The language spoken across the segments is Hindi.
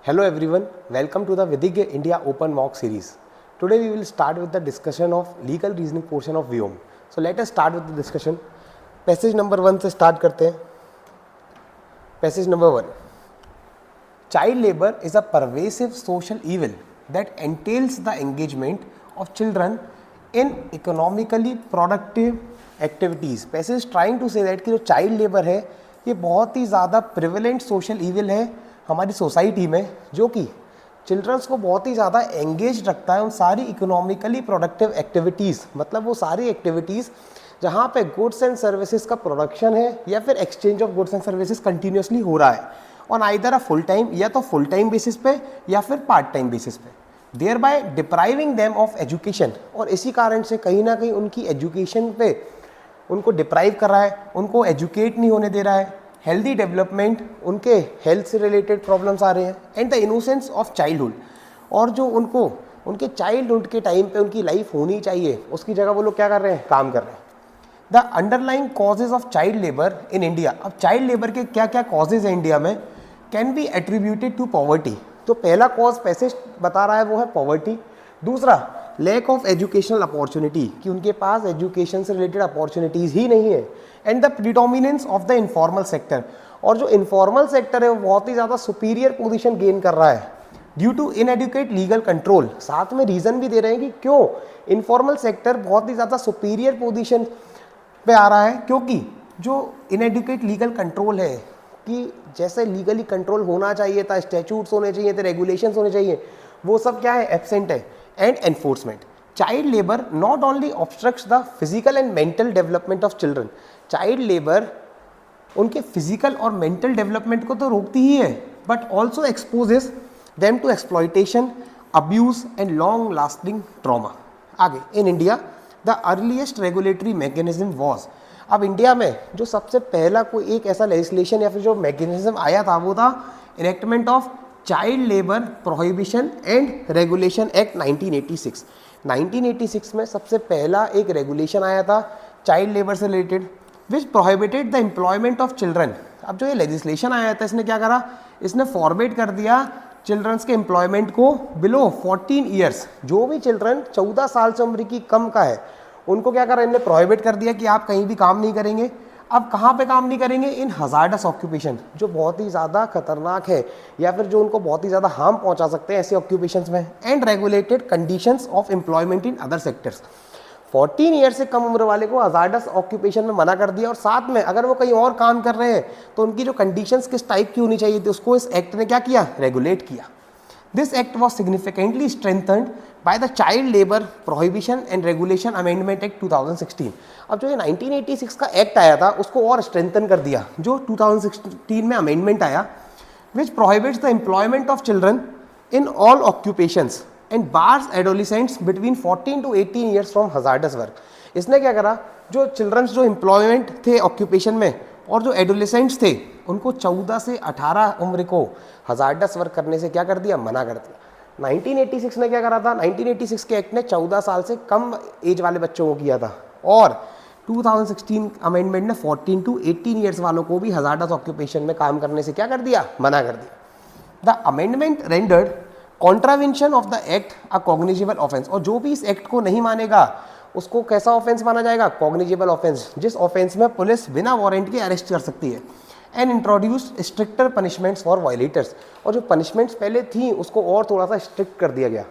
Hello everyone, welcome to the Vidigya India Open Mock Series. Today we will start with the discussion of legal reasoning portion of VIOM. So let us start with the discussion. Passage number 1 से start करते हैं. Passage number 1. Child labor is a pervasive social evil that entails the engagement of children in economically productive activities. Passage trying to say that कि जो child labor है ये बहुत ही ज़्यादा prevalent social evil है हमारी सोसाइटी में, जो कि चिल्ड्रंस को बहुत ही ज़्यादा एंगेज रखता है उन सारी इकोनॉमिकली प्रोडक्टिव एक्टिविटीज़. मतलब वो सारी एक्टिविटीज़ जहाँ पे गुड्स एंड सर्विसेज का प्रोडक्शन है या फिर exchange of goods and services continuously हो रहा है on either a full time या तो फुल टाइम बेसिस पे या फिर पार्ट टाइम बेसिस पे, thereby depriving them of education. और इसी कारण से कहीं ना कहीं उनकी एजुकेशन पे उनको डिप्राइव कर रहा है, उनको एजुकेट नहीं होने दे रहा है. हेल्दी डेवलपमेंट, उनके हेल्थ से रिलेटेड प्रॉब्लम्स आ रहे हैं. And the innocence of childhood, और जो उनको उनके चाइल्डहुड के टाइम पे उनकी लाइफ होनी चाहिए उसकी जगह वो लोग क्या कर रहे हैं, काम कर रहे हैं. The underlying causes of child labour in India. अब चाइल्ड लेबर के क्या क्या कॉजेज हैं इंडिया में, can be attributed to poverty. तो पहला कॉज पैसेज बता रहा है वो है पॉवर्टी. दूसरा लैक ऑफ एजुकेशनल अपॉर्चुनिटी, कि उनके पास एजुकेशन से रिलेटेड अपॉर्चुनिटीज़ ही नहीं है. And the predominance of the informal sector, और जो इनफॉर्मल सेक्टर है वो बहुत ही ज़्यादा सुपीरियर पोजीशन गेन कर रहा है due to inadequate legal control. साथ में रीज़न भी दे रहे हैं कि क्यों इनफॉर्मल सेक्टर बहुत ही ज़्यादा सुपीरियर पोजीशन पे आ रहा है, क्योंकि जो इनएडुकेट लीगल कंट्रोल है कि जैसे लीगली कंट्रोल होना चाहिए था, स्टैट्यूट्स होने चाहिए थे, रेगुलेशंस होने चाहिए, वो सब क्या है, एब्सेंट है. And enforcement. Child labour not only obstructs the physical and mental development of children. Child labour उनके फिजिकल और मेंटल डेवलपमेंट को तो रोकती ही है, but also exposes them to exploitation, abuse and long lasting trauma. आगे, in India the earliest regulatory mechanism was. अब इंडिया में जो सबसे पहला कोई एक ऐसा लेजिस्लेशन या फिर जो मैकेनिज्म आया था वो था enactment of child labour prohibition and regulation act 1986. 1986 में सबसे पहला एक रेगुलेशन आया था चाइल्ड लेबर से related, which prohibited the employment of children. अब जो ये लेजिस्लेशन आया था इसने क्या करा, इसने फॉरबिड कर दिया चिल्ड्रंस के एम्प्लॉयमेंट को बिलो 14 ईयर्स. जो भी चिल्ड्रन 14 साल से उम्र की कम का है उनको क्या करा, इन्हें प्रोहिबिट कर दिया कि आप कहीं भी काम नहीं करेंगे. अब कहाँ पे काम नहीं करेंगे, इन हजार्डस ऑक्यूपेशन, जो बहुत ही ज़्यादा खतरनाक है या फिर जो उनको बहुत ही ज़्यादा हार्म पहुँचा सकते हैं ऐसे ऑक्यूपेशंस में. And regulated conditions of employment in other sectors. 14 year से कम उम्र वाले को हजार्डस ऑक्यूपेशन में मना कर दिया, और साथ में अगर वो कहीं और काम कर रहे हैं तो उनकी जो कंडीशंस किस टाइप की होनी चाहिए थी उसको इस एक्ट ने क्या किया, रेगुलेट किया. This act was significantly strengthened by the child labour prohibition and regulation amendment act 2016. अब जो ये 1986 का एक्ट आया था उसको और स्ट्रेंथन कर दिया जो 2016 में अमेंडमेंट आया, which prohibits the employment of children in all occupations and bars adolescents between 14 to 18 years from hazardous work. इसने क्या करा, जो चिल्ड्रंस जो एम्प्लॉयमेंट थे ऑक्यूपेशन में और जो एडोलिसेंट्स थे उनको 14 से 18 उम्र को हजार्डस वर्क करने से क्या कर दिया, मना कर दिया. 1986 ने क्या करा था, 1986 के एक्ट ने 14 साल से कम एज वाले बच्चों को किया था, और 2016 अमेंडमेंट ने 14 to 18 ईयर्स वालों को भी हजार्डस ऑक्यूपेशन में काम करने से क्या कर दिया, मना कर दिया. The amendment rendered contravention of the act a cognizable offence. और जो भी इस एक्ट को नहीं मानेगा उसको कैसा ऑफेंस माना जाएगा, कॉग्निजेबल ऑफेंस, जिस ऑफेंस में पुलिस बिना वारंट के अरेस्ट कर सकती है. And introduced stricter punishments for violators. और जो पनिशमेंट्स पहले थी उसको और थोड़ा सा स्ट्रिक्ट कर दिया गया.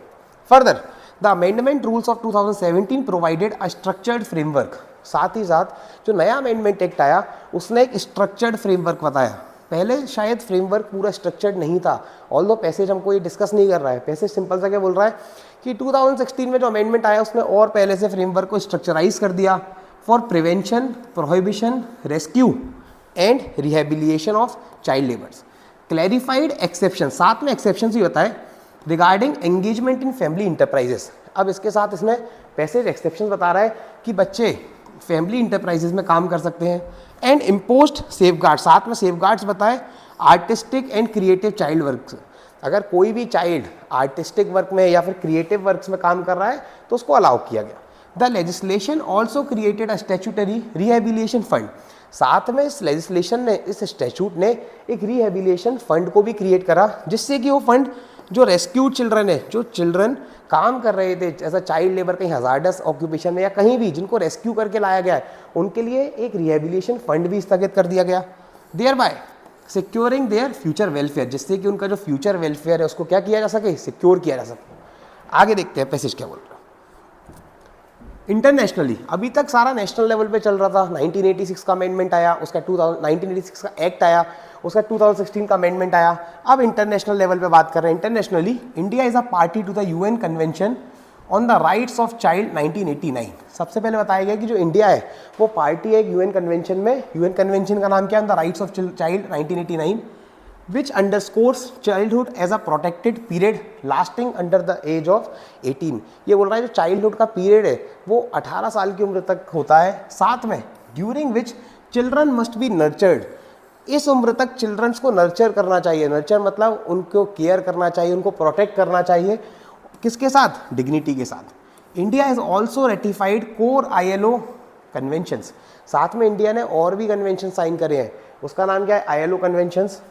Further the amendment rules of 2017 provided a structured framework. साथ ही साथ जो नया अमेंडमेंट एक्ट आया उसने एक स्ट्रक्चर्ड फ्रेमवर्क बताया. पहले शायद फ्रेमवर्क पूरा स्ट्रक्चर्ड नहीं था, ऑल्दो पैसेज हमको ये डिस्कस नहीं कर रहा है. पैसेज सिंपल सा क्या बोल रहा है कि 2016 में जो अमेंडमेंट आया उसने और पहले से फ्रेमवर्क को स्ट्रक्चराइज कर दिया for prevention, prohibition, rescue and rehabilitation of child labours. Clarified exception, साथ में एक्सेप्शन भी बताए regarding engagement in family enterprises. अब इसके साथ इसमें पैसेज एक्सेप्शन बता रहा है कि बच्चे फैमिली इंटरप्राइजेस में काम कर सकते हैं. एंड इम्पोज्ड सेफगार्ड, साथ में सेफगार्ड्स बताए artistic and creative child works. अगर कोई भी चाइल्ड आर्टिस्टिक वर्क में या फिर क्रिएटिव वर्क्स में काम कर रहा है तो उसको अलाउ किया गया. The legislation also created a statutory rehabilitation fund. साथ में इस लेजिस्लेशन ने, इस स्टैट्यूट ने एक रिहेबिलिटेशन फंड को भी क्रिएट करा, जिससे कि वो फंड जो रेस्क्यूड चिल्ड्रन है, जो चिल्ड्रन काम कर रहे थे जैसा चाइल्ड लेबर कहीं हजार्डस ऑक्यूपेशन में या कहीं भी, जिनको रेस्क्यू करके लाया गया है, उनके लिए एक रिहेबिलिटेशन फंड भी स्थगित कर दिया गया, thereby securing their future welfare, जिससे कि उनका जो फ्यूचर वेलफेयर है उसको क्या किया जा सके, सिक्योर किया जा सके। आगे देखते हैं पैसेज क्या बोल रहा है। इंटरनेशनली अभी तक सारा नेशनल लेवल पे चल रहा था, 1986 का अमेंडमेंट आया, उसका 1986 का एक्ट आया, उसका 2016 का अमेंडमेंट आया। अब इंटरनेशनल लेवल पे बात कर रहे हैं। Internationally India is a party to the UN convention on the rights of child 1989। सबसे पहले बताया गया कि जो इंडिया है वो पार्टी है एक यूएन कन्वेंशन में। यूएन कन्वेंशन का नाम क्या है, the rights of child 1989, which underscores childhood as a protected period lasting under the age of 18। ये बोल रहा है जो चाइल्डहुड का पीरियड है वो 18 साल की उम्र तक होता है, साथ में during which children must be nurtured, इस उम्र तक चिल्ड्रंस को नर्चर करना चाहिए। नर्चर मतलब उनको केयर करना चाहिए, उनको प्रोटेक्ट करना चाहिए, किसके साथ, डिग्निटी के साथ। India has also ratified core ILO conventions, साथ में इंडिया ने और भी कन्वेंशन साइन करे हैं, उसका नाम क्या है, ILO conventions,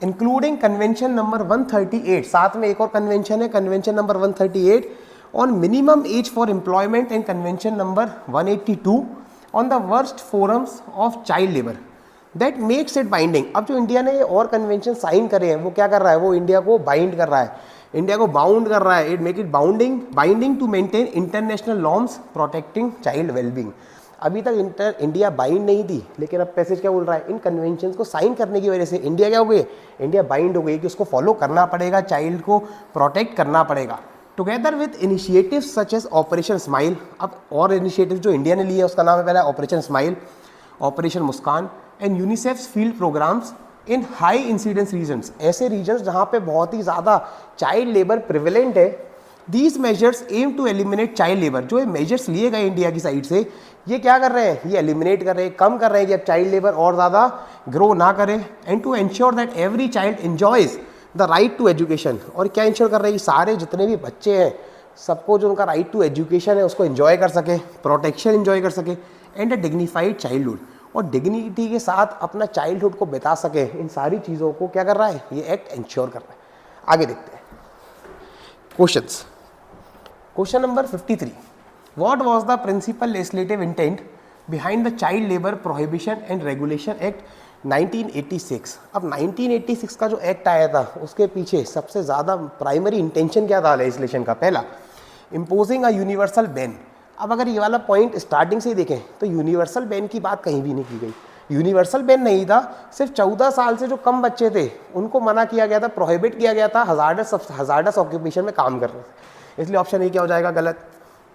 including convention number 138, साथ में एक और कन्वेंशन है, convention number 138 on minimum age for employment and convention number 182 on the worst forums of child labour that makes it binding. अब जो इंडिया ने ये और कन्वेंशन साइन करे हैं वो क्या कर रहा है, वो इंडिया को बाइंड कर रहा है, इंडिया को बाउंड कर रहा है, it make it binding to maintain international norms protecting child wellbeing. अभी तक इंडिया बाइंड नहीं थी, लेकिन अब पैसेज क्या बोल रहा है, इन कन्वेंशन को साइन करने की वजह से इंडिया क्या हो गई, इंडिया बाइंड हो गई कि उसको फॉलो करना पड़ेगा, चाइल्ड को प्रोटेक्ट करना पड़ेगा। Together with initiatives such as Operation Smile, अब और इनिशिएटिव जो इंडिया ने लिए उसका नाम है पहला operation smile, operation Muskaan and UNICEF's field programmes in high incidence regions, ऐसे रीजन्स जहाँ पे बहुत ही ज़्यादा चाइल्ड लेबर प्रिवेलेंट है। These measures aim to eliminate child labour, जो ये मेजर्स लिए गए इंडिया की साइड से, ये क्या कर रहे हैं, ये एलिमिनेट कर रहे हैं, कम कर रहे हैं कि अब चाइल्ड लेबर और ज़्यादा ग्रो ना करे, and to ensure that every child enjoys the right to education, और क्या इंश्योर कर रहे हैं कि सारे जितने भी बच्चे हैं सबको जो उनका राइट टू एजुकेशन है उसको एंजॉय कर सके, प्रोटेक्शन एंजॉय कर सके, एंड अ डिग्निफाइड चाइल्डहुड, और डिग्निटी के साथ अपना चाइल्डहुड को बिता सके। इन सारी चीज़ों को क्या कर रहा है, ये एक्ट इंश्योर कर रहा है। आगे देखते हैं questions. Question number 53, what was the principal legislative intent behind the child labour prohibition and regulation act 1986। अब 1986 का जो एक्ट आया था उसके पीछे सबसे ज़्यादा प्राइमरी इंटेंशन क्या था लेजिस्लेशन का, पहला इम्पोजिंग अ यूनिवर्सल बैन। अब अगर ये वाला पॉइंट स्टार्टिंग से ही देखें तो यूनिवर्सल बैन की बात कहीं भी नहीं की गई, यूनिवर्सल बैन नहीं था, सिर्फ 14 साल से जो कम बच्चे थे उनको मना किया गया था, प्रोहिबिट किया गया था हजार्डस ऑक्यूपेशन में काम करने से, इसलिए ऑप्शन ए क्या हो जाएगा, गलत।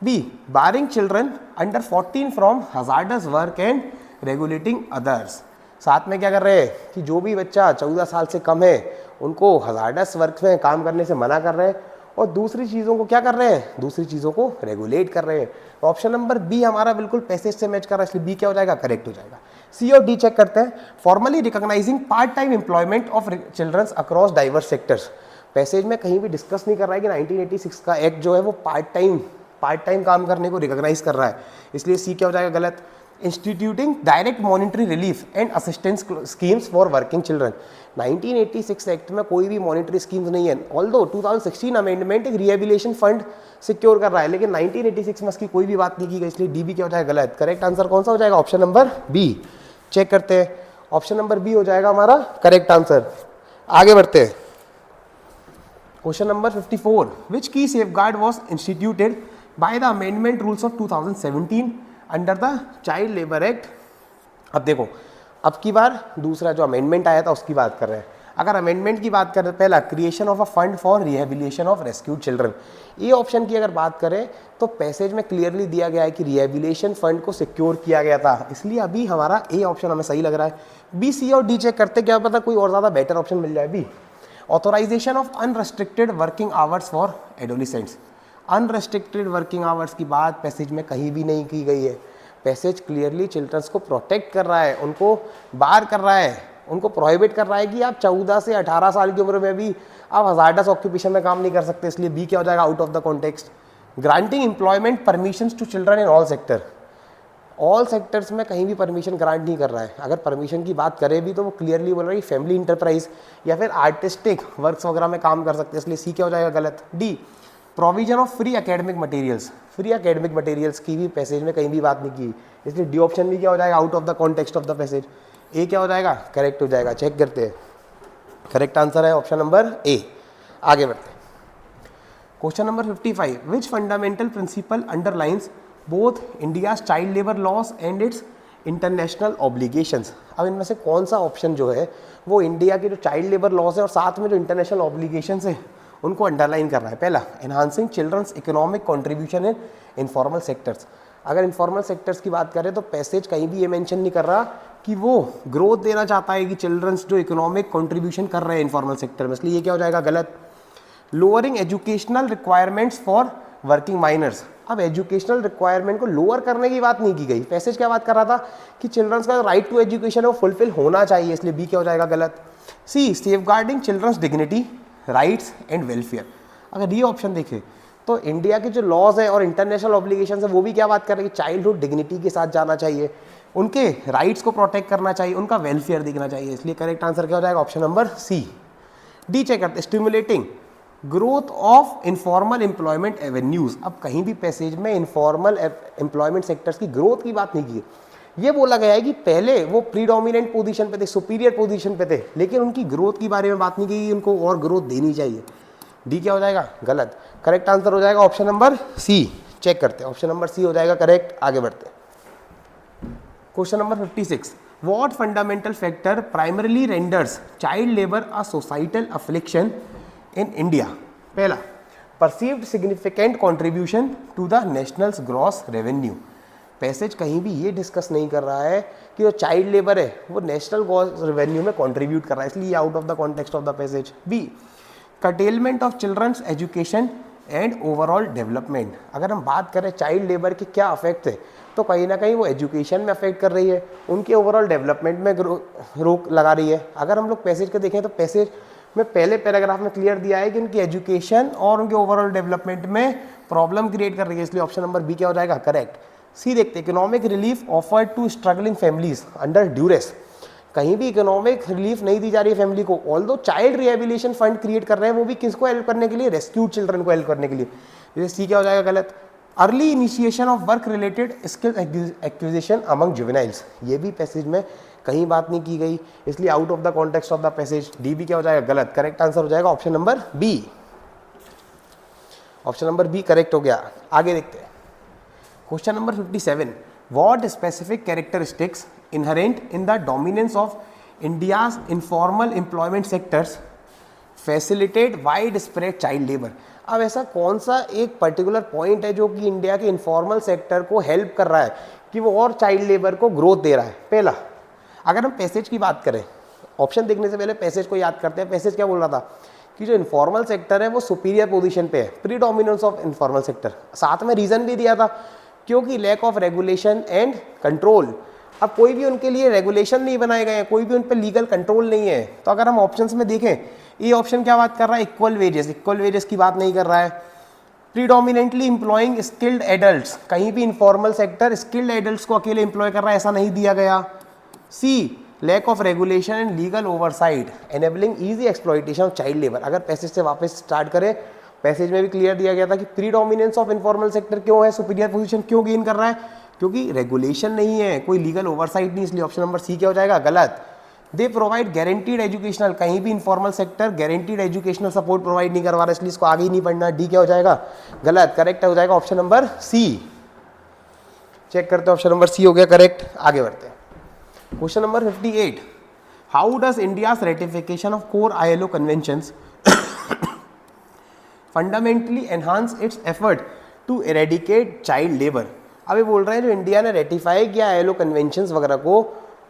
B, barring children under 14 from hazardous work and regulating others, साथ में क्या कर रहे हैं कि जो भी बच्चा 14 साल से कम है उनको हजार्डस वर्क में काम करने से मना कर रहे हैं, और दूसरी चीज़ों को क्या कर रहे हैं, दूसरी चीज़ों को रेगुलेट कर रहे हैं। तो ऑप्शन नंबर बी हमारा बिल्कुल पैसेज से मैच कर रहा है, इसलिए बी क्या हो जाएगा, करेक्ट हो जाएगा। सी और डी चेक करते हैं। Formally recognising part time employment of childrens across diverse sectors, passage में कहीं भी डिस्कस नहीं कर रहा है कि 1986 का एक्ट जो है वो पार्ट टाइम काम करने को रिकॉग्नाइज कर रहा है, इसलिए सी क्या हो जाएगा, गलत। Instituting direct monetary relief and assistance schemes for working children, 1986 act में कोई भी मॉनिटरी स्कीम्स नहीं है, ऑल्दो 2016 अमेंडमेंट एक रिहेबिलिटेशन फंड सिक्योर कर रहा है, लेकिन 1986 में इसकी कोई भी बात नहीं की गई, इसलिए डी बी क्या हो जाएगा, गलत। करेक्ट आंसर कौन सा हो जाएगा, ऑप्शन नंबर बी। चेक करते हैं, ऑप्शन नंबर बी हो जाएगा हमारा करेक्ट आंसर। आगे बढ़ते हैं। क्वेश्चन नंबर 54, विच की safeguard was instituted by the amendment rules of 2017 under the child labour act. अब देखो, अब की बार दूसरा जो अमेंडमेंट आया था उसकी बात कर रहे हैं। अगर अमेंडमेंट की बात करें, पहला creation of a fund for rehabilitation of rescued children, ये ऑप्शन की अगर बात करें तो पैसेज में क्लियरली दिया गया है कि रिहेबिलिटेशन फंड को सिक्योर किया गया था, इसलिए अभी हमारा ए ऑप्शन हमें सही लग रहा है। बी, सी और डी चेक करते, क्या पता कोई और ज़्यादा बेटर ऑप्शन मिल जाए। B, authorisation of unrestricted working hours for adolescents, unrestricted working hours की बात पैसेज में कहीं भी नहीं की गई है। पैसेज क्लियरली चिल्ड्रंस को प्रोटेक्ट कर रहा है, उनको बार कर रहा है, उनको प्रोहिबिट कर रहा है कि आप 14 से 18 साल की उम्र में भी आप हजार्डस ऑक्यूपेशन में काम नहीं कर सकते, इसलिए बी क्या हो जाएगा, out of the context. Granting employment permissions to children in all sector, all sectors में कहीं भी परमिशन ग्रांट नहीं कर रहा है। अगर परमिशन की बात करें भी तो वो क्लियरली बोल रहा है कि फैमिली इंटरप्राइज या फिर आर्टिस्टिक वर्क्स वगैरह में काम कर सकते हैं, इसलिए सी क्या हो जाएगा गलत। D provision of free academic materials, free academic materials की भी पैसेज में कहीं भी बात नहीं की, इसलिए डी ऑप्शन भी क्या हो जाएगा out of the context of the passage. A क्या हो जाएगा करेक्ट हो जाएगा। चेक करते हैं, करेक्ट आंसर है ऑप्शन नंबर ए। आगे बढ़ते हैं। Question number 55, which fundamental principle underlines both India's child labour laws and its international obligations. अब इनमें से कौन सा ऑप्शन जो है वो इंडिया के जो चाइल्ड लेबर लॉस है और साथ में जो इंटरनेशनल ऑब्लिगेशंस है उनको अंडरलाइन कर रहा है। पहला, enhancing children's economic contribution in informal sectors. अगर इनफॉर्मल सेक्टर्स की बात करें तो पैसेज कहीं भी ये मेंशन नहीं कर रहा कि वो ग्रोथ देना चाहता है कि चिल्ड्रंस जो इकोनॉमिक कंट्रीब्यूशन कर रहे हैं इनफॉर्मल सेक्टर में, इसलिए ये क्या हो जाएगा गलत। Lowering educational requirements for working minors. अब एजुकेशनल रिक्वायरमेंट को लोअर करने की बात नहीं की गई, पैसेज क्या बात कर रहा था कि चिल्ड्रंस का राइट टू एजुकेशन है वो फुलफिल होना चाहिए, इसलिए बी क्या हो जाएगा गलत। C safeguarding children's dignity rights and welfare. अगर ये ऑप्शन देखें तो इंडिया के जो लॉज है और इंटरनेशनल ऑब्लिगेशन है वो भी क्या बात कर रहे हैं कि चाइल्डहुड डिग्निटी के साथ जाना चाहिए, उनके राइट्स को प्रोटेक्ट करना चाहिए, उनका वेलफेयर देखना चाहिए, इसलिए करेक्ट आंसर क्या हो जाएगा option number C. D check करते, stimulating growth of informal employment avenues. अब कहीं भी पैसेज में इनफॉर्मल एम्प्लॉयमेंट सेक्टर्स की ग्रोथ की बात नहीं की, ये बोला गया है कि पहले वो प्रीडोमिनेंट पोजीशन पे थे, सुपीरियर पोजीशन पे थे, लेकिन उनकी ग्रोथ के बारे में बात नहीं की, उनको और ग्रोथ देनी चाहिए। डी क्या हो जाएगा गलत। करेक्ट आंसर हो जाएगा ऑप्शन नंबर सी। चेक करते हैं, ऑप्शन नंबर सी हो जाएगा करेक्ट। आगे बढ़ते हैं। Question number 56, what fundamental factor primarily renders child labour a societal affliction in India. पहला, perceived significant contribution to the national gross revenue. Passage कहीं भी ये डिस्कस नहीं कर रहा है कि जो चाइल्ड लेबर है वो नेशनल ग्रॉस रेवेन्यू में कंट्रीब्यूट कर रहा है, इसलिए out of the context of the passage. B curtailment of children's education and overall development. अगर हम बात करें चाइल्ड लेबर के क्या अफेक्ट है तो कहीं ना कहीं वो एजुकेशन में अफेक्ट कर रही है, उनके ओवरऑल डेवलपमेंट में रोक लगा रही है। अगर हम लोग पैसेज को देखें तो पैसेज में पहले पैराग्राफ में क्लियर दिया है कि उनकी एजुकेशन और उनके ओवरऑल डेवलपमेंट में प्रॉब्लम क्रिएट कर रही है, इसलिए ऑप्शन नंबर बी क्या हो जाएगा करेक्ट। सी देखते, economic relief offered to struggling families under duress. कहीं भी इकोनॉमिक रिलीफ नहीं दी जा रही है फैमिली को, although child rehabilitation fund create कर रहे हैं, वो भी किसको हेल्प करने के लिए, रेस्क्यूड चिल्ड्रन को हेल्प करने के लिए, जैसे सी क्या हो जाएगा गलत। Early initiation of work related skill acquisition among juveniles, ये भी पैसेज में कहीं बात नहीं की गई, इसलिए out of the context of the passage. D भी क्या हो जाएगा गलत। करेक्ट आंसर हो जाएगा option number B. Option number B correct हो गया। आगे देखते हैं। Question number 57, what specific characteristics inherent in the dominance of India's informal employment sectors facilitate wide spread child labour. अब ऐसा कौन सा एक पर्टिकुलर पॉइंट है जो कि इंडिया के इनफॉर्मल सेक्टर को हेल्प कर रहा है कि वो और चाइल्ड लेबर को ग्रोथ दे रहा है। पहला, अगर हम पैसेज की बात करें, ऑप्शन देखने से पहले पैसेज को याद करते हैं। पैसेज क्या बोल रहा था कि जो इनफॉर्मल सेक्टर है वो सुपीरियर पोजीशन पे है, प्रीडोमिनेंस ऑफ इनफॉर्मल सेक्टर। साथ में रीजन भी दिया था क्योंकि lack of regulation and control. अब कोई भी उनके लिए रेगुलेशन नहीं बनाए गए हैं, कोई भी उन पर लीगल कंट्रोल नहीं है। तो अगर हम ऑप्शंस में देखें, ये ऑप्शन क्या बात कर रहा है, इक्वल वेजेस, इक्वल वेजेस की बात नहीं कर रहा है। प्रीडोमिनेंटली एम्प्लॉइंग स्किल्ड एडल्ट्स, कहीं भी इनफॉर्मल सेक्टर स्किल्ड एडल्ट्स को अकेले एम्प्लॉय कर रहा है ऐसा नहीं दिया गया। C lack of regulation and legal oversight enabling easy exploitation of child labour. अगर पैसेज से वापस स्टार्ट करें, पैसेज में भी क्लियर दिया गया था कि प्रीडोमिनेंस ऑफ इनफॉर्मल सेक्टर क्यों है, सुपीरियर पोजीशन क्यों गेन कर रहा है, क्योंकि रेगुलेशन नहीं है, कोई लीगल ओवरसाइट नहीं, इसलिए ऑप्शन नंबर सी क्या हो जाएगा गलत। दे प्रोवाइड गारंटीड एजुकेशनल, कहीं भी informal sector guaranteed educational support provide नहीं करवा रहा, इसलिए इसको आगे ही नहीं पढ़ना। डी क्या हो जाएगा गलत। करेक्ट हो जाएगा ऑप्शन नंबर सी। चेक करते हैं, ऑप्शन नंबर सी हो गया करेक्ट। आगे बढ़ते हैं। Question number 58, how does India's ratification of core ILO conventions fundamentally enhance its effort to eradicate child labour. अब ये बोल रहे हैं जो इंडिया ने रेटिफाई किया ILO कन्वेंशंस वगैरह को,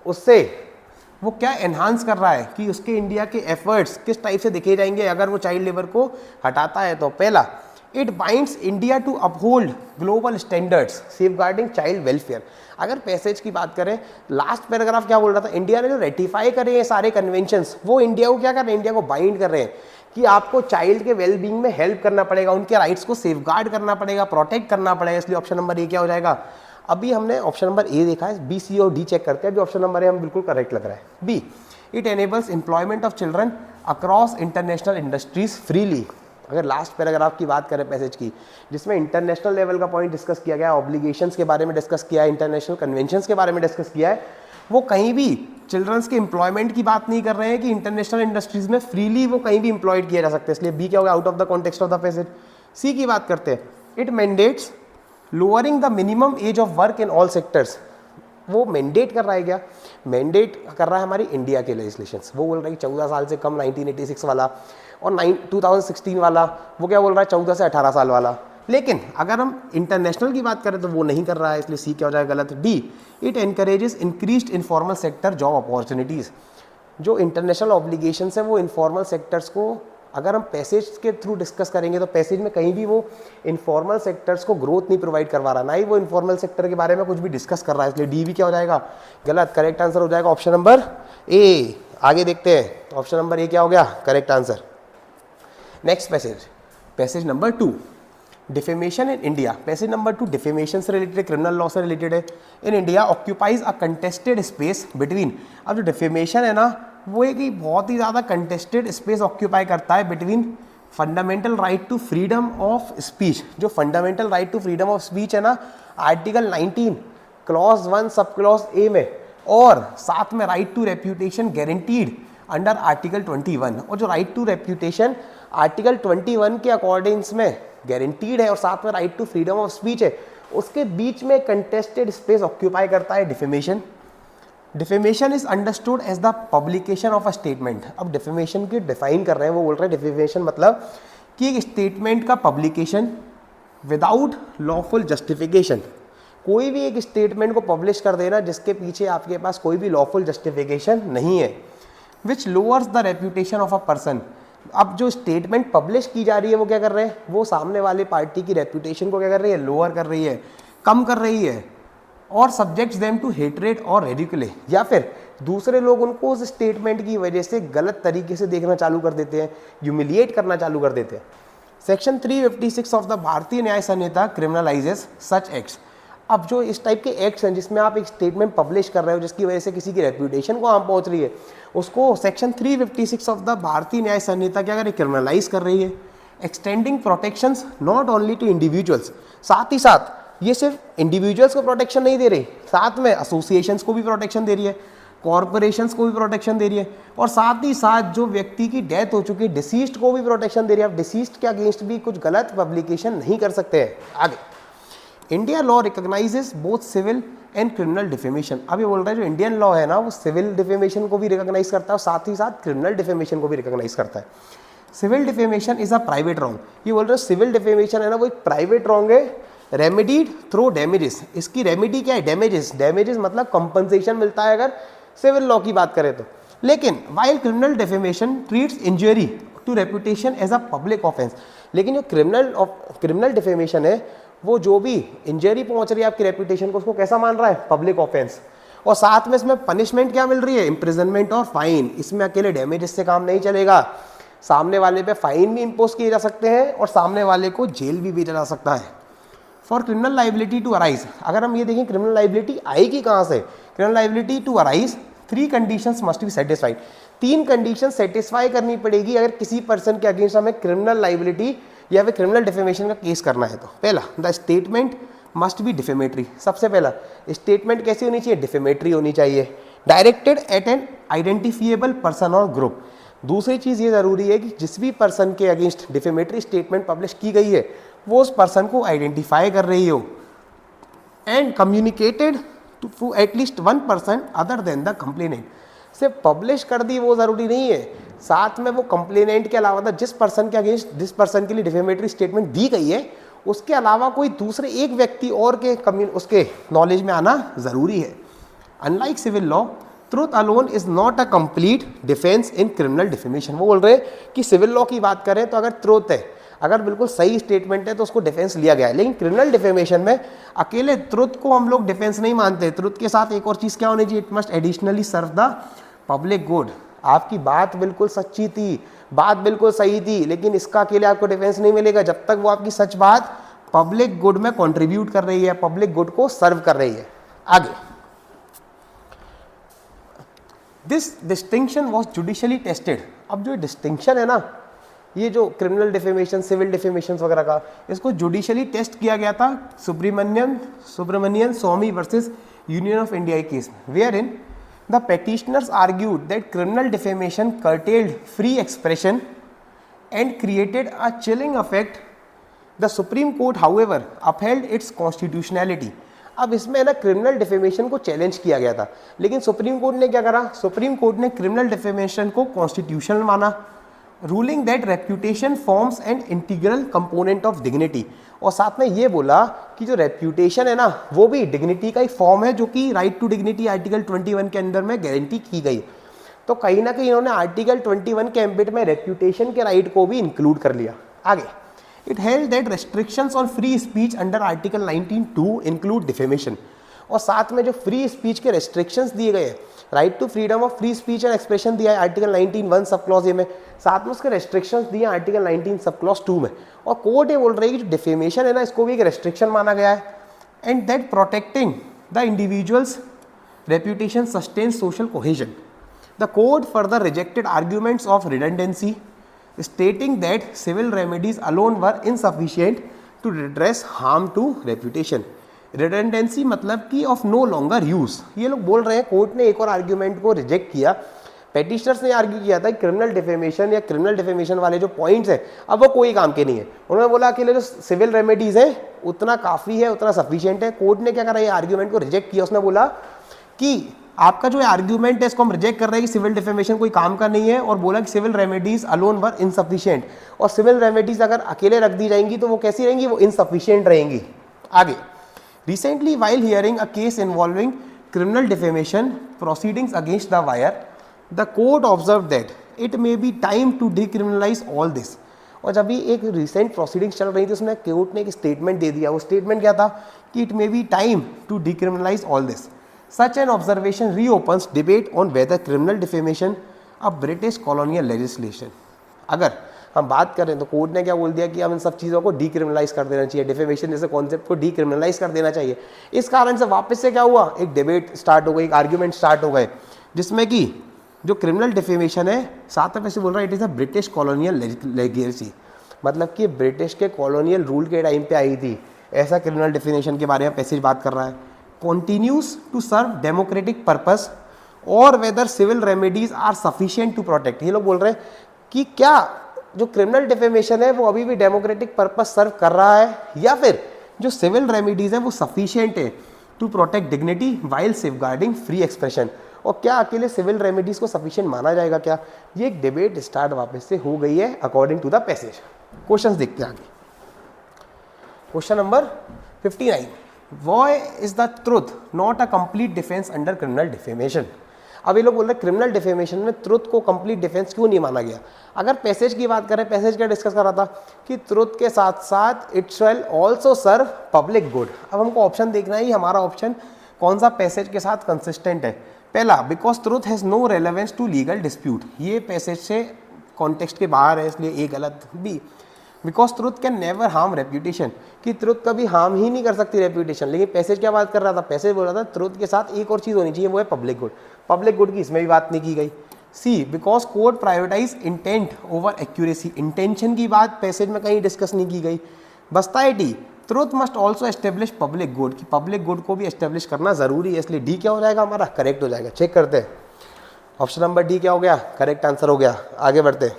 उससे वो क्या एनहांस कर रहा है कि उसके इंडिया के एफर्ट्स किस टाइप से दिखे जाएंगे अगर वो चाइल्ड लेबर को हटाता है। तो पहला, it binds India to uphold global standards safeguarding child welfare. अगर पैसेज की बात करें, लास्ट पैराग्राफ क्या बोल रहा था, इंडिया ने जो रेटिफाई करे हैं सारे कन्वेंशंस, वो इंडिया को क्या कर रहे हैं, इंडिया को बाइंड कर रहे हैं कि आपको चाइल्ड के वेलबींग में हेल्प करना पड़ेगा, उनके राइट्स को सेफगार्ड करना पड़ेगा, प्रोटेक्ट करना पड़ेगा, इसलिए ऑप्शन नंबर ए क्या हो जाएगा अभी हमने ऑप्शन नंबर ए देखा है, बी, सी और डी चेक करते हैं। अभी ऑप्शन नंबर ए हमें बिल्कुल करेक्ट लग रहा है, B. It enables employment of children across international industries freely. अगर लास्ट पैराग्राफ की बात करें पैसेज की, जिसमें इंटरनेशनल लेवल का पॉइंट डिस्कस किया गया है, ऑब्लिगेशंस के बारे में डिस्कस किया है, इंटरनेशनल कन्वेंशंस के बारे में डिस्कस किया है, वो कहीं भी चिल्ड्रंस के एम्प्लॉयमेंट की बात नहीं कर रहे हैं कि इंटरनेशनल इंडस्ट्रीज में फ्रीली वो कहीं भी एम्प्लॉयड किया जा सकते हैं, इसलिए बी क्या होगा, out of the context of the passage. C की बात करते हैं, it mandates lowering the minimum age of work in all sectors. वो मैंडेट कर रहा है क्या, मैंडेट कर रहा है हमारी इंडिया के लेजिस्लेशंस। वो बोल रहा है कि 14 साल से कम 1986 वाला, और 2016 वाला वो क्या बोल रहा है 14 से 18 साल वाला। लेकिन अगर हम इंटरनेशनल की बात करें तो वो नहीं कर रहा है, इसलिए सी क्या हो जाएगा गलत। D, it encourages increased informal sector job opportunities. जो इंटरनेशनल ऑब्लिगेशंस है वो इनफॉर्मल सेक्टर्स को, अगर हम पैसेज के थ्रू डिस्कस करेंगे तो पैसेज में कहीं भी वो इनफॉर्मल सेक्टर्स को ग्रोथ नहीं प्रोवाइड करवा रहा, ना ही वो इनफॉर्मल सेक्टर के बारे में कुछ भी डिस्कस कर रहा है, इसलिए डी भी क्या हो जाएगा गलत। करेक्ट आंसर हो जाएगा ऑप्शन नंबर ए। आगे देखते हैं, ऑप्शन नंबर ए क्या हो गया correct answer. Next passage, passage number 2, defamation in India. Passage number 2 defamation से रिलेटेड, क्रिमिनल लॉ से रिलेटेड है। In India occupies a contested space between. अब जो डिफेमेशन है ना, वो एक बहुत ही ज़्यादा कंटेस्टेड स्पेस ऑक्यूपाई करता है between fundamental right to freedom of speech. जो fundamental right to freedom of speech है ना, article 19 clause 1 sub clause A में, और साथ में right to reputation guaranteed under article 21। और जो राइट टू रेप्यूटेशन आर्टिकल 21 के अकॉर्डिंग्स में गारंटीड है और साथ में right to freedom of speech है, उसके बीच में कंटेस्टेड स्पेस ऑक्यूपाई करता है defamation. Defamation is understood as the publication of a statement. अब डिफेमेशन की डिफाइन कर रहे हैं, वो बोल रहे हैं डिफेमेशन मतलब कि एक स्टेटमेंट का पब्लिकेशन विदाउट लॉफुल जस्टिफिकेशन। कोई भी एक स्टेटमेंट को पब्लिश कर देना जिसके पीछे आपके पास कोई भी लॉफुल जस्टिफिकेशन नहीं है, which lowers the reputation of a person. अब जो स्टेटमेंट पब्लिश की जा रही है वो क्या कर रहे हैं, वो सामने वाले पार्टी की रेप्यूटेशन को क्या कर रही है, लोअर कर रही है, कम कर रही है, और सब्जेक्ट्स देम टू हेट्रेड और रेडिकुले, या फिर दूसरे लोग उनको उस स्टेटमेंट की वजह से गलत तरीके से देखना चालू कर देते हैं, ह्यूमिलिएट करना चालू कर देते हैं। सेक्शन 356 ऑफ द भारतीय न्याय संहिता क्रिमिनलाइजेस सच एक्ट्स। अब जो इस टाइप के एक्ट्स हैं जिसमें आप एक स्टेटमेंट पब्लिश कर रहे हो जिसकी वजह से किसी की रेप्यूटेशन को हार्म पहुंच रही है, उसको सेक्शन 356 ऑफ द भारतीय न्याय संहिता क्या कर रही है, क्रिमिनलाइज कर रही है। Extending protections not only to individuals, साथ ही साथ ये सिर्फ इंडिविजुअल्स को प्रोटेक्शन नहीं दे रही, साथ में एसोसिएशंस को भी प्रोटेक्शन दे रही है, कॉर्पोरेशंस को भी प्रोटेक्शन दे रही है, और साथ ही साथ जो व्यक्ति की डेथ हो चुकी है डिसीज्ड को भी प्रोटेक्शन दे रही है। आप डिसीज्ड के अगेंस्ट भी कुछ गलत पब्लिकेशन नहीं कर सकते हैं। आगे, India law recognises both civil and criminal defamation. अब ये बोल रहा है जो इंडियन लॉ है ना, वो सिविल डिफेमेशन को भी रिकॉग्नाइज करता है और साथ ही साथ क्रिमिनल डिफेमेशन को भी रिकॉग्नाइज करता है। Civil defamation is a private wrong. ये बोल रहे हैं सिविल डिफेमेशन है ना, वो एक प्राइवेट रॉन्ग है, रेमेडीड थ्रू डैमेजेस। इसकी रेमेडी क्या है, डैमेजेस। डैमेजेस मतलब कंपनसेशन मिलता है अगर सिविल लॉ की बात करें तो। लेकिन while criminal defamation treats injury to reputation as a public offence. लेकिन जो क्रिमिनल डिफेमेशन है वो जो भी इंजरी पहुंच रही है आपकी रेपुटेशन को, उसको कैसा मान रहा है, पब्लिक ऑफेंस। और साथ में इसमें पनिशमेंट क्या मिल रही है, इम्प्रिजनमेंट और फाइन। इसमें अकेले डैमेजेस से काम नहीं चलेगा, सामने वाले पे फाइन भी इम्पोज किए जा सकते हैं और सामने वाले को जेल भी भेजा जा सकता है। For criminal liability to arise, अगर हम ये देखें क्रिमिनल लाइबिलिटी आएगी कहाँ से, criminal liability to arise 3 conditions must be satisfied. 3 condition satisfy करनी पड़ेगी अगर किसी पर्सन के अगेंस्ट हमें क्रिमिनल लाइबिलिटी या फिर क्रिमिनल डिफेमेशन का केस करना है तो। पहला, the statement must be defamatory. सबसे पहला स्टेटमेंट कैसी होनी चाहिए, डिफेमेटरी होनी चाहिए, directed at an identifiable person और ग्रुप। दूसरी चीज़ ये ज़रूरी है कि जिस भी पर्सन के अगेंस्ट डिफेमेटरी स्टेटमेंट पब्लिश की गई है वो उस पर्सन को आइडेंटिफाई कर रही हो, and communicated to at least 1 person other than the complainant. सिर्फ पब्लिश कर दी वो ज़रूरी नहीं है, साथ में वो कंप्लेनेंट के अलावा जिस पर्सन के अगेंस्ट जिस पर्सन के लिए डिफेमेटरी स्टेटमेंट दी गई है उसके अलावा कोई दूसरे एक व्यक्ति और के उसके नॉलेज में आना ज़रूरी है। Unlike civil law, truth alone is not a complete defence in criminal defamation. वो बोल रहे हैं कि सिविल लॉ की बात करें तो अगर ट्रूथ है, अगर बिल्कुल सही स्टेटमेंट है तो उसको डिफेंस लिया गया है, लेकिन क्रिमिनल डिफेमेशन में अकेले ट्रुथ को हम लोग डिफेंस नहीं मानते। ट्रुथ के साथ एक और चीज़ क्या होनी चाहिए, it must additionally serve the public good. आपकी बात बिल्कुल सच्ची थी, बात बिल्कुल सही थी, लेकिन इसका अकेले आपको डिफेंस नहीं मिलेगा जब तक वो आपकी सच बात पब्लिक गुड में कंट्रीब्यूट कर रही है, पब्लिक गुड को सर्व कर रही है। आगे, this distinction was judicially tested. अब जो डिस्टिंक्शन है ना, ये जो क्रिमिनल डिफेमेशन, सिविल डिफेमेशन वगैरह का, इसको जुडिशियली टेस्ट किया गया था Subramanian Swamy versus Union of India case में, wherein the petitioners argued that criminal defamation curtailed free expression and created a chilling effect. The Supreme Court, however, upheld its constitutionality. अब इसमें ना क्रिमिनल डिफेमेशन को चैलेंज किया गया था, लेकिन सुप्रीम कोर्ट ने क्या करा, सुप्रीम कोर्ट ने क्रिमिनल डिफेमेशन को कॉन्स्टिट्यूशनल माना, ruling that reputation forms an integral component of dignity. और साथ में ये बोला कि जो रेप्यूटेशन है ना, वो भी डिग्निटी का एक फॉर्म है, जो कि राइट टू डिग्निटी आर्टिकल 21 के अंदर में गारंटी की गई। तो कहीं ना कहीं इन्होंने आर्टिकल 21 के एम्बिट में रेप्यूटेशन के राइट को भी इंक्लूड कर लिया। आगे, it held that restrictions on free speech under article 19(2) include defamation. और साथ में जो फ्री स्पीच के रेस्ट्रिक्शंस दिए गए, right to freedom of free speech and expression दिया है आर्टिकल 19(1) सब क्लॉज ए में, साथ में उसके रेस्ट्रिक्शंस दिए आर्टिकल 19 सब क्लॉज 2 में। और कोर्ट ये बोल रही है कि जो डिफेमेशन है ना, इसको भी एक रेस्ट्रिक्शन माना गया है, and that protecting the individuals reputation sustain social cohesion. The court further rejected arguments of redundancy, stating that civil remedies alone were insufficient to redress harm to reputation. Redundancy मतलब कि of no longer use। ये लोग बोल रहे हैं, कोर्ट ने एक और आर्ग्यूमेंट को रिजेक्ट किया। पेटिशनर्स ने आर्ग्यू किया था कि क्रिमिनल डिफेमेशन या क्रिमिनल डिफेमेशन वाले जो पॉइंट्स हैं, अब वो कोई काम के नहीं है। उन्होंने बोला कि जो सिविल रेमेडीज है उतना काफ़ी है, उतना सफिशिएंट है। कोर्ट ने क्या करा, ये आर्ग्यूमेंट को रिजेक्ट किया। उसने बोला कि आपका जो आर्ग्यूमेंट है इसको हम रिजेक्ट कर रहे हैं कि सिविल डिफेमेशन कोई काम का नहीं है, और बोला कि सिविल रेमेडीज अलोन वर इनसफिशिएंट। और सिविल रेमेडीज अगर अकेले रख दी जाएंगी तो वो कैसी रहेंगी, वो इनसफिशिएंट रहेंगी। आगे, recently while hearing a case involving criminal defamation proceedings against the Wire, the court observe that it may be time to decriminalise all this. और जब भी एक रिसेंट प्रोसीडिंग्स चल रही थी, उसमें कोर्ट ने एक स्टेटमेंट दे दिया। वो स्टेटमेंट क्या था कि it may be time to decriminalise all this. Such an observation reopens debate on whether criminal defamation a British colonial legislation। अगर हम बात करें तो कोर्ट ने क्या बोल दिया कि हम इन सब चीज़ों को डीक्रिमिनलाइज कर देना चाहिए, डिफेमेशन जैसे कॉन्सेप्ट को डीक्रिमिनलाइज कर देना चाहिए। इस कारण से वापस से क्या हुआ, एक डिबेट स्टार्ट हो गई, एक आर्ग्यूमेंट स्टार्ट हो गए, जिसमें कि जो क्रिमिनल डिफेमेशन है, साथ में वैसे बोल रहा है it is a British colonial legacy, मतलब कि ब्रिटिश के कॉलोनियल रूल के टाइम पे आई थी। ऐसा क्रिमिनल डिफेमेशन के बारे में पैसेज बात कर रहा है। continues to serve democratic purpose और whether civil remedies are sufficient to protect। ये लोग बोल रहे हैं कि क्या जो क्रिमिनल डिफेमेशन है वो अभी भी डेमोक्रेटिक पर्पस सर्व कर रहा है, या फिर जो सिविल रेमेडीज है वो सफिशिएंट है to protect dignity while safeguarding free expression. और क्या अकेले सिविल रेमेडीज को सफिशिएंट माना जाएगा क्या? ये एक डिबेट स्टार्ट वापस से हो गई है according to the passage. Questions देखते हैं आगे। Question number 59, Why is the truth not a complete defense under criminal defamation? अब ये लोग बोल रहे हैं क्रिमिनल डिफेमेशन में ट्रुथ को कंप्लीट डिफेंस क्यों नहीं माना गया। अगर पैसेज की बात करें, पैसेज क्या डिस्कस कर रहा था कि ट्रुथ के साथ साथ it shall also serve public good. अब हमको ऑप्शन देखना है, हमारा ऑप्शन कौन सा पैसेज के साथ कंसिस्टेंट है। पहला, because truth has no relevance to legal dispute, ये पैसेज से कॉन्टेक्स्ट के बाहर है, इसलिए ए गलत। B, because truth can never harm reputation, कि ट्रुथ कभी हार्म ही नहीं कर सकती रेप्यूटेशन। लेकिन पैसेज क्या बात कर रहा था, पैसेज बोल रहा था ट्रुथ के साथ एक और चीज़ होनी चाहिए, वो है पब्लिक गुड। पब्लिक गुड की इसमें भी बात नहीं की गई। C, because court prioritise intent over accuracy, intention की बात पैसेज में कहीं डिस्कस नहीं की गई। बसता है D, truth must also establish public good, कि पब्लिक गुड को भी एस्टेब्लिश करना जरूरी है, इसलिए डी क्या हो जाएगा हमारा, करेक्ट हो जाएगा। चेक करते हैं, ऑप्शन नंबर डी क्या हो गया, करेक्ट आंसर हो गया। आगे बढ़ते हैं।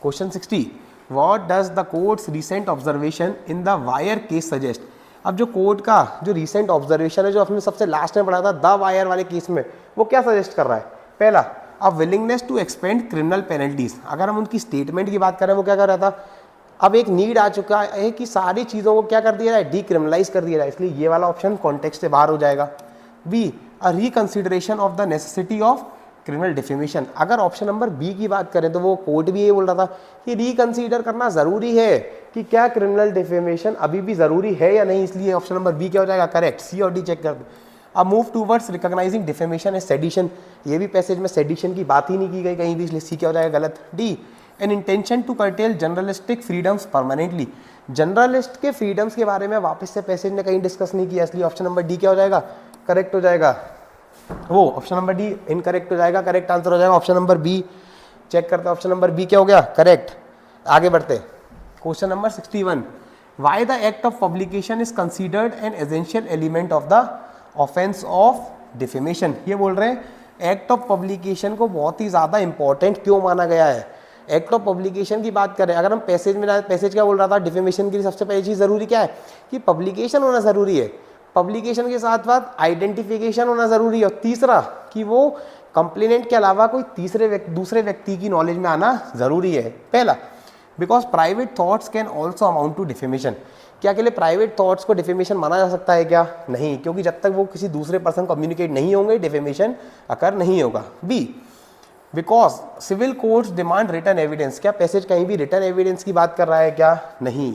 Question 60, What does the court's recent observation in the wire case suggest? अब जो कोर्ट का जो रिसेंट ऑब्जर्वेशन है, जो हमने सबसे लास्ट में पढ़ा था द वायर वाले केस में, वो क्या सजेस्ट कर रहा है? पहला, a willingness to expand criminal penalties. अगर हम उनकी स्टेटमेंट की बात करें, वो क्या कर रहा था, अब एक नीड आ चुका है कि सारी चीज़ों को क्या कर दिया जाए, डीक्रिमिनलाइज कर दिया जाए, इसलिए ये वाला ऑप्शन कॉन्टेक्स्ट से बाहर हो जाएगा। B, a reconsideration of the necessity of criminal defamation. अगर ऑप्शन नंबर बी की बात करें तो वो कोर्ट भी ये बोल रहा था कि रिकंसीडर करना ज़रूरी है कि क्या क्रिमिनल डिफेमेशन अभी भी ज़रूरी है या नहीं, इसलिए ऑप्शन नंबर बी क्या हो जाएगा, करेक्ट। सी और डी चेक कर दो। अब move towards recognising defamation as sedition, ये भी पैसेज में सेडिशन की बात ही नहीं की गई कहीं भी, इसलिए सी क्या हो जाएगा, गलत। D, an intention to curtail journalistic freedoms permanently. Journalist के फ्रीडम्स के बारे में वापस से पैसेज ने कहीं डिस्कस नहीं किया, इसलिए ऑप्शन नंबर डी क्या हो जाएगा, करेक्ट हो जाएगा। वो ऑप्शन नंबर डी इनकरेक्ट हो जाएगा, करेक्ट आंसर हो जाएगा ऑप्शन नंबर बी। चेक करते हैं ऑप्शन नंबर बी क्या हो गया, करेक्ट। आगे बढ़ते question number 61, why the act of publication is considered an essential element of the offence of defamation. ये बोल रहे हैं एक्ट ऑफ पब्लिकेशन को बहुत ही ज़्यादा इंपॉर्टेंट क्यों माना गया है। एक्ट ऑफ पब्लिकेशन की बात करें, अगर हम पैसेज में जाए, पैसेज क्या बोल रहा था, डिफेमेशन के लिए सबसे पहली चीज़ ज़रूरी क्या है कि पब्लिकेशन होना ज़रूरी है। पब्लिकेशन के साथ साथ आइडेंटिफिकेशन होना ज़रूरी है, और तीसरा कि वो कंप्लेनेंट के अलावा कोई दूसरे व्यक्ति की नॉलेज में आना ज़रूरी है। पहला, because private thoughts can also amount to defamation. क्या अकेले प्राइवेट थॉट्स को डिफेमेशन माना जा सकता है क्या, नहीं, क्योंकि जब तक वो किसी दूसरे पर्सन कम्युनिकेट नहीं होंगे डिफेमेशन अकर नहीं होगा। B, because civil courts demand written evidence. क्या पैसेज कहीं भी रिटन एविडेंस की बात कर रहा है क्या, नहीं।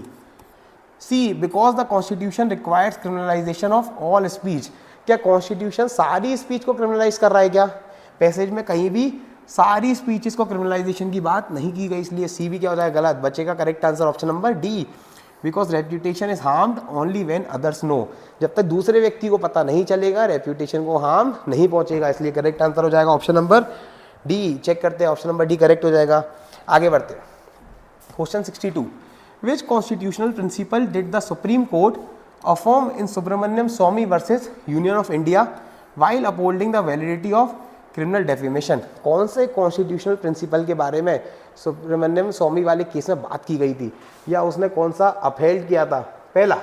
C, because the constitution requires criminalisation of all speech. क्या कॉन्स्टिट्यूशन सारी स्पीच को क्रिमिनलाइज कर रहा है क्या, पैसेज में कहीं भी सारी स्पीचेस को क्रिमिनलाइजेशन की बात नहीं की गई, इसलिए सी भी क्या हो जाएगा, गलत। बचेगा correct answer option number D, because reputation is harmed only when others know. जब तक दूसरे व्यक्ति को पता नहीं चलेगा रेप्यूटेशन को हार्म नहीं पहुंचेगा, इसलिए करेक्ट आंसर हो जाएगा ऑप्शन नंबर डी। चेक करते हैं ऑप्शन नंबर डी करेक्ट हो जाएगा। आगे बढ़ते हैं question 62, which constitutional principle did the Supreme Court affirm in Subramanian Swamy versus Union of India while upholding the validity of criminal defamation. कौन से कॉन्स्टिट्यूशनल प्रिंसिपल के बारे में सुब्रमण्यम स्वामी वाले केस में बात की गई थी, या उसने कौन सा अपहेल्ड किया था। पहला,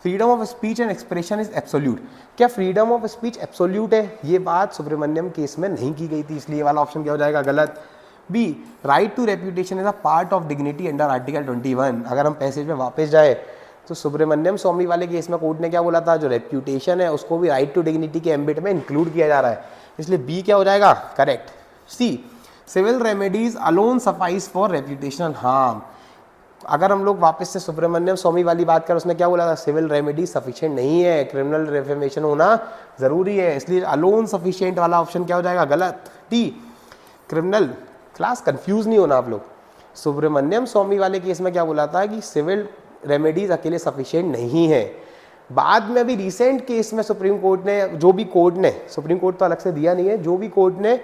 freedom of speech and expression is absolute. क्या फ्रीडम ऑफ स्पीच एब्सोल्यूट है, ये बात सुब्रमण्यम केस में नहीं की गई थी, इसलिए वाला ऑप्शन क्या हो जाएगा, गलत। B, right to reputation is a part of dignity under article 21। अगर हम पैसेज में वापस जाए तो सुब्रमण्यम स्वामी वाले केस में कोर्ट ने क्या बोला था, जो रेप्यूटेशन है उसको भी राइट टू डिग्निटी के एम्बिट में इंक्लूड किया जा रहा है, इसलिए बी क्या हो जाएगा, correct. C, civil remedies alone suffice for reputational harm. अगर हम लोग वापस से सुब्रमण्यम स्वामी वाली बात करें, उसने क्या बोला था, सिविल रेमेडी सफिशिएंट नहीं है, क्रिमिनल रेफर्मेशन होना जरूरी है, इसलिए अलोन सफिशिएंट वाला ऑप्शन क्या हो जाएगा, गलत। डी, क्रिमिनल, क्लास कंफ्यूज नहीं होना आप लोग, सुब्रमण्यम स्वामी वाले केस में क्या बोला था कि सिविल रेमेडीज अकेले सफिशिएंट नहीं है। बाद में अभी रिसेंट केस में सुप्रीम कोर्ट ने, जो भी कोर्ट ने, सुप्रीम कोर्ट तो अलग से दिया नहीं है, जो भी कोर्ट ने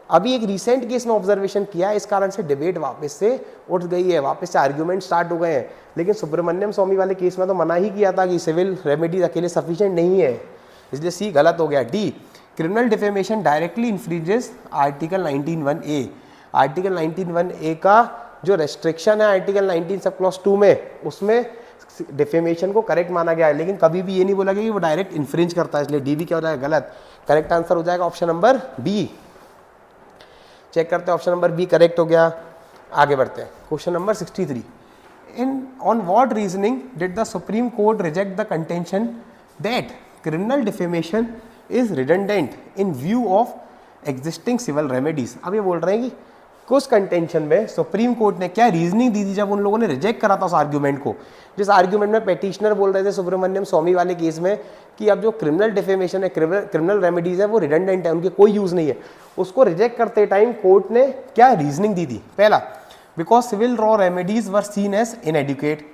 अभी एक रिसेंट केस में ऑब्जर्वेशन किया है, इस कारण से डिबेट वापस से उठ गई है, वापस से आर्ग्यूमेंट स्टार्ट हो गए हैं। लेकिन सुब्रमण्यम स्वामी वाले केस में तो मना ही किया था कि सिविल रेमेडीज अकेले सफिशिएंट नहीं है, इसलिए सी गलत हो गया। D, criminal defamation directly infringes article 19(1)(a। Article 19(1)(a) का जो रेस्ट्रिक्शन है आर्टिकल 19 सब क्लॉज 2 में, उसमें डिफेमेशन को करेक्ट माना गया है, लेकिन कभी भी ये नहीं बोला गया कि वो डायरेक्ट इन्फ्रिंज करता है, इसलिए डी भी क्या हो जाएगा, गलत। करेक्ट आंसर हो जाएगा ऑप्शन नंबर बी। चेक करते हैं ऑप्शन नंबर बी करेक्ट हो गया। आगे बढ़ते हैं question number 63, in on what reasoning did the Supreme Court reject the contention that criminal defamation is redundant in view of existing civil remedies. अब ये बोल रहे हैं कि कुछ कंटेंशन में सुप्रीम कोर्ट ने क्या रीजनिंग दी थी जब उन लोगों ने रिजेक्ट करा था उस आर्ग्यूमेंट को, जिस आर्ग्यूमेंट में पेटिशनर बोल रहे थे सुब्रमण्यम स्वामी वाले केस में कि अब जो क्रिमिनल डिफेमेशन है, क्रिमिनल रेमेडीज है, वो रिडंडेंट है, उनके कोई यूज नहीं है। उसको रिजेक्ट करते टाइम कोर्ट ने क्या रीजनिंग दी थी। पहला, because civil law remedies were seen as inadequate,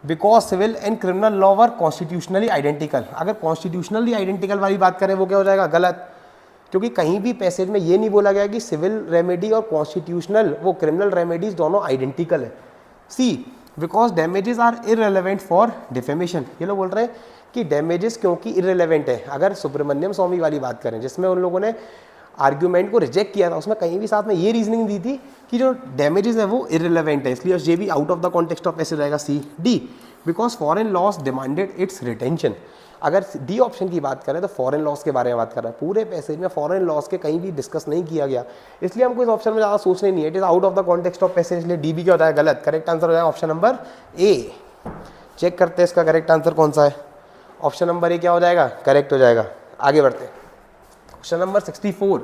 because civil and criminal law were constitutionally identical. अगर कॉन्स्टिट्यूशनली आइडेंटिकल वाली बात करें वो क्या हो जाएगा, गलत, क्योंकि कहीं भी पैसेज में ये नहीं बोला गया कि सिविल रेमेडी और कॉन्स्टिट्यूशनल, वो क्रिमिनल रेमेडीज दोनों आइडेंटिकल है। C, because damages are irrelevant for defamation. ये लोग बोल रहे हैं कि डैमेजेस क्योंकि इररिलेवेंट है। अगर सुब्रमण्यम स्वामी वाली बात करें जिसमें उन लोगों ने आर्ग्यूमेंट को रिजेक्ट किया था, उसमें कहीं भी साथ में ये रीजनिंग दी थी कि जो डैमेजेस है वो इररिलेवेंट है, इसलिए ये भी out of the context of passage रहेगा C. D, because foreign laws demanded its retention. अगर डी ऑप्शन की बात करें तो फॉरेन लॉस के बारे में बात कर रहा है, पूरे पैसेज में फॉरेन लॉस के कहीं भी डिस्कस नहीं किया गया, इसलिए हमको इस ऑप्शन में ज़्यादा सोचने नहीं है, it is out of the context of passage, इसलिए डी भी क्या होता है, गलत। करेक्ट आंसर हो जाएगा ऑप्शन नंबर ए। चेक करते हैं इसका करेक्ट आंसर कौन सा है, ऑप्शन नंबर ए क्या हो जाएगा, करेक्ट हो जाएगा। आगे बढ़ते हैं question number 64,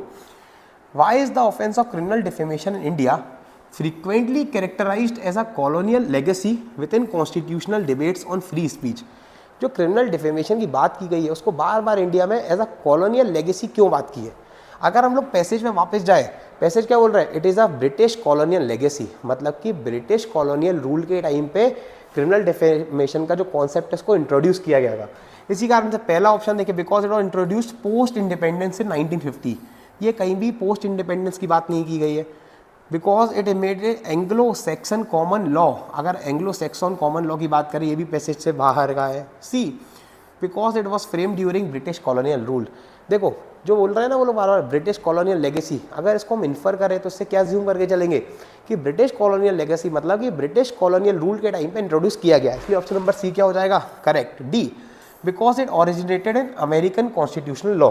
why is the offence of criminal defamation in India frequently characterized as a colonial legacy within constitutional debates on free speech। जो क्रिमिनल डिफेमेशन की बात की गई है उसको बार बार इंडिया में एज अ कॉलोनियल लेगेसी क्यों बात की है। अगर हम लोग पैसेज में वापस जाए, पैसेज क्या बोल रहा है, it is a British colonial legacy, मतलब कि ब्रिटिश कॉलोनियल रूल के टाइम पे क्रिमिनल डिफेमेशन का जो कॉन्सेप्ट है उसको इंट्रोड्यूस किया गया था। इसी कारण से पहला ऑप्शन देखिए, because it was introduced post independence in 1950, ये कहीं भी पोस्ट इंडिपेंडेंस की बात नहीं की गई है। Because it made Anglo Saxon common law, अगर एंग्लो सेक्शन कॉमन लॉ की बात करें ये भी पैसेज से बाहर का है। C, because it was frame during British colonial rule. देखो जो बोल रहे हैं ना वो लोग बार बार ब्रिटिश कॉलोनियल लेगेसी, अगर इसको हम इन्फर करें तो इससे क्या ज्यूम करके चलेंगे कि ब्रिटिश कॉलोनियल लेगेसी मतलब कि ब्रिटिश कॉलोनियल रूल के टाइम पे इंट्रोड्यूस किया गया है, इसलिए ऑप्शन नंबर सी क्या हो जाएगा, correct. D, because it originated in American constitutional law.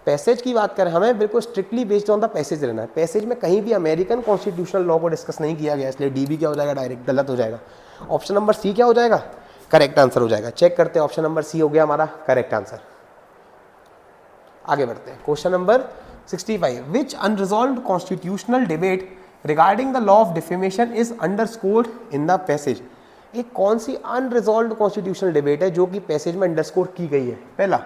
Passage की बात करें, हमें बिल्कुल strictly based on the passage रहना है, पैसेज में कहीं भी अमेरिकन कॉन्स्टिट्यूशनल लॉ को डिस्कस नहीं किया गया, इसलिए डी भी क्या हो जाएगा, डायरेक्ट गलत हो जाएगा। ऑप्शन नंबर सी क्या हो जाएगा, करेक्ट आंसर हो जाएगा। चेक करते हैं, ऑप्शन नंबर सी हो गया हमारा करेक्ट आंसर। आगे बढ़ते हैं, question number 65, which unresolved constitutional debate regarding the law of defamation is underscored in the passage. एक कौन सी अनरिजॉल्व्ड कॉन्स्टिट्यूशनल डिबेट है जो कि पैसेज में अंडरस्कोर की गई है। पहला,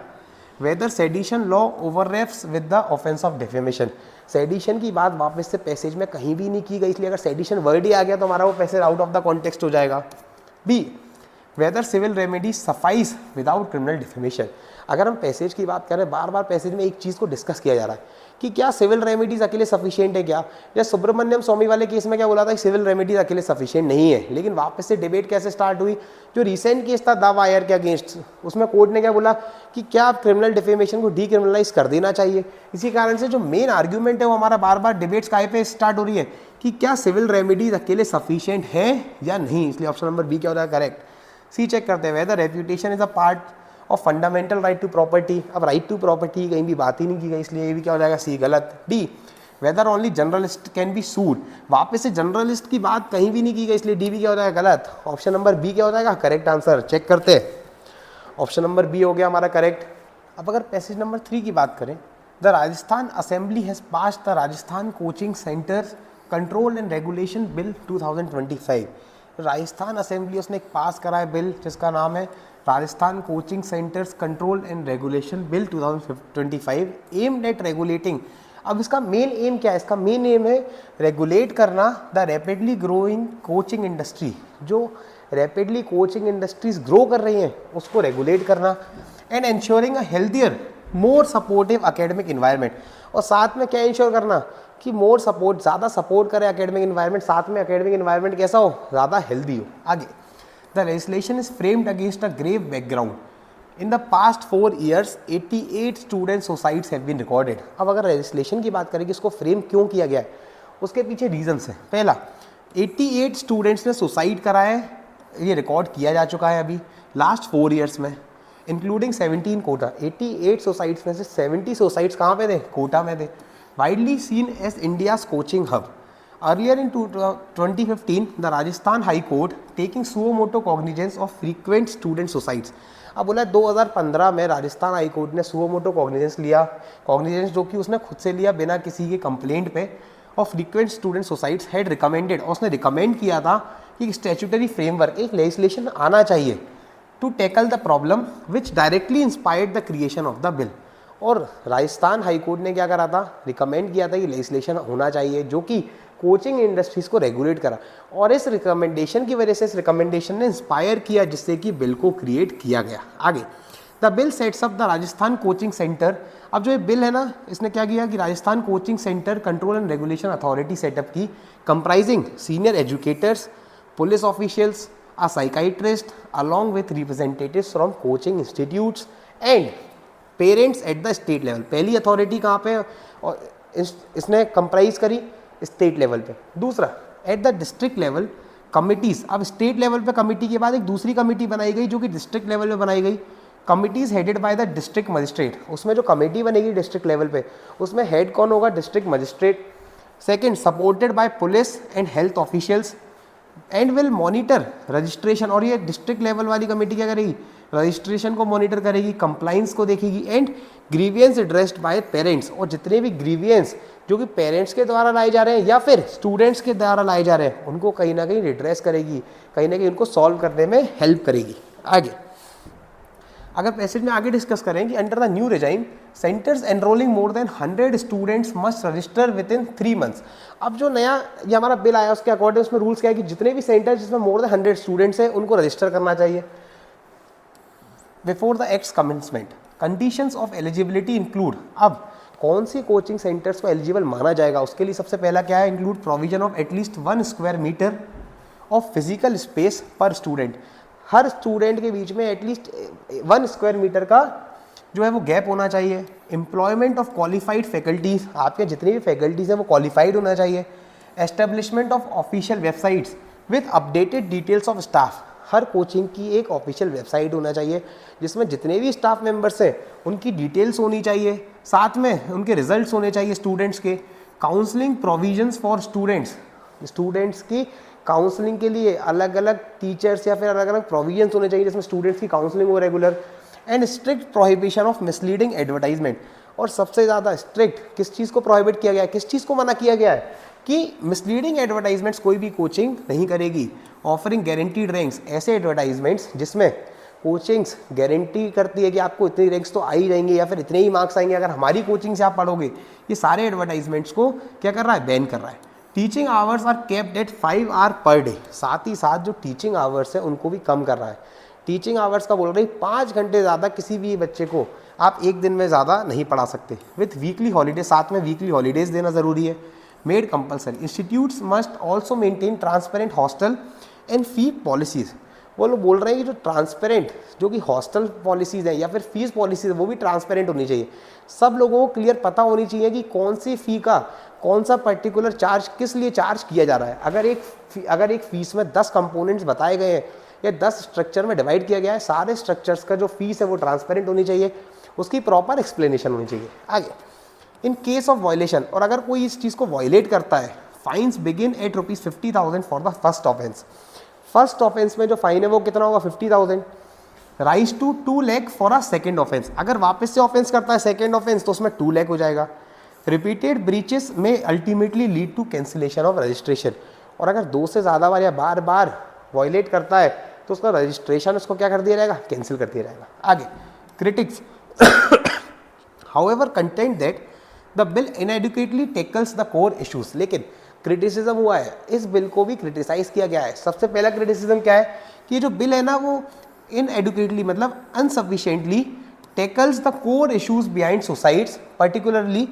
whether sedition law overlaps with the offence of defamation, sedition की बात वापस से पैसेज में कहीं भी नहीं की गई, इसलिए अगर सेडिशन वर्ड ही आ गया तो हमारा वो passage out of the context हो जाएगा। B, whether civil remedy suffices without criminal defamation, अगर हम पैसेज की बात करें बार बार पैसेज में एक चीज़ को डिस्कस किया जा रहा है कि क्या सिविल रेमेडीज अकेले सफिशिएंट है क्या, या सुब्रमण्यम स्वामी वाले केस में क्या बोला था कि सिविल रेमेडीज अकेले सफिशिएंट नहीं है, लेकिन वापस से डिबेट कैसे स्टार्ट हुई, जो रिसेंट केस था दावा आयर के अगेंस्ट, उसमें कोर्ट ने क्या बोला कि क्या आप क्रिमिनल डिफेमेशन को डीक्रिमिनलाइज कर देना चाहिए। इसी कारण से जो मेन आर्ग्यूमेंट है वो हमारा बार बार डिबेट्स काय पे स्टार्ट हो रही है कि क्या सिविल रेमेडीज अकेले सफिशिएंट है या नहीं, इसलिए ऑप्शन नंबर बी क्या होता है, करेक्ट। सी चेक करते हैं, whether reputation is a part और फंडामेंटल राइट टू प्रॉपर्टी, अब राइट टू प्रॉपर्टी कहीं भी बात ही नहीं की गई, इसलिए ये भी क्या हो जाएगा, सी गलत। D, whether only journalist can be sued, वापस से जर्नलिस्ट की बात कहीं भी नहीं की गई, इसलिए डी भी क्या हो जाएगा, गलत। ऑप्शन नंबर बी क्या हो जाएगा, करेक्ट आंसर। चेक करते हैं, ऑप्शन नंबर बी हो गया हमारा करेक्ट। अब अगर पैसेज नंबर 3 की बात करें, the Rajasthan assembly has passed the Rajasthan coaching centres control and regulation bill 2025, Rajasthan assembly उसने एक पास करा है बिल जिसका नाम है Rajasthan coaching centres control and regulation bill 2025, aimed at regulating. अब इसका मेन एम क्या है, इसका मेन एम है रेगुलेट करना the rapidly growing coaching industry, जो रैपिडली कोचिंग इंडस्ट्रीज ग्रो कर रही हैं उसको रेगुलेट करना, and ensuring a healthier more supportive academic environment, और साथ में क्या इंश्योर करना कि मोर सपोर्ट, ज़्यादा सपोर्ट करे एकेडमिक इन्वायरमेंट, साथ में एकेडमिक इन्वायरमेंट कैसा हो, ज़्यादा हेल्दी हो। आगे, the legislation is framed against a grave background, in the past 4 years 88 student suicides have been recorded. अब अगर लेजिस्लेशन की बात करें कि इसको फ्रेम क्यों किया गया है, उसके पीछे रीजंस है। पहला, 88 स्टूडेंट्स ने सुसाइड करा है, ये रिकॉर्ड किया जा चुका है अभी लास्ट 4 years में, इंक्लूडिंग 17 कोटा। 88 सुसाइड्स में से 70 सुसाइड्स कहाँ पे थे, कोटा में थे। Widely seen as India's coaching hub. Earlier in 2015, the Rajasthan High Court taking suo motu cognizance of frequent student suicides। अब बोला 2015 में राजस्थान हाई कोर्ट ने सुओ मोटो कॉग्निजेंस लिया, कॉग्निजेंस जो कि उसने खुद से लिया बिना किसी के कंप्लेंट पे, और frequent student suicides had recommended, और उसने रिकमेंड किया था कि स्टैट्यूटरी फ्रेमवर्क, एक लेजिस्लेशन आना चाहिए to tackle the problem which directly inspired the creation of the bill. और राजस्थान हाई कोर्ट ने क्या करा था, रिकमेंड किया था कि लेजिस्लेशन होना चाहिए जो कि कोचिंग इंडस्ट्रीज को रेगुलेट करा, और इस रिकमेंडेशन की वजह से, इस रिकमेंडेशन ने इंस्पायर किया जिससे कि बिल को क्रिएट किया गया। आगे, the bill sets up the Rajasthan coaching centre. अब जो ये बिल है ना, इसने क्या किया कि Rajasthan coaching centre control and regulation authority setup की, comprising senior educators, police officials, a psychiatrist along with representatives from coaching institutes and parents at the state level. पहली अथॉरिटी कहाँ पे, और इसने कंप्राइज करी स्टेट लेवल पे। दूसरा, at the district level committees. अब स्टेट लेवल पे कमिटी के बाद एक दूसरी कमिटी बनाई गई जो कि डिस्ट्रिक्ट लेवल पे बनाई गई, committees headed by the district magistrate. उसमें जो कमेटी बनेगी डिस्ट्रिक्ट लेवल पे, उसमें हेड कौन होगा, district magistrate. Second, supported by police and health officials and will monitor registration. और ये डिस्ट्रिक्ट लेवल वाली कमेटी क्या करेगी, रजिस्ट्रेशन को मॉनिटर करेगी, कंप्लाइंस को देखेगी, and grievance addressed by parents. और जितने भी ग्रीवियंस जो कि पेरेंट्स के द्वारा लाए जा रहे हैं या फिर स्टूडेंट्स के द्वारा लाए जा रहे हैं, उनको कहीं ना कहीं रिड्रेस करेगी, कहीं ना कहीं उनको सॉल्व करने में हेल्प करेगी। आगे, अगर पैसेज में आगे डिस्कस करें कि under the new regime centres enrolling more than 100 students must register with in 3 months. अब जो नया ये हमारा बिल आया उसके अकॉर्डिंग उसमें रूल्स क्या है कि जितने भी सेंटर जिसमें मोर देन 100 स्टूडेंट्स हैं उनको रजिस्टर करना चाहिए before the act's commencement. Conditions of eligibility include, अब कौन सी कोचिंग सेंटर्स को एलिजिबल माना जाएगा उसके लिए सबसे पहला क्या है, include provision of at least 1 square metre of physical space per student. हर स्टूडेंट के बीच में एटलीस्ट 1 स्क्वायर मीटर का जो है वो गैप होना चाहिए। एम्प्लॉयमेंट ऑफ क्वालिफाइड फैकल्टीज, आपके जितनी भी फैकल्टीज हैं वो क्वालिफाइड होना चाहिए। Establishment of official websites with updated details of staff, her coaching की एक ऑफिशियल वेबसाइट होना चाहिए जिसमें जितने भी स्टाफ मेंबर्स हैं उनकी डिटेल्स होनी चाहिए, साथ में उनके रिजल्ट्स होने चाहिए स्टूडेंट्स के। Counselling provisions for students, students की काउंसलिंग के लिए अलग अलग टीचर्स या फिर अलग अलग प्रोविजंस होने चाहिए जिसमें स्टूडेंट्स की काउंसलिंग हो regular. And strict prohibition of misleading advertisement, और सबसे ज़्यादा स्ट्रिक्ट किस चीज़ को प्रोहिबिट किया गया है, किस चीज़ को मना किया गया है कि मिसलीडिंग एडवर्टाइजमेंट्स कोई भी कोचिंग नहीं करेगी। ऑफरिंग गारंटीड रैंक्स, ऐसे एडवर्टाइजमेंट्स जिसमें कोचिंग्स गारंटी करती है कि आपको इतनी रैंक्स तो आ ही जाएंगे या फिर इतने ही मार्क्स आएंगे अगर हमारी कोचिंग से आप पढ़ोगे, ये सारे एडवर्टाइजमेंट्स को क्या कर रहा है, बैन कर रहा है। Teaching hours are kept at 5 hour per day, साथ ही साथ जो टीचिंग आवर्स है उनको भी कम कर रहा है। टीचिंग आवर्स का बोल रही 5 घंटे ज़्यादा किसी भी बच्चे को आप एक दिन में ज़्यादा नहीं पढ़ा सकते। विथ वीकली हॉलीडे, साथ में वीकली हॉलीडेज देना ज़रूरी है। Made compulsory, institutes must also maintain transparent hostel and fee policies. वो लोग बोल रहे हैं कि जो ट्रांसपेरेंट जो कि हॉस्टल पॉलिसीज़ हैं या फिर फीस पॉलिसीज़ है वो भी ट्रांसपेरेंट होनी चाहिए। सब लोगों को क्लियर पता होनी चाहिए कि कौन सी फ़ी का कौन सा पर्टिकुलर चार्ज किस लिए चार्ज किया जा रहा है। अगर एक फीस में 10 कंपोनेंट्स बताए गए हैं या 10 स्ट्रक्चर में डिवाइड किया गया है, सारे स्ट्रक्चर्स का जो फीस है वो ट्रांसपेरेंट होनी चाहिए, उसकी प्रॉपर एक्सप्लेनेशन होनी चाहिए। आगे, इन केस ऑफ वायलेशन, और अगर कोई इस चीज़ को वायलेट करता है, fines begin at ₹50,000 for the first offence. First offence में जो फाइन है वो कितना होगा, 50,000। Rise to 2 lakh for a second offence, अगर वापस से ऑफेंस करता है सेकेंड ऑफेंस तो उसमें 2 लाख हो जाएगा। रिपीटेड ब्रीचेस में ultimately lead to cancellation of registration, और अगर 2 से ज़्यादा बार या बार बार वायलेट करता है तो उसका रजिस्ट्रेशन उसको क्या कर दिया जाएगा, कैंसिल कर दिया जाएगा। आगे, critics however contend that the bill inadequately tackles the core issues, लेकिन क्रिटिसिज्म हुआ है, इस बिल को भी क्रिटिसाइज किया गया है। सबसे पहला क्रिटिसिज्म क्या है कि जो बिल है ना वो इनएडुकेटली मतलब insufficiently tackles the core issues behind suicides, particularly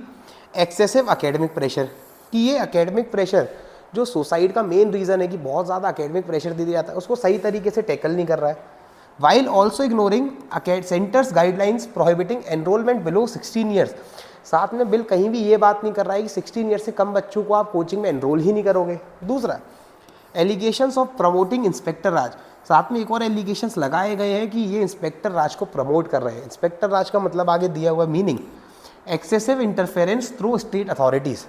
excessive academic pressure, कि ये एकेडमिक प्रेशर जो सोसाइटी का मेन रीज़न है कि बहुत ज़्यादा एकेडमिक प्रेशर दे दिया जाता है, उसको सही तरीके से टैकल नहीं कर रहा है। While also ignoring centres guidelines prohibiting enrolment below 16 years, साथ में बिल कहीं भी ये बात नहीं कर रहा है कि 16 ईयर से कम बच्चों को आप कोचिंग में एनरोल ही नहीं करोगे। दूसरा, एलिगेशंस ऑफ प्रमोटिंग इंस्पेक्टर राज, साथ में एक और एलिगेशंस लगाए गए हैं कि ये इंस्पेक्टर राज को प्रमोट कर रहे हैं। इंस्पेक्टर राज का मतलब आगे दिया हुआ meaning, excessive interference through state authorities.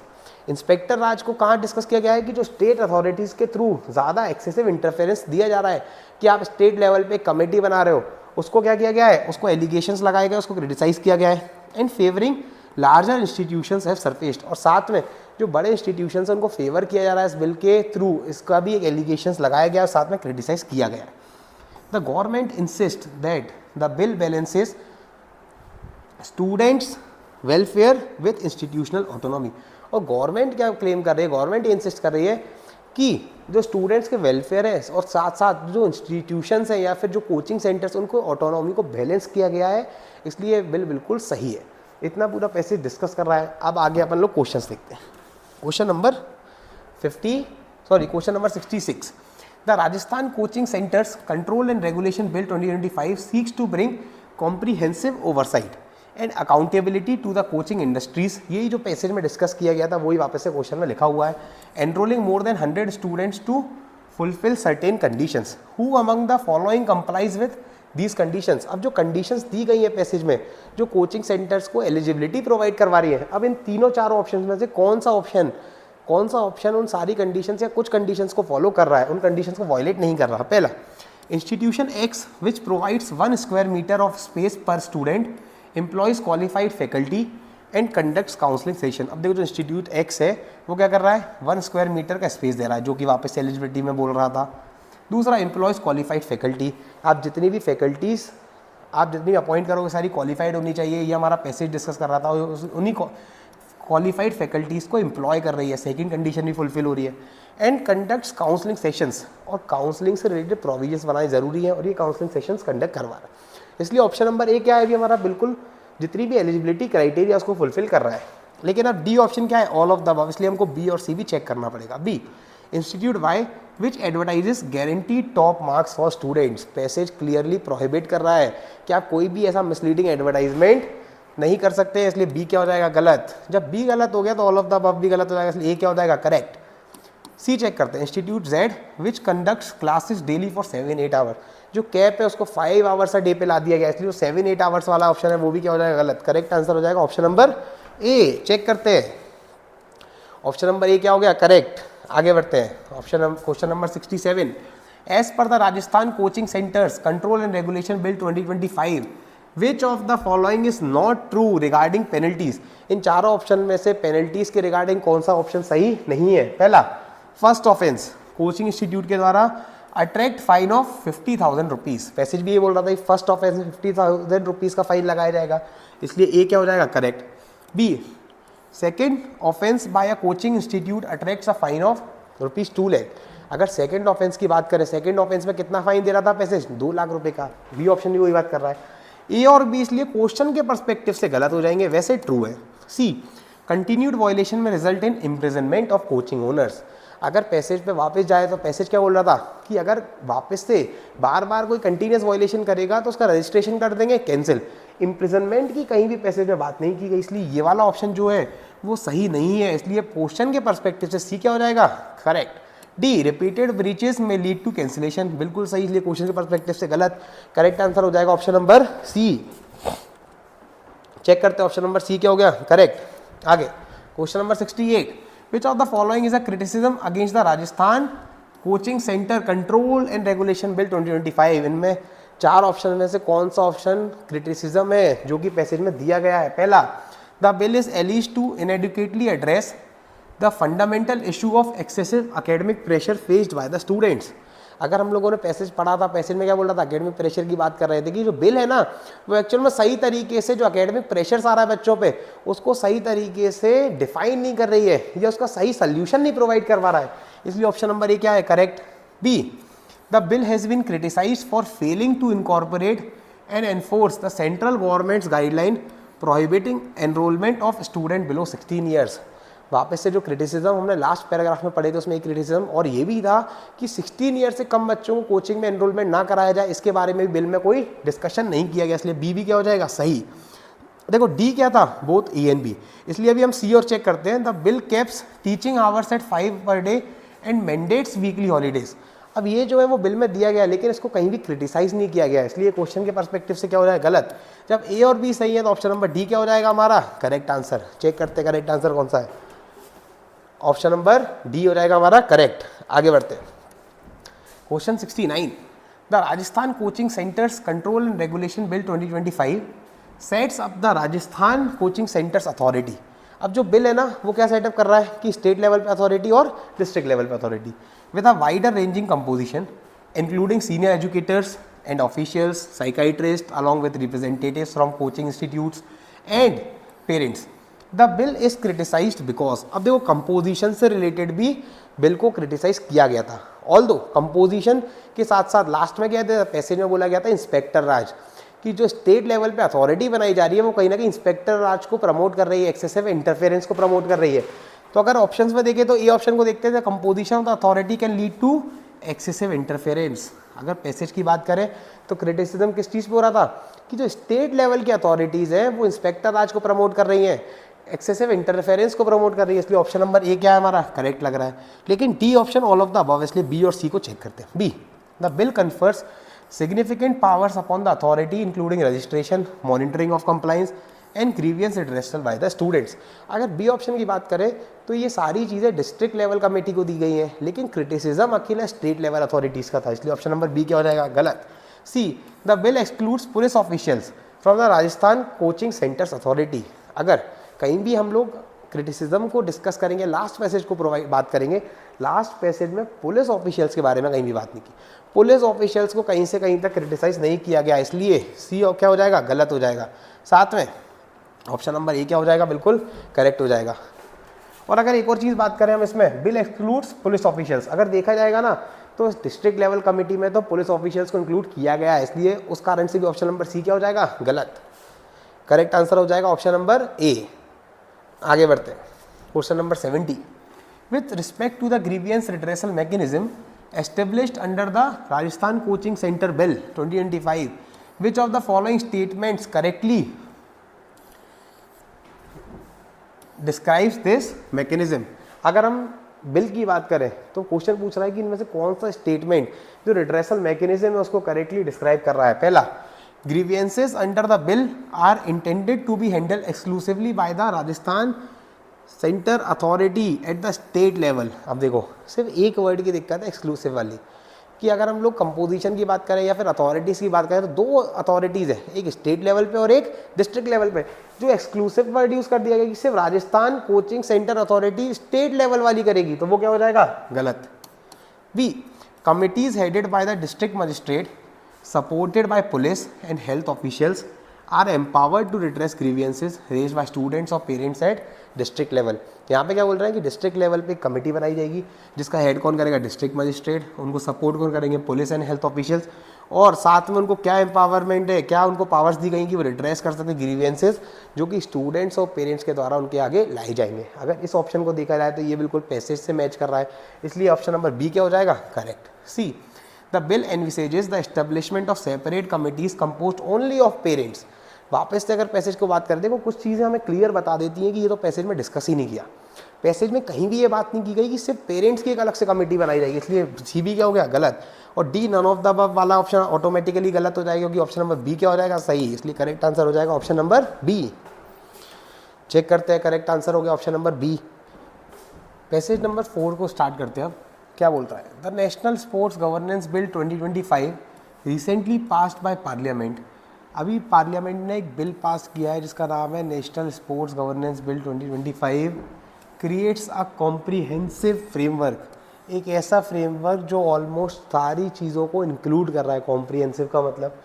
Inspector raj को कहाँ डिस्कस किया गया है कि जो स्टेट अथॉरिटीज़ के थ्रू ज़्यादा एक्सेसिव इंटरफेरेंस दिया जा रहा है कि आप स्टेट लेवल पे कमेटी बना रहे हो, उसको क्या किया गया है, उसको एलिगेशंस लगाए गए, उसको क्रिटिसाइज़ किया गया है। And favouring larger institutions have surfaced, और साथ में जो बड़े इंस्टीट्यूशंस हैं उनको फेवर किया जा रहा है इस बिल के थ्रू, इसका भी एक एलिगेशंस लगाया गया और साथ में क्रिटिसाइज़ किया गया है। The government insist that the bill balances students welfare with institutional autonomy, और गवर्नमेंट क्या क्लेम कर रही है, गवर्नमेंट ये इंसिस्ट कर रही है कि जो स्टूडेंट्स के वेलफेयर है और साथ साथ जो इंस्टीट्यूशंस हैं या फिर जो कोचिंग सेंटर्स उनको ऑटोनॉमी को बैलेंस किया गया है, इसलिए बिल बिल्कुल सही है। इतना पूरा पैसे डिस्कस कर रहा है। अब आगे अपन लोग क्वेश्चंस देखते हैं। Question number 66, the Rajasthan coaching centres control and regulation bill 2025 seeks to bring comprehensive oversight and accountability to the coaching industries. यही जो पैसेज में डिस्कस किया गया था वही वापस से क्वेश्चन में लिखा हुआ है। Enrolling more than 100 students to fulfil certain conditions, who among the following complies with these conditions. अब जो कंडीशंस दी गई है पैसेज में जो कोचिंग सेंटर्स को एलिजिबिलिटी प्रोवाइड करवा रही है, अब इन तीनों चारों ऑप्शन में से कौन सा ऑप्शन उन सारी कंडीशंस या कुछ कंडीशंस को फॉलो कर रहा है, उन कंडीशंस को वायलेट नहीं कर रहा। पहला, institution X which provides 1 square metre of space per student, employs qualified faculty and conducts counselling session. अब देखो जो इंस्टीट्यूट एक्स है वो क्या कर रहा है, 1 स्क्वायर मीटर का स्पेस दे रहा है, जो कि वापस एलिजिबिलिटी में बोल रहा था। दूसरा, एम्प्लॉयज क्वालिफाइड फैकल्टी, आप जितनी भी फैकल्टीज़ आप जितनी अपॉइंट करोगे सारी क्वालिफाइड होनी चाहिए। ये हमारा पैसेज डिस्कस कर रहा था, उन्हीं क्वालिफाइड फैकल्टीज़ को एम्प्लॉय कर रही है, सेकंड कंडीशन भी फुलफिल हो रही है। एंड कंडक्ट्स काउंसलिंग सेशंस, और काउंसलिंग से रिलेटेड प्रोविजंस बनाए ज़रूरी है, और ये काउंसलिंग सेशंस कंडक्ट करवा रहा है। इसलिए ऑप्शन नंबर ए क्या है, अभी हमारा बिल्कुल जितनी भी एलिजिबिलिटी क्राइटेरिया उसको फुलफिल कर रहा है। लेकिन अब डी ऑप्शन क्या है, ऑल ऑफ द अबव, इसलिए हमको बी और सी भी चेक करना पड़ेगा। B, institute Y which advertises guaranteed top marks for students, passage clearly prohibit कर रहा है कि आप कोई भी ऐसा मिसलीडिंग एडवर्टाइजमेंट नहीं कर सकते, इसलिए बी क्या हो जाएगा, गलत। जब बी गलत हो गया तो ऑल ऑफ द अबव भी गलत हो जाएगा, इसलिए ए क्या हो जाएगा, करेक्ट। सी चेक करते हैं, institute Z which conducts classes daily for 7-8 hour, जो कैप है उसको 5 आवर्स डे पे ला दिया गया, इसलिए 7-8 आवर्स वाला ऑप्शन है वो भी क्या हो जाएगा, गलत। करेक्ट आंसर हो जाएगा ऑप्शन नंबर ए। चेक करते हैं, ऑप्शन नंबर ए क्या हो गया, करेक्ट। आगे बढ़ते हैं, question number 67, as per the Rajasthan coaching centres control and regulation bill 2025 which of the following is not true regarding penalties, इन चारों ऑप्शन में से पेनल्टीज के रिगार्डिंग कौन सा ऑप्शन सही नहीं है। पहला, फर्स्ट ऑफेंस, कोचिंग इंस्टीट्यूट के द्वारा attract fine of 50,000 rupees, passage भी ये बोल रहा था फर्स्ट ऑफेंस में 50,000 रुपीज़ का फाइन लगाया जाएगा, इसलिए ए क्या हो जाएगा, correct. B, second offence by a coaching institute attracts a fine of ₹2 lakh, अगर सेकेंड ऑफेंस की बात करें, सेकेंड ऑफेंस में कितना फाइन दे रहा था पैसेज, 2 लाख रुपए का। बी ऑप्शन भी वही बात कर रहा है। ए और बी इसलिए क्वेश्चन के पर्सपेक्टिव से गलत हो जाएंगे, वैसे ट्रू है। सी, कंटिन्यूड वायलेशन में result in imprisonment of coaching owners, अगर पैसेज पे वापस जाए तो पैसेज क्या बोल रहा था कि अगर वापस से बार बार कोई कंटिन्यूस वायलेशन करेगा तो उसका रजिस्ट्रेशन कर देंगे कैंसिल। इम्प्रिजनमेंट की कहीं भी पैसेज में बात नहीं की गई, इसलिए ये वाला ऑप्शन जो है वो सही नहीं है, इसलिए क्वेश्चन के पर्सपेक्टिव से सी क्या हो जाएगा, करेक्ट। डी, रिपीटेड ब्रीचेस में लीड टू कैंसिलेशन, बिल्कुल सही, इसलिए क्वेश्चन के पर्सपेक्टिव से गलत। करेक्ट आंसर हो जाएगा ऑप्शन नंबर सी। चेक करते हैं, ऑप्शन नंबर सी क्या हो गया, करेक्ट। आगे question number 68, which of the following is a criticism against the Rajasthan coaching centre control and regulation bill 2025, इनमें चार ऑप्शन में से कौन सा ऑप्शन क्रिटिसिज्म है जो कि पैसेज में दिया गया है। पहला, the bill is alleged to inadequately address the fundamental issue of excessive academic pressure faced by the students, अगर हम लोगों ने पैसेज पढ़ा था, पैसेज में क्या बोल रहा था, एकेडमिक प्रेशर की बात कर रहे थे कि जो बिल है ना वो एक्चुअल में सही तरीके से जो एकेडमिक प्रेशर आ रहा है बच्चों पे उसको सही तरीके से डिफाइन नहीं कर रही है या उसका सही सोल्यूशन नहीं प्रोवाइड करवा रहा है, इसलिए ऑप्शन नंबर ए क्या है, correct. B, the bill has been criticised for failing to incorporate and enforce the central government's guideline prohibiting enrolment of student below 16 years, वापस से जो क्रिटिसिज्म हमने लास्ट पैराग्राफ में पढ़े थे उसमें एक क्रिटिसिज्म और ये भी था कि 16 ईयर से कम बच्चों को कोचिंग में एनरोलमेंट ना कराया जाए, इसके बारे में भी बिल में कोई डिस्कशन नहीं किया गया, इसलिए बी भी क्या हो जाएगा, सही। देखो डी क्या था, बोथ ए एंड बी, इसलिए अभी हम सी और चेक करते हैं। The bill caps teaching hours at 5 per day and mandates weekly holidays, अब ये जो है वो बिल में दिया गया लेकिन इसको कहीं भी क्रिटिसाइज नहीं किया गया, इसलिए क्वेश्चन के पर्सपेक्टिव से क्या हो जाएगा, गलत। जब ए और बी सही है तो ऑप्शन नंबर डी क्या हो जाएगा हमारा, करेक्ट आंसर। चेक करते करेक्ट आंसर कौन सा है, ऑप्शन नंबर डी हो जाएगा हमारा करेक्ट। आगे बढ़ते हैं, question 69, the Rajasthan coaching centres control and regulation bill 2025 sets up the Rajasthan coaching centres authority, अब जो बिल है ना वो क्या सेटअप कर रहा है कि स्टेट लेवल पे अथॉरिटी और डिस्ट्रिक्ट लेवल पे authority with a wider ranging composition including senior educators and officials, psychiatrist along with representatives from coaching institutes and parents. The bill is criticised because, अब देखो कंपोजिशन से रिलेटेड भी बिल को क्रिटिसाइज किया गया था, ऑल्दो कंपोजिशन के साथ साथ लास्ट में क्या था, पैसेज में बोला गया था इंस्पेक्टर राज, कि जो स्टेट लेवल पे अथॉरिटी बनाई जा रही है वो कहीं ना कहीं इंस्पेक्टर राज को प्रमोट कर रही है, एक्सेसिव इंटरफेरेंस को प्रमोट कर रही है। तो अगर ऑप्शंस में देखें तो ए ऑप्शन को देखते हैं, composition of the authority can lead to excessive interference. अगर पैसेज की बात करें तो क्रिटिसिज्म किस चीज़ पे हो रहा था कि जो स्टेट लेवल की अथॉरिटीज़ हैं वो इंस्पेक्टर राज को प्रमोट कर रही हैं, एक्सेसिव इंटरफेरेंस को प्रमोट कर रही है, इसलिए ऑप्शन नंबर ए क्या है हमारा, करेक्ट लग रहा है। लेकिन D option all of the above, इसलिए बी और सी को चेक करते हैं। B, the bill confers significant powers upon the authority including registration, monitoring of compliance and grievance redressal by the students। अगर बी ऑप्शन की बात करें तो ये सारी चीज़ें डिस्ट्रिक्ट लेवल कमेटी को दी गई हैं लेकिन क्रिटिसिज्म अकेला स्टेट लेवल अथॉरिटीज़ का था, इसलिए ऑप्शन नंबर बी क्या हो जाएगा, गलत। C, the bill excludes police officials from the Rajasthan coaching centres authority, अगर कहीं भी हम लोग क्रिटिसिज्म को डिस्कस करेंगे, लास्ट मैसेज को प्रोवाइड बात करेंगे, लास्ट पैसेज में पुलिस ऑफिशियल्स के बारे में कहीं भी बात नहीं की, पुलिस ऑफिशियल्स को कहीं से कहीं तक क्रिटिसाइज नहीं किया गया, इसलिए सी क्या हो जाएगा, गलत हो जाएगा। साथ में ऑप्शन नंबर ए क्या हो जाएगा, बिल्कुल करेक्ट हो जाएगा। और अगर एक और चीज़ बात करें हम इसमें, बिल एक्सक्लूड्स पुलिस ऑफिशियल्स, अगर देखा जाएगा ना तो डिस्ट्रिक्ट लेवल कमेटी में तो पुलिस ऑफिशियल्स को इंक्लूड किया गया है, इसलिए उस कारण से भी ऑप्शन नंबर सी क्या हो जाएगा, गलत। करेक्ट आंसर हो जाएगा ऑप्शन नंबर ए। आगे बढ़ते हैं, question number 70, with respect to the grievance redressal mechanism established under the Rajasthan coaching centre bill 2025, which of the following statements correctly describes this mechanism. अगर हम बिल की बात करें तो क्वेश्चन पूछ रहा है कि इनमें से कौन सा स्टेटमेंट जो रिड्रेसल मैकेनिज्म है उसको करेक्टली डिस्क्राइब कर रहा है। पहला, grievances under the bill are intended to be handled exclusively by the Rajasthan centre authority at the state level. अब देखो सिर्फ एक वर्ड की दिक्कत है एक्सक्लूसिव वाली, कि अगर हम लोग कंपोजिशन की बात करें या फिर अथॉरिटीज़ की बात करें तो दो अथॉरिटीज़ है, एक स्टेट लेवल पे और एक डिस्ट्रिक्ट लेवल पे। जो एक्सक्लूसिव वर्ड यूज़ कर दिया गया कि सिर्फ Rajasthan coaching centre authority state level वाली करेगी, तो वो क्या हो जाएगा, गलत। B, committees headed by the district magistrate supported by police and health officials are empowered to redress grievances raised by students और पेरेंट्स एट डिस्ट्रिक्ट लेवल। यहाँ पे क्या बोल रहे हैं कि डिस्ट्रिक्ट लेवल पे कमेटी बनाई जाएगी जिसका हेड कौन करेगा, डिस्ट्रिक्ट मजिस्ट्रेट, उनको सपोर्ट कौन करेंगे, पुलिस एंड हेल्थ ऑफिशियल्स, और साथ में उनको क्या एम्पावरमेंट है, क्या उनको पावर्स दी गई कि वो रिड्रेस कर सकते हैं ग्रीवियंसेस जो कि स्टूडेंट्स और पेरेंट्स के द्वारा उनके आगे लाए जाएंगे। अगर इस ऑप्शन को देखा जाए तो ये बिल्कुल पैसेज से मैच कर रहा है, इसलिए ऑप्शन नंबर बी क्या हो जाएगा, correct. C, the bill envisages the establishment of separate committees composed only of parents. वापस से अगर पैसेज को बात करें, देखो कुछ चीज़ें हमें क्लियर बता देती हैं कि ये तो पैसेज में डिस्कस ही नहीं किया, पैसेज में कहीं भी ये बात नहीं की गई कि सिर्फ पेरेंट्स की एक अलग से कमेटी बनाई जाएगी, इसलिए सी भी क्या हो गया, गलत। और D, none of the above वाला ऑप्शन ऑटोमेटिकली गलत हो जाएगा क्योंकि ऑप्शन नंबर बी क्या हो जाएगा, सही, इसलिए करेक्ट आंसर हो जाएगा ऑप्शन नंबर बी। चेक करते हैं, करेक्ट आंसर हो गया option number B. Passage number 4 को स्टार्ट करते हैं। अब क्या बोलता है, the national sports governance bill 2025 recently passed by parliament. अभी पार्लियामेंट ने एक बिल पास किया है जिसका नाम है national sports governance bill 2025, creates a comprehensive framework, एक ऐसा फ्रेमवर्क जो ऑलमोस्ट सारी चीज़ों को इंक्लूड कर रहा है। कॉम्प्रिहेंसिव का मतलब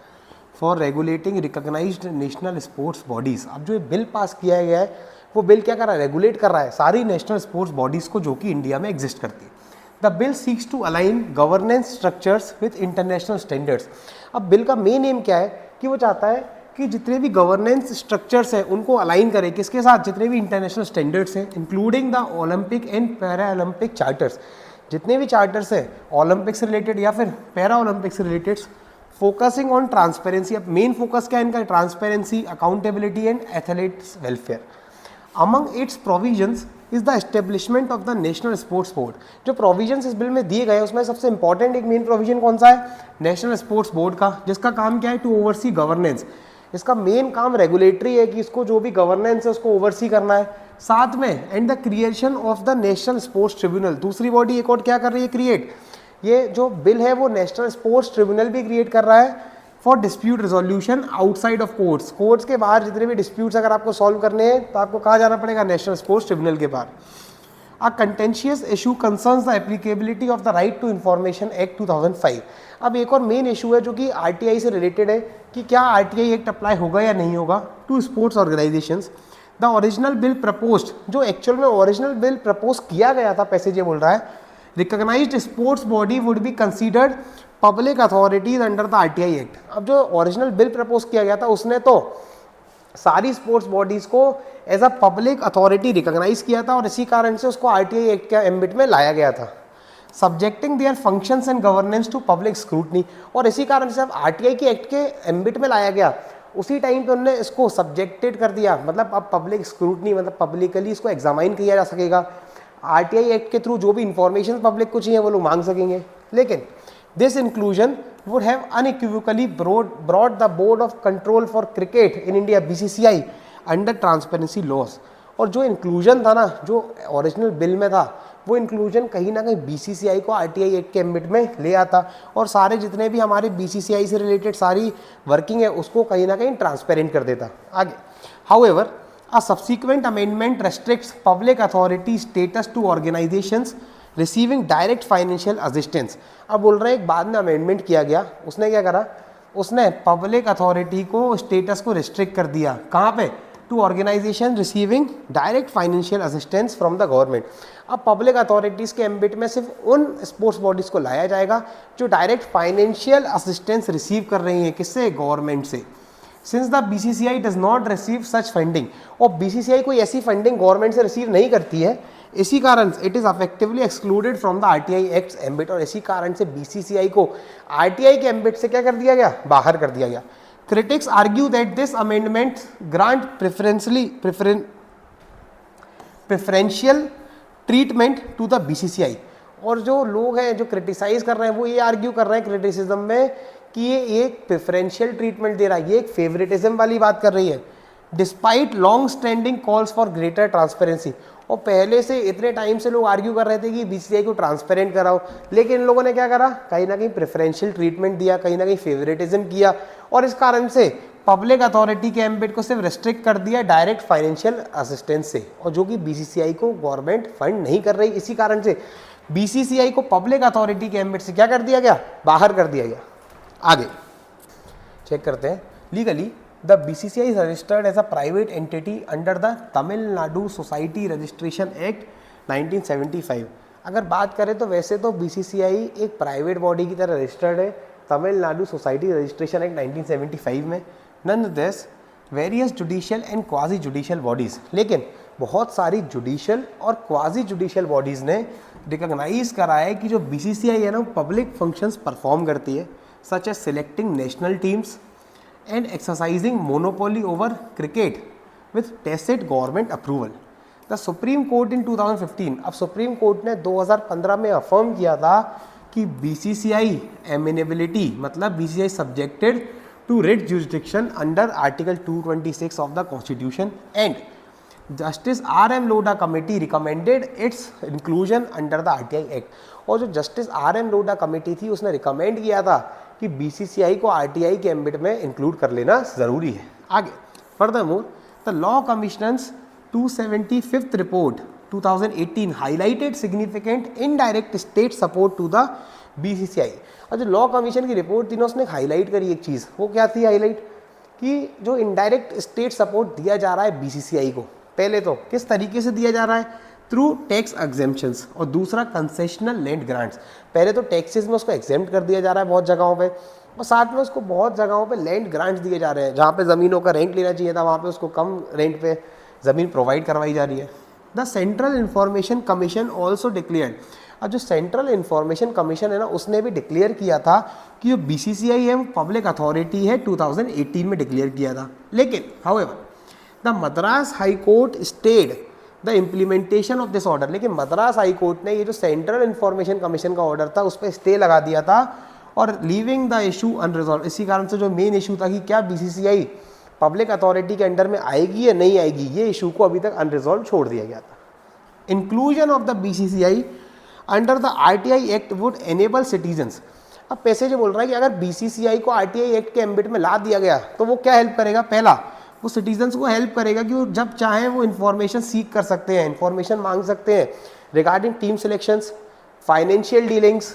for regulating recognised national sports bodies. अब जो बिल पास किया गया है वो बिल क्या कर रहा है, रेगुलेट कर रहा है सारी नेशनल स्पोर्ट्स बॉडीज़ को जो कि इंडिया में एग्जिस्ट करती है। The bill seeks to align governance structures with international standards. अब बिल का मेन एम क्या है कि वो चाहता है कि जितने भी गवर्नेंस स्ट्रक्चर्स हैं उनको अलाइन करे, किसके साथ, जितने भी इंटरनेशनल स्टैंडर्ड्स हैं, including the Olympic and para Olympic charters. जितने भी चार्टर्स हैं ओलंपिक से रिलेटेड या फिर पैरा ओलंपिक से रिलेटेड, फोकसिंग ऑन ट्रांसपेरेंसी। अब मेन फोकस क्या है इनका, transparency, accountability and athletes welfare. Among it's provisions is the establishment of the national sports board. जो प्रोविजंस इस बिल में दिए गए हैं उसमें सबसे इंपॉर्टेंट एक मेन प्रोविजन कौन सा है, नेशनल स्पोर्ट्स बोर्ड का, जिसका काम क्या है, टू ओवरसी गवर्नेंस। इसका मेन काम रेगुलेटरी है कि इसको जो भी गवर्नेंस है उसको ओवरसी करना है। साथ में and the creation of the national sports tribunal, दूसरी बॉडी एक और क्या कर रही है, क्रिएट। ये जो बिल है वो नेशनल स्पोर्ट्स ट्रिब्यूनल भी क्रिएट कर रहा है for dispute resolution outside of courts. Courts के बाहर जितने भी डिस्प्यूट्स अगर आपको सॉल्व करने हैं तो आपको कहाँ जाना पड़ेगा, नेशनल स्पोर्ट्स ट्रिब्यूनल के बाहर। A contentious issue concerns the applicability of the right to information act 2005। अब एक और मेन इशू है जो कि आरटीआई से रिलेटेड है कि क्या आरटीआई एक्ट अप्लाई होगा या नहीं होगा to sports organisations. The original bill proposed, जो एक्चुअल में ओरिजिनल बिल प्रपोज किया गया था, पैसेज ये बोल रहा है, recognised sports body would be considered public authorities under the RTI act. अब जो ओरिजिनल बिल प्रपोज किया गया था उसने तो सारी स्पोर्ट्स बॉडीज को as a public authority recognise किया था और इसी कारण से उसको आरटीआई एक्ट के एम्बिट में लाया गया था, subjecting their functions and governance to public scrutiny. और इसी कारण से अब आरटीआई के एक्ट के एम्बिट में लाया गया, उसी टाइम पे उन्होंने इसको सब्जेक्टेड कर दिया, मतलब अब पब्लिक स्क्रूटनी, मतलब पब्लिकली इसको एग्जामाइन किया जा सकेगा। आरटीआई एक्ट के थ्रू जो भी इंफॉर्मेशन पब्लिक को चाहिए वो लोग मांग सकेंगे। लेकिन this inclusion would have unequivocally brought the Board of Control for Cricket in India BCCI under transparency laws। और जो इंक्लूजन था ना, जो ओरिजिनल बिल में था, वो इंक्लूजन कहीं ना कहीं बीसीसीआई को आरटीआई एक्ट के एम्बिट में ले आता और सारे जितने भी हमारे बीसीसीआई से रिलेटेड सारी वर्किंग है उसको कहीं ना कहीं ट्रांसपेरेंट कर देता। आगे, however a subsequent amendment restricts public authority status to organizations receiving direct financial assistance. अब बोल रहे हैं एक बाद में अमेंडमेंट किया गया, उसने क्या करा, उसने पब्लिक अथॉरिटी को स्टेटस को रिस्ट्रिक्ट कर दिया, कहाँ पे, to organisation receiving direct financial assistance from the government. अब पब्लिक अथॉरिटीज़ के एम्बिट में सिर्फ उन स्पोर्ट्स बॉडीज़ को लाया जाएगा जो डायरेक्ट फाइनेंशियल असिस्टेंस रिसीव कर रही हैं, किससे, गवर्नमेंट से। Since the BCCI does not receive such funding, और बीसीसीआई कोई ऐसी फंडिंग गवर्नमेंट से रिसीव नहीं करती है, इसी कारण it is effectively excluded from the RTI act ambit, और इसी कारण से बीसीसीआई को आरटीआई के एम्बिट से क्या कर दिया गया, बाहर कर दिया गया। Critics argue that this amendment grant preferential treatment to the BCCI, और जो लोग हैं जो क्रिटिसाइज कर रहे हैं वो ये आर्ग्यू कर रहे हैं क्रिटिसिज्म में कि ये एक प्रेफरेंशियल ट्रीटमेंट दे रहा है, ये एक फेवरेटिज्म वाली बात कर रही है, despite long standing calls for greater transparency. और पहले से इतने टाइम से लोग आर्ग्यू कर रहे थे कि बीसीसीआई को ट्रांसपेरेंट कराओ, लेकिन इन लोगों ने क्या करा, कहीं ना कहीं प्रेफरेंशियल ट्रीटमेंट दिया, कहीं ना कहीं फेवरेटिज्म किया, और इस कारण से पब्लिक अथॉरिटी के एम्बिट को सिर्फ रिस्ट्रिक्ट कर दिया डायरेक्ट फाइनेंशियल असिस्टेंस से, और जो कि बीसीसीआई को गवर्नमेंट फंड नहीं कर रही, इसी कारण से बीसीसीआई को पब्लिक अथॉरिटी के एम्बिट से क्या कर दिया गया, बाहर कर दिया गया। आगे चेक करते हैं, legally the BCCI is registered as a private entity under the Tamil Nadu Society Registration Act 1975। अगर बात करें तो वैसे तो BCCI एक प्राइवेट बॉडी की तरह रजिस्टर्ड है तमिलनाडु सोसाइटी रजिस्ट्रेशन एक्ट 1975 में। Nonetheless various judicial and quasi judicial bodies, लेकिन बहुत सारी जुडिशियल और क्वाजी जुडिशियल बॉडीज़ ने रिकॉग्नाइज करा है कि जो BCCI है ना वो पब्लिक फंक्शंस परफॉर्म करती है, such as selecting national teams and exercising monopoly over cricket with tacit government approval। The Supreme Court in 2015, अब सुप्रीम कोर्ट ने 2015 में अफर्म किया था कि BCCI amenability मतलब BCCI subjected to writ jurisdiction under Article 226 of the Constitution, and Justice R.M. Lodha Committee recommended its inclusion under the RTI Act। और जो जस्टिस R.M. लोडा कमेटी थी उसने रिकमेंड किया था कि बीसीसीआई को आरटीआई के एम्बिट में इंक्लूड कर लेना ज़रूरी है। आगे furthermore the law commission's 275th report 2018 highlighted significant indirect state support to the BCCI. और जो लॉ कमीशन की रिपोर्ट थी ना उसने हाईलाइट करी एक चीज़, वो क्या थी हाईलाइट, कि जो इनडायरेक्ट स्टेट सपोर्ट दिया जा रहा है बीसीसीआई को, पहले तो किस तरीके से दिया जा रहा है, थ्रू टैक्स एग्जेम्पशंस, और दूसरा कंसेशनल लैंड ग्रांट्स। पहले तो टैक्सेस में उसको एग्जेम्प्ट कर दिया जा रहा है बहुत जगहों पे, और साथ में उसको बहुत जगहों पे लैंड ग्रांट्स दिए जा रहे हैं, जहाँ पे ज़मीनों का रेंट लेना चाहिए था वहाँ पे उसको कम रेंट पे ज़मीन प्रोवाइड करवाई जा रही है। The central information commission also declared, अब जो सेंट्रल इंफॉर्मेशन कमीशन है ना उसने भी डिक्लेयर किया था कि जो बीसीसीआई है वो पब्लिक अथॉरिटी है, 2018 में डिक्लेयर किया था। लेकिन however the Madras High Court stayed the implementation of this order, लेकिन मद्रास हाई कोर्ट ने ये जो सेंट्रल इंफॉर्मेशन कमीशन का ऑर्डर था उस पर स्टे लगा दिया था, और लीविंग द इशू अनरिजॉल्व। इसी कारण से जो मेन इशू था कि क्या बीसीसीआई पब्लिक अथॉरिटी के अंडर में आएगी या नहीं आएगी, ये इशू को अभी तक अनरिजॉल्व छोड़ दिया गया था। Inclusion of the BCCI under the RTI act would enable citizens, अब पैसे जो बोल रहा है कि अगर बीसीसीआई को आरटीआई एक्ट के एम्बिट में ला दिया गया तो वो क्या हेल्प करेगा, पहला वो सिटीजन्स को हेल्प करेगा कि वो जब चाहें वो इन्फॉर्मेशन सीख कर सकते हैं, इन्फॉर्मेशन मांग सकते हैं regarding team selections, financial dealings,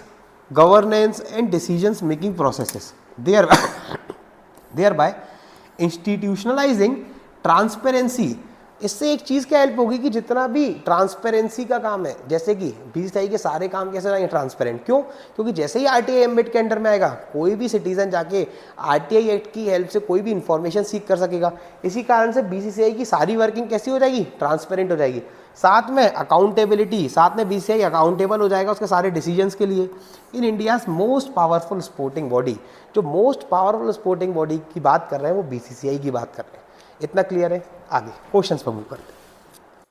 governance and decisions making processes, thereby institutionalising transparency. इससे एक चीज़ क्या हेल्प होगी कि जितना भी ट्रांसपेरेंसी का काम है, जैसे कि बीसीसीआई के सारे काम कैसे रहेंगे, ट्रांसपेरेंट। क्यों, क्योंकि जैसे ही आरटीआई एम्बिट के अंडर में आएगा कोई भी सिटीजन जाके आरटीआई एक्ट की हेल्प से कोई भी इन्फॉर्मेशन सीख कर सकेगा। इसी कारण से बीसीसीआई की सारी वर्किंग कैसी हो जाएगी, ट्रांसपेरेंट हो जाएगी। साथ में अकाउंटेबिलिटी, साथ में बीसीसीआई अकाउंटेबल हो जाएगा उसके सारे डिसीजंस के लिए। इन India's most powerful sporting body, जो मोस्ट पावरफुल स्पोर्टिंग बॉडी की बात कर रहे हैं वो बीसीसीआई की बात कर रहे हैं। इतना क्लियर है। आगे क्वेश्चंस पर मूव करते हैं।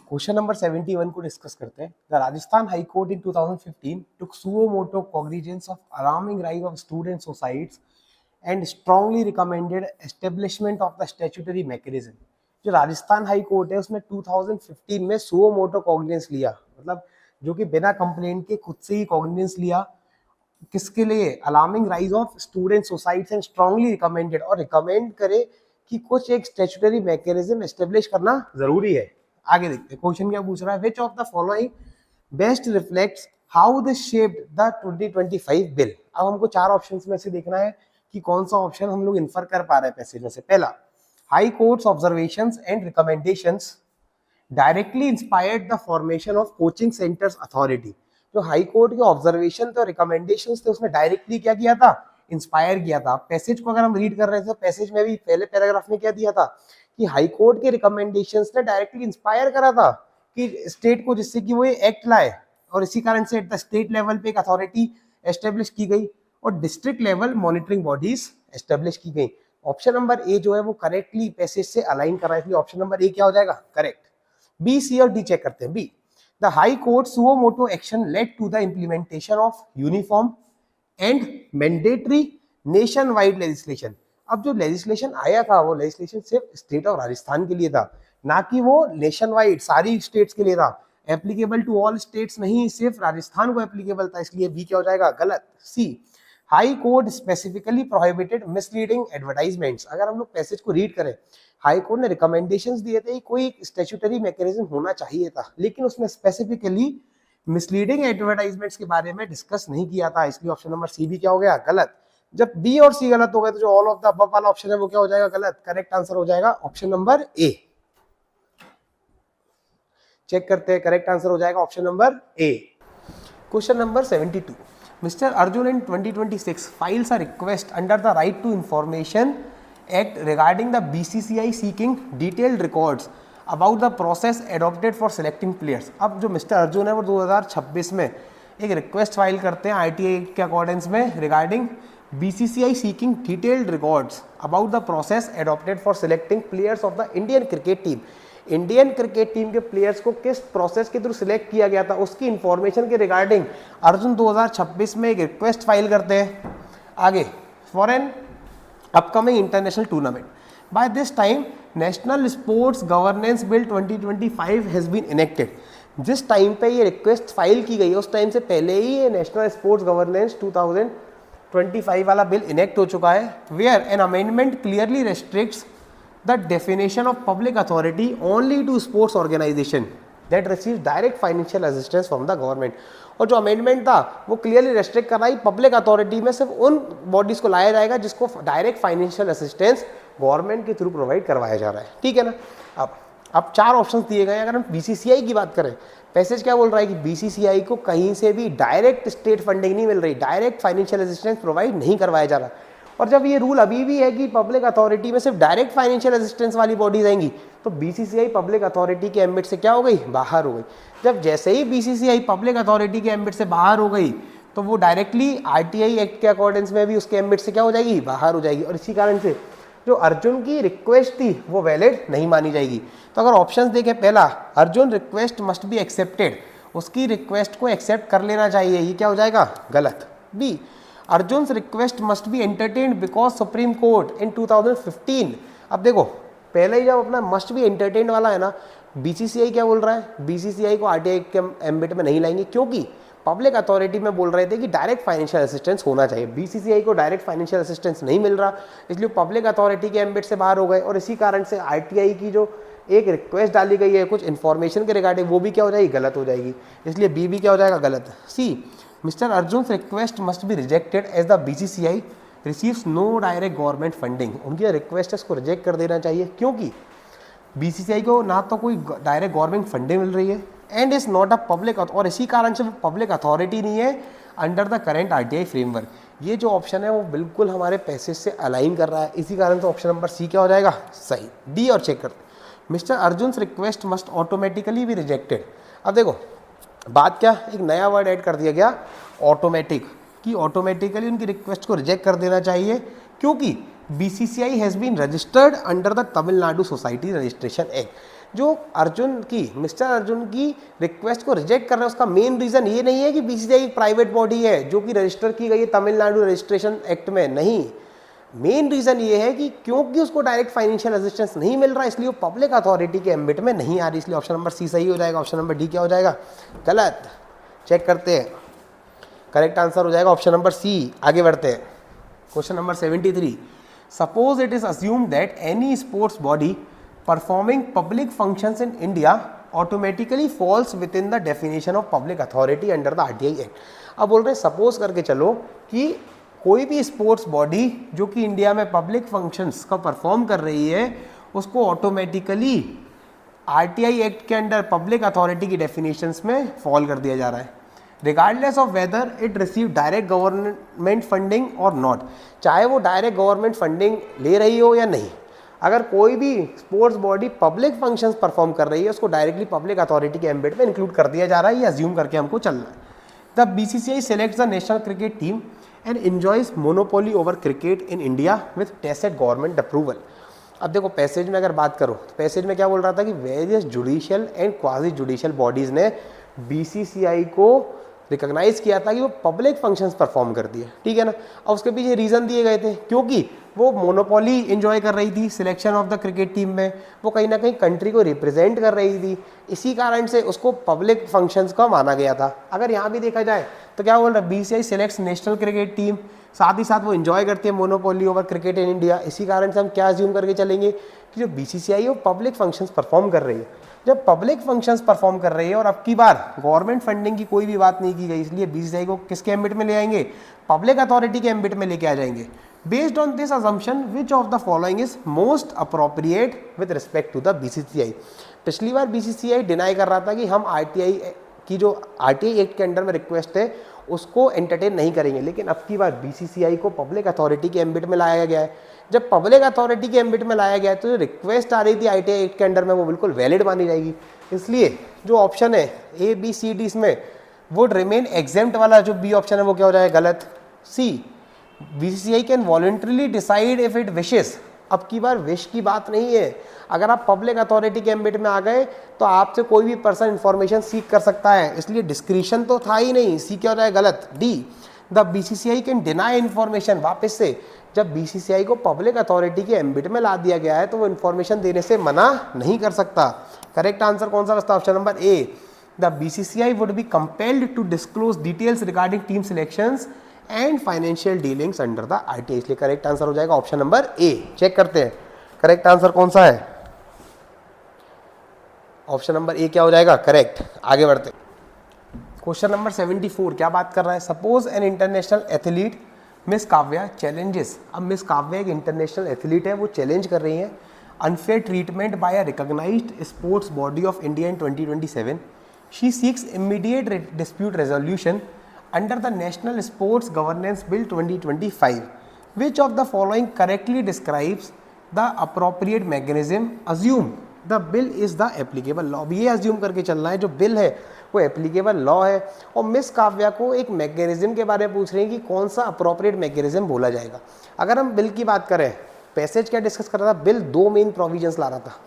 क्वेश्चन नंबर 71 को डिस्कस करते हैं। The Rajasthan high court in 2015 took suo motu cognizance of alarming rise of student suicides and strongly recommended establishment of the statutory mechanism। जो राजस्थान हाई कोर्ट है उसने 2015 में suo motu cognizance लिया, मतलब जो कि बिना कंप्लेंट के खुद से ही कॉग्निजेंस लिया, किसके लिए, alarming rise of student suicides and strongly recommended, और रिकमेंड करे कि कुछ एक स्टैट्यूटरी मैकेनिज्म एस्टेब्लिश करना जरूरी है। आगे देखते हैं क्वेश्चन क्या पूछ रहा है, विच of the following best reflects how this shaped the 2025 bill. अब हमको चार ऑप्शंस में से देखना है कि कौन सा ऑप्शन हम लोग इन्फर कर पा रहे हैं पैसेज में से। पहला, high courts observations and recommendations directly inspired the formation of coaching centres authority. जो हाई कोर्ट के ऑब्जर्वेशन थे और रिकमेंडेशंस थे उसने डायरेक्टली क्या किया था, इंस्पायर किया था। पैसेज को अगर हम रीड कर रहे थे तो पैसेज में भी पहले पैराग्राफ में क्या दिया था कि हाई कोर्ट के रिकमेंडेशंस ने डायरेक्टली इंस्पायर करा था कि स्टेट को, जिससे कि वो ये एक्ट लाए, और इसी कारण से एट द स्टेट लेवल पे एक अथॉरिटी एस्टेब्लिश की गई और district level monitoring bodies establish की गई। ऑप्शन नंबर ए जो है वो करेक्टली पैसेज से अलाइन कर रहा है, इसलिए ऑप्शन नंबर ए क्या हो जाएगा, करेक्ट। बी, सी और डी चेक करते हैं। B, the High Court suo motu action led to the implementation of uniform and mandatory nationwide legislation. अब जो लेजिस्लेशन आया था वो लेजिस्लेशन सिर्फ स्टेट ऑफ राजस्थान के लिए था, ना कि वो नेशन वाइड सारी स्टेट्स के लिए था। एप्लीकेबल टू ऑल स्टेट्स नहीं, सिर्फ राजस्थान को एप्लीकेबल था, इसलिए बी क्या हो जाएगा, गलत। C, high court specifically prohibited misleading advertisements. अगर हम लोग पैसेज को रीड करें, हाई कोर्ट ने रिकमेंडेशंस दिए थे कोई स्टैट्यूटरी मैकेनिज्म होना चाहिए था, लेकिन उसमें स्पेसिफिकली मिसलीडिंग एडवर्टाइजमेंट्स के बारे में डिस्कस नहीं किया था, इसलिए ऑप्शन नंबर सी भी क्या हो गया, गलत। जब बी और सी गलत हो गए तो जो ऑल ऑफ द अबव वाला ऑप्शन है वो क्या हो जाएगा, गलत। करेक्ट आंसर हो जाएगा ऑप्शन नंबर ए। चेक करते हैं, करेक्ट आंसर हो जाएगा option number A. Question number 72, Mr. Arjun in 2026 files a request under the Right to Information Act regarding the BCCI seeking detailed records about the process adopted for selecting players। अब जो मिस्टर अर्जुन है वो 2026 में एक रिक्वेस्ट फाइल करते हैं ITA के अकॉर्डेंस में regarding BCCI seeking detailed records about the process adopted for selecting players of the Indian cricket team। Indian cricket team के प्लेयर्स को किस प्रोसेस के थ्रू सिलेक्ट किया गया था उसकी इंफॉर्मेशन के रिगार्डिंग अर्जुन 2026 में एक रिक्वेस्ट फाइल करते हैं आगे for an upcoming international tournament. By this time national sports governance bill 2025 has been enacted. जिस टाइम पे ये रिक्वेस्ट फाइल की गई उस टाइम से पहले ही ये नेशनल स्पोर्ट्स गवर्नेंस 2025 वाला बिल इनेक्ट हो चुका है, where an amendment clearly restricts the definition of public authority only to sports organization that receives direct financial assistance from the government। और जो अमेंडमेंट था वो क्लियरली रेस्ट्रिक्ट कर रहा है पब्लिक अथॉरिटी में सिर्फ उन बॉडीज को लाया जाएगा जिसको डायरेक्ट फाइनेंशियल असिस्टेंस गवर्नमेंट के थ्रू प्रोवाइड करवाया जा रहा है, ठीक है ना। अब चार ऑप्शंस दिए गए। अगर हम बीसीसीआई की बात करें, पैसेज क्या बोल रहा है कि बीसीसीआई को कहीं से भी डायरेक्ट स्टेट फंडिंग नहीं मिल रही, डायरेक्ट फाइनेंशियल असिस्टेंस प्रोवाइड नहीं करवाया जा रहा। और जब ये रूल अभी भी है कि पब्लिक अथॉरिटी में सिर्फ डायरेक्ट फाइनेंशियल असिस्टेंस वाली बॉडीज आएंगी तो बीसीसीआई पब्लिक अथॉरिटी के एम्बिट से क्या हो गई, बाहर हो गई। जब जैसे ही बीसीसीआई पब्लिक अथॉरिटी के एम्बिट से बाहर हो गई तो वो डायरेक्टली आरटीआई एक्ट के अकॉर्डेंस में भी उसके एम्बिट से क्या हो जाएगी, बाहर हो जाएगी। और इसी कारण से जो अर्जुन की रिक्वेस्ट थी वो वैलिड नहीं मानी जाएगी। तो अगर ऑप्शन देखें, पहला Arjun request must be accepted, उसकी रिक्वेस्ट को एक्सेप्ट कर लेना चाहिए, ये क्या हो जाएगा, गलत। B, Arjun's request must be entertained because supreme court in 2015। अब देखो पहले ही जब अपना मस्ट बी एंटरटेन्ड वाला है ना, बीसीसीआई क्या बोल रहा है, बीसीसीआई को आरटीआई के एम्बिट में नहीं लाएंगे क्योंकि पब्लिक अथॉरिटी में बोल रहे थे कि डायरेक्ट फाइनेंशियल असिस्टेंस होना चाहिए। बीसीसीआई को डायरेक्ट फाइनेंशियल असिस्टेंस नहीं मिल रहा, इसलिए पब्लिक अथॉरिटी के एम्बिट से बाहर हो गए। और इसी कारण से आरटीआई की जो एक रिक्वेस्ट डाली गई है कुछ इन्फॉर्मेशन के रिगार्डिंग, वो भी क्या हो जाएगी, गलत हो जाएगी, इसलिए बी भी क्या हो जाएगा, गलत। C, mister Arjun request must be rejected as the BCCI receives no direct government funding. उनकी रिक्वेस्ट है उसको रिजेक्ट कर देना चाहिए क्योंकि बीसीसीआई को ना तो कोई डायरेक्ट गवर्नमेंट फंडिंग मिल रही है and is not a public, और इसी कारण से वो पब्लिक अथॉरिटी नहीं है under the current RTI framework. ये जो ऑप्शन है वो बिल्कुल हमारे पैसेज से अलाइन कर रहा है, इसी कारण से ऑप्शन नंबर सी क्या हो जाएगा, सही। डी और चेक करते, mister Arjun request must automatically be rejected. अब देखो बात क्या, एक नया वर्ड ऐड कर दिया गया ऑटोमेटिक, कि ऑटोमेटिकली उनकी रिक्वेस्ट को रिजेक्ट कर देना चाहिए क्योंकि BCCI has been registered under the Tamil Nadu society registration act. जो अर्जुन की, मिस्टर अर्जुन की रिक्वेस्ट को रिजेक्ट कर रहे हैं उसका मेन रीज़न ये नहीं है कि बीसीसीआई एक प्राइवेट बॉडी है जो कि रजिस्टर की गई है तमिलनाडु रजिस्ट्रेशन एक्ट में, नहीं। मेन रीज़न ये है कि क्योंकि उसको डायरेक्ट फाइनेंशियल असिस्टेंस नहीं मिल रहा इसलिए वो पब्लिक अथॉरिटी के एम्बिट में नहीं आ रही, इसलिए ऑप्शन नंबर सी सही हो जाएगा। ऑप्शन नंबर डी क्या हो जाएगा, गलत। चेक करते हैं, करेक्ट आंसर हो जाएगा ऑप्शन नंबर सी। आगे बढ़ते हैं, question number 73, suppose it is assumed that any sports body performing public functions in India automatically falls within the definition of public authority under the RTI act. अब बोल रहे हैं सपोज करके चलो कि कोई भी स्पोर्ट्स बॉडी जो कि इंडिया में पब्लिक फंक्शंस का परफॉर्म कर रही है उसको ऑटोमेटिकली आरटीआई एक्ट के अंडर पब्लिक अथॉरिटी की डेफिनेशंस में फॉल कर दिया जा रहा है, regardless of whether it receive direct government funding और नॉट, चाहे वो डायरेक्ट गवर्नमेंट फंडिंग ले रही हो या नहीं। अगर कोई भी sports body public functions perform कर रही है उसको डायरेक्टली पब्लिक अथॉरिटी के एम्बिट में इंक्लूड कर दिया जा रहा है, ये अज्यूम करके हमको चलना है। The BCCI selects the national cricket team and enjoys monopoly over cricket in India with tacit government approval. अब देखो पैसेज में अगर बात करो तो पैसेज में क्या बोल रहा था कि various judicial and quasi judicial bodies ने बीसीसीआई को रिकॉग्नाइज किया था कि वो पब्लिक फंक्शंस परफॉर्म करती है, ठीक है ना। और उसके पीछे रीज़न दिए गए थे क्योंकि वो मोनोपोली एंजॉय कर रही थी selection of the cricket team में, वो कहीं ना कहीं कंट्री को रिप्रेजेंट कर रही थी, इसी कारण से उसको पब्लिक फंक्शंस का माना गया था। अगर यहाँ भी देखा जाए तो क्या बोल रहा है, BCCI selects national cricket team, साथ ही साथ वो एंजॉय करती है monopoly over cricket in India, इसी कारण से हम क्या अज्यूम करके चलेंगे कि जो बीसीसीआई है वो पब्लिक फंक्शंस परफॉर्म कर रही है। जब पब्लिक फंक्शंस परफॉर्म कर रही है और अब की बार गवर्नमेंट फंडिंग की कोई भी बात नहीं की गई, इसलिए बीसीसीआई को किसके एम्बिट में ले आएंगे, पब्लिक अथॉरिटी के एम्बिट में लेके आ जाएंगे। Based on this assumption which of the following is most appropriate with respect to the BCCI. पिछली बार बीसीसीआई डिनाई कर रहा था कि हम आरटीआई की जो आरटीआई एक्ट के अंडर में रिक्वेस्ट है उसको एंटरटेन नहीं करेंगे, लेकिन अब की बार बीसीसीआई को पब्लिक अथॉरिटी के एम्बिट में लाया गया है। जब पब्लिक अथॉरिटी के एम्बिट में लाया गया है तो जो रिक्वेस्ट आ रही थी आरटीआई एक्ट के अंडर में वो बिल्कुल वैलिड मानी जाएगी। इसलिए जो ऑप्शन है ए बी सी डी इसमें वुड रिमेन एग्जेम्प्ट वाला जो बी ऑप्शन है वो क्या हो जाएगा, गलत। C BCCI can voluntarily decide if it wishes. अब की बार विश की बात नहीं है, अगर आप पब्लिक अथॉरिटी के एम्बिट में आ गए तो आपसे कोई भी पर्सन इंफॉर्मेशन सीख कर सकता है, इसलिए डिस्क्रिशन तो था ही नहीं, सी क्या हो जाएगा, गलत। D the BCCI can deny information. वापस से जब बीसीसीआई को पब्लिक अथॉरिटी के एम्बिट में ला दिया गया है तो वो इन्फॉर्मेशन देने से मना नहीं कर सकता। करेक्ट आंसर कौन सा बचता, option number A. The BCCI would be compelled to disclose details regarding team selections and financial dealings under the RTI, इसलिए करेक्ट आंसर हो जाएगा ऑप्शन नंबर ए। चेक करते हैं करेक्ट आंसर कौन सा है, ऑप्शन नंबर ए क्या हो जाएगा, करेक्ट। आगे बढ़ते क्वेश्चन नंबर 74 क्या बात कर रहा है, suppose an international athlete miss Kavya challenges. अब मिस काव्या एक इंटरनेशनल एथलीट है, वो चैलेंज कर रही है unfair treatment by a recognised sports body of India in 2027। She seeks immediate dispute resolution under the National Sports Governance Bill 2025. Which of the following correctly describes the appropriate mechanism? Assume the bill is the applicable law. अब ये assume करके चलना है जो बिल है वो एप्लीकेबल लॉ है, और मिस काव्या को एक मैकेनिज्म के बारे में पूछ रहे हैं कि कौन सा अप्रोप्रिएट मैकेनिज्म बोला जाएगा। अगर हम बिल की बात करें, पैसेज क्या डिस्कस कर रहा था, बिल दो मेन प्रोविजंस ला रहा था।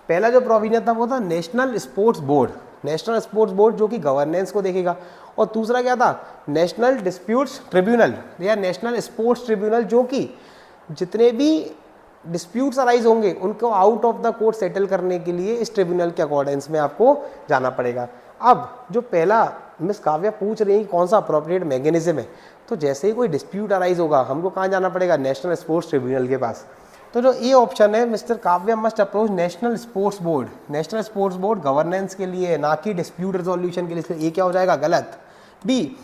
पहला जो प्रोविजन था वो था national sports board, national sports board जो कि गवर्नेंस को देखेगा, और दूसरा क्या था, नेशनल डिस्प्यूट्स ट्रिब्यूनल या नेशनल स्पोर्ट्स ट्रिब्यूनल, जो कि जितने भी डिस्प्यूट्स अराइज होंगे उनको out of the court settle करने के लिए इस ट्रिब्यूनल के अकॉर्डेंस में आपको जाना पड़ेगा। अब जो पहला मिस काव्या पूछ रही है कौन सा अप्रोप्रिएट मैकेनिज्म है, तो जैसे ही कोई डिस्प्यूट अराइज होगा हमको कहाँ जाना पड़ेगा, नेशनल स्पोर्ट्स ट्रिब्यूनल के पास। तो जो ये ऑप्शन है, mister Kavya must approach national sports board. National sports board governance के लिए, ना कि डिस्प्यूट रेजोल्यूशन के लिए, इसलिए ये क्या हो जाएगा, गलत। B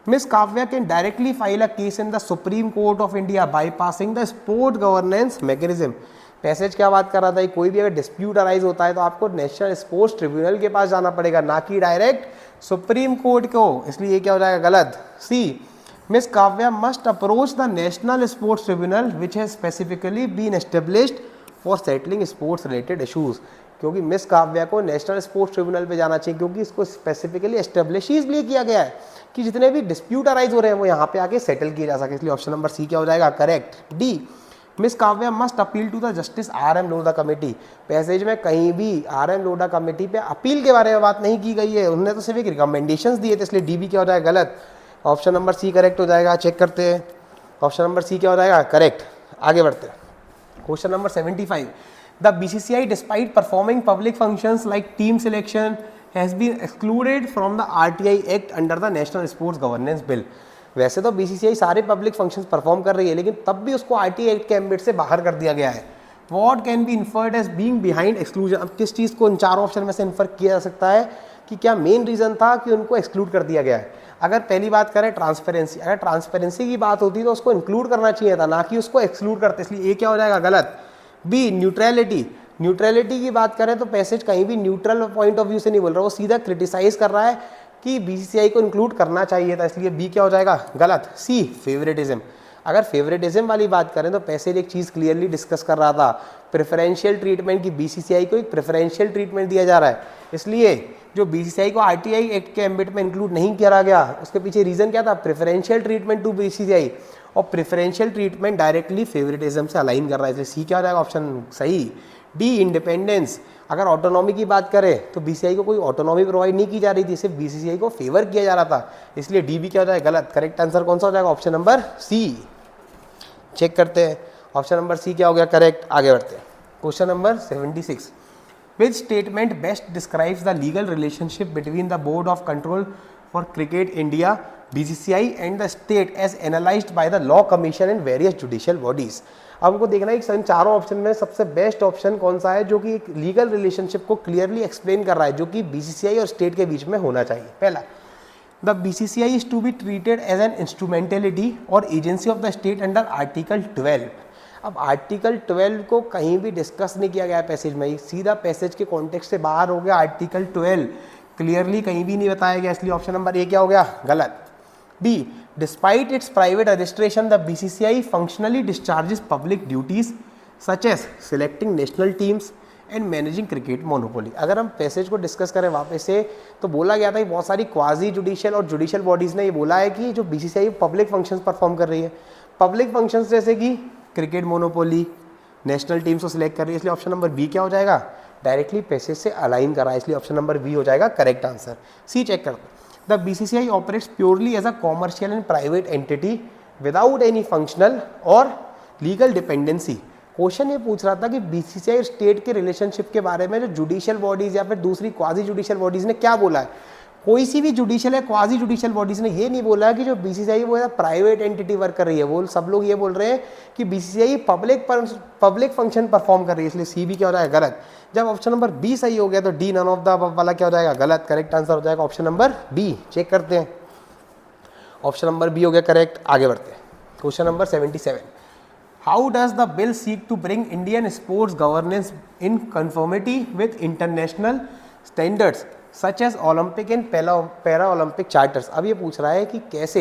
miss Kavya can directly file a case in the Supreme Court of India bypassing the sport governance mechanism. Passage क्या बात कर रहा था, कोई भी अगर डिस्प्यूट अराइज होता है तो आपको नेशनल स्पोर्ट्स ट्रिब्यूनल के पास जाना पड़ेगा, ना कि डायरेक्ट सुप्रीम कोर्ट को, इसलिए ये क्या हो जाएगा, गलत। C miss Kavya must approach the national sports tribunal which has specifically been established for settling sports related issues. क्योंकि मिस काव्या को नेशनल स्पोर्ट्स ट्रिब्यूनल पे जाना चाहिए, क्योंकि इसको स्पेसिफिकली एस्टेब्लिश इसलिए किया गया है कि जितने भी डिस्प्यूट अराइज हो रहे हैं वो यहाँ पे आके सेटल किए जा सके, इसलिए ऑप्शन नंबर सी क्या हो जाएगा, correct. D miss Kavya must appeal to the Justice RM Lodha committee. Passage में कहीं भी RM लोढ़ा कमेटी पे अपील के बारे में बात नहीं की गई है, उन्होंने तो सिर्फ एक रिकमेंडेशंस दिए थे, इसलिए डी भी क्या हो जाएगा, गलत। ऑप्शन नंबर सी करेक्ट हो जाएगा। चेक करते हैं, ऑप्शन नंबर सी क्या हो जाएगा, करेक्ट। आगे बढ़ते हैं question number 75। The BCCI despite performing public functions like team selection has been excluded from the RTI Act under the national sports governance Bill. वैसे तो BCCI सारे पब्लिक फंक्शंस परफॉर्म कर रही है, लेकिन तब भी उसको RTI एक्ट के एम्बिट से बाहर कर दिया गया है। What can be inferred as being behind exclusion. अब किस चीज़ को इन चारों ऑप्शन में से इन्फर किया जा सकता है कि क्या मेन रीज़न था कि उनको एक्सक्लूड कर दिया गया है। अगर पहली बात करें ट्रांसपेरेंसी, अगर ट्रांसपेरेंसी की बात होती तो उसको इंक्लूड करना चाहिए था, ना कि उसको एक्सक्लूड करते, इसलिए ए क्या हो जाएगा गलत। बी न्यूट्रलिटी, न्यूट्रलिटी की बात करें तो पैसेज कहीं भी न्यूट्रल पॉइंट ऑफ व्यू से नहीं बोल रहा, वो सीधा क्रिटिसाइज कर रहा है कि बीसीसीआई को इंक्लूड करना चाहिए था, इसलिए बी क्या हो जाएगा गलत। सी फेवरेटिज्म, अगर फेवरेटिज्म वाली बात करें तो पैसेज एक चीज़ क्लियरली डिस्कस कर रहा था, प्रेफरेंशियल ट्रीटमेंट की, बीसीसीआई को एक प्रेफरेंशियल ट्रीटमेंट दिया जा रहा है, इसलिए जो बीसीसीआई को आरटीआई एक्ट के एम्बिट में इंक्लूड नहीं करा गया, उसके पीछे रीजन क्या था, प्रेफरेंशियल ट्रीटमेंट टू बीसीसीआई, और प्रेफरेंशियल ट्रीटमेंट डायरेक्टली फेवरेटिज्म से अलाइन कर रहा है, इसलिए सी क्या हो जाएगा ऑप्शन सही। डी इंडिपेंडेंस, अगर ऑटोनॉमी की बात करें तो बीसीसीआई को कोई ऑटोनॉमी प्रोवाइड नहीं की जा रही थी, सिर्फ बीसीसीआई को फेवर किया जा रहा था, इसलिए डी भी क्या हो जाएगा गलत। करेक्ट आंसर कौन सा हो जाएगा, ऑप्शन नंबर सी। चेक करते हैं ऑप्शन नंबर सी क्या हो गया करेक्ट। आगे बढ़ते हैं question number 76, which statement best describes the legal relationship between the Board of Control for Cricket India BCCI and the state as analysed by the Law Commission and various judicial bodies. अब हमको देखना है इन चारों ऑप्शन में सबसे बेस्ट ऑप्शन कौन सा है जो कि एक लीगल रिलेशनशिप को क्लियरली एक्सप्लेन कर रहा है, जो कि बीसीसीआई और स्टेट के बीच में होना चाहिए। पहला, the BCCI is to be treated as an instrumentality और agency of the state under article 12। अब आर्टिकल 12 को कहीं भी डिस्कस नहीं किया गया है पैसेज में, सीधा पैसेज के कॉन्टेक्स्ट से बाहर हो गया, आर्टिकल 12 क्लियरली कहीं भी नहीं बताया गया, इसलिए ऑप्शन नंबर ए क्या हो गया गलत। B, despite its private registration the BCCI functionally discharges public duties such as selecting national teams and managing cricket monopoly. अगर हम पैसेज को डिस्कस करें वापस से तो बोला गया था कि बहुत सारी क्वाजी जुडिशियल और जुडिशियल बॉडीज़ ने ये बोला है कि जो बीसीसीआई पब्लिक फंक्शंस परफॉर्म कर रही है, पब्लिक फंक्शंस जैसे कि क्रिकेट मोनोपोली, नेशनल टीम्स को सिलेक्ट कर रही है, इसलिए ऑप्शन नंबर बी क्या हो जाएगा, डायरेक्टली पैसेज से अलाइन करा है, इसलिए ऑप्शन नंबर बी हो जाएगा करेक्ट आंसर। सी चेक करते हैं, the BCCI operates purely as a commercial and private entity without any functional और लीगल डिपेंडेंसी। क्वेश्चन ये पूछ रहा था कि बीसीसीआई और स्टेट के रिलेशनशिप के बारे में जो जुडिशियल बॉडीज या फिर दूसरी क्वाजी जुडिशियल बॉडीज ने क्या बोला है। कोई सी भी जुडिशियल या क्वाजी जुडिशियल बॉडीज ने ये नहीं बोला है कि जो बीसीसीआई वो प्राइवेट एंटिटी वर्क कर रही है, वो सब लोग ये बोल रहे हैं कि बीसीसीआई पब्लिक फंक्शन परफॉर्म कर रही है, इसलिए सी भी क्या हो जाएगा गलत। जब ऑप्शन नंबर बी सही हो गया तो D none of the above वाला क्या हो जाएगा गलत। करेक्ट आंसर हो जाएगा ऑप्शन नंबर बी। चेक करते हैं ऑप्शन नंबर बी हो गया करेक्ट। आगे बढ़ते हैं question number 77, How does the bill seek to bring Indian sports governance in conformity with international standards such as Olympic and Para-Olympic charters? अब ये पूछ रहा है कि कैसे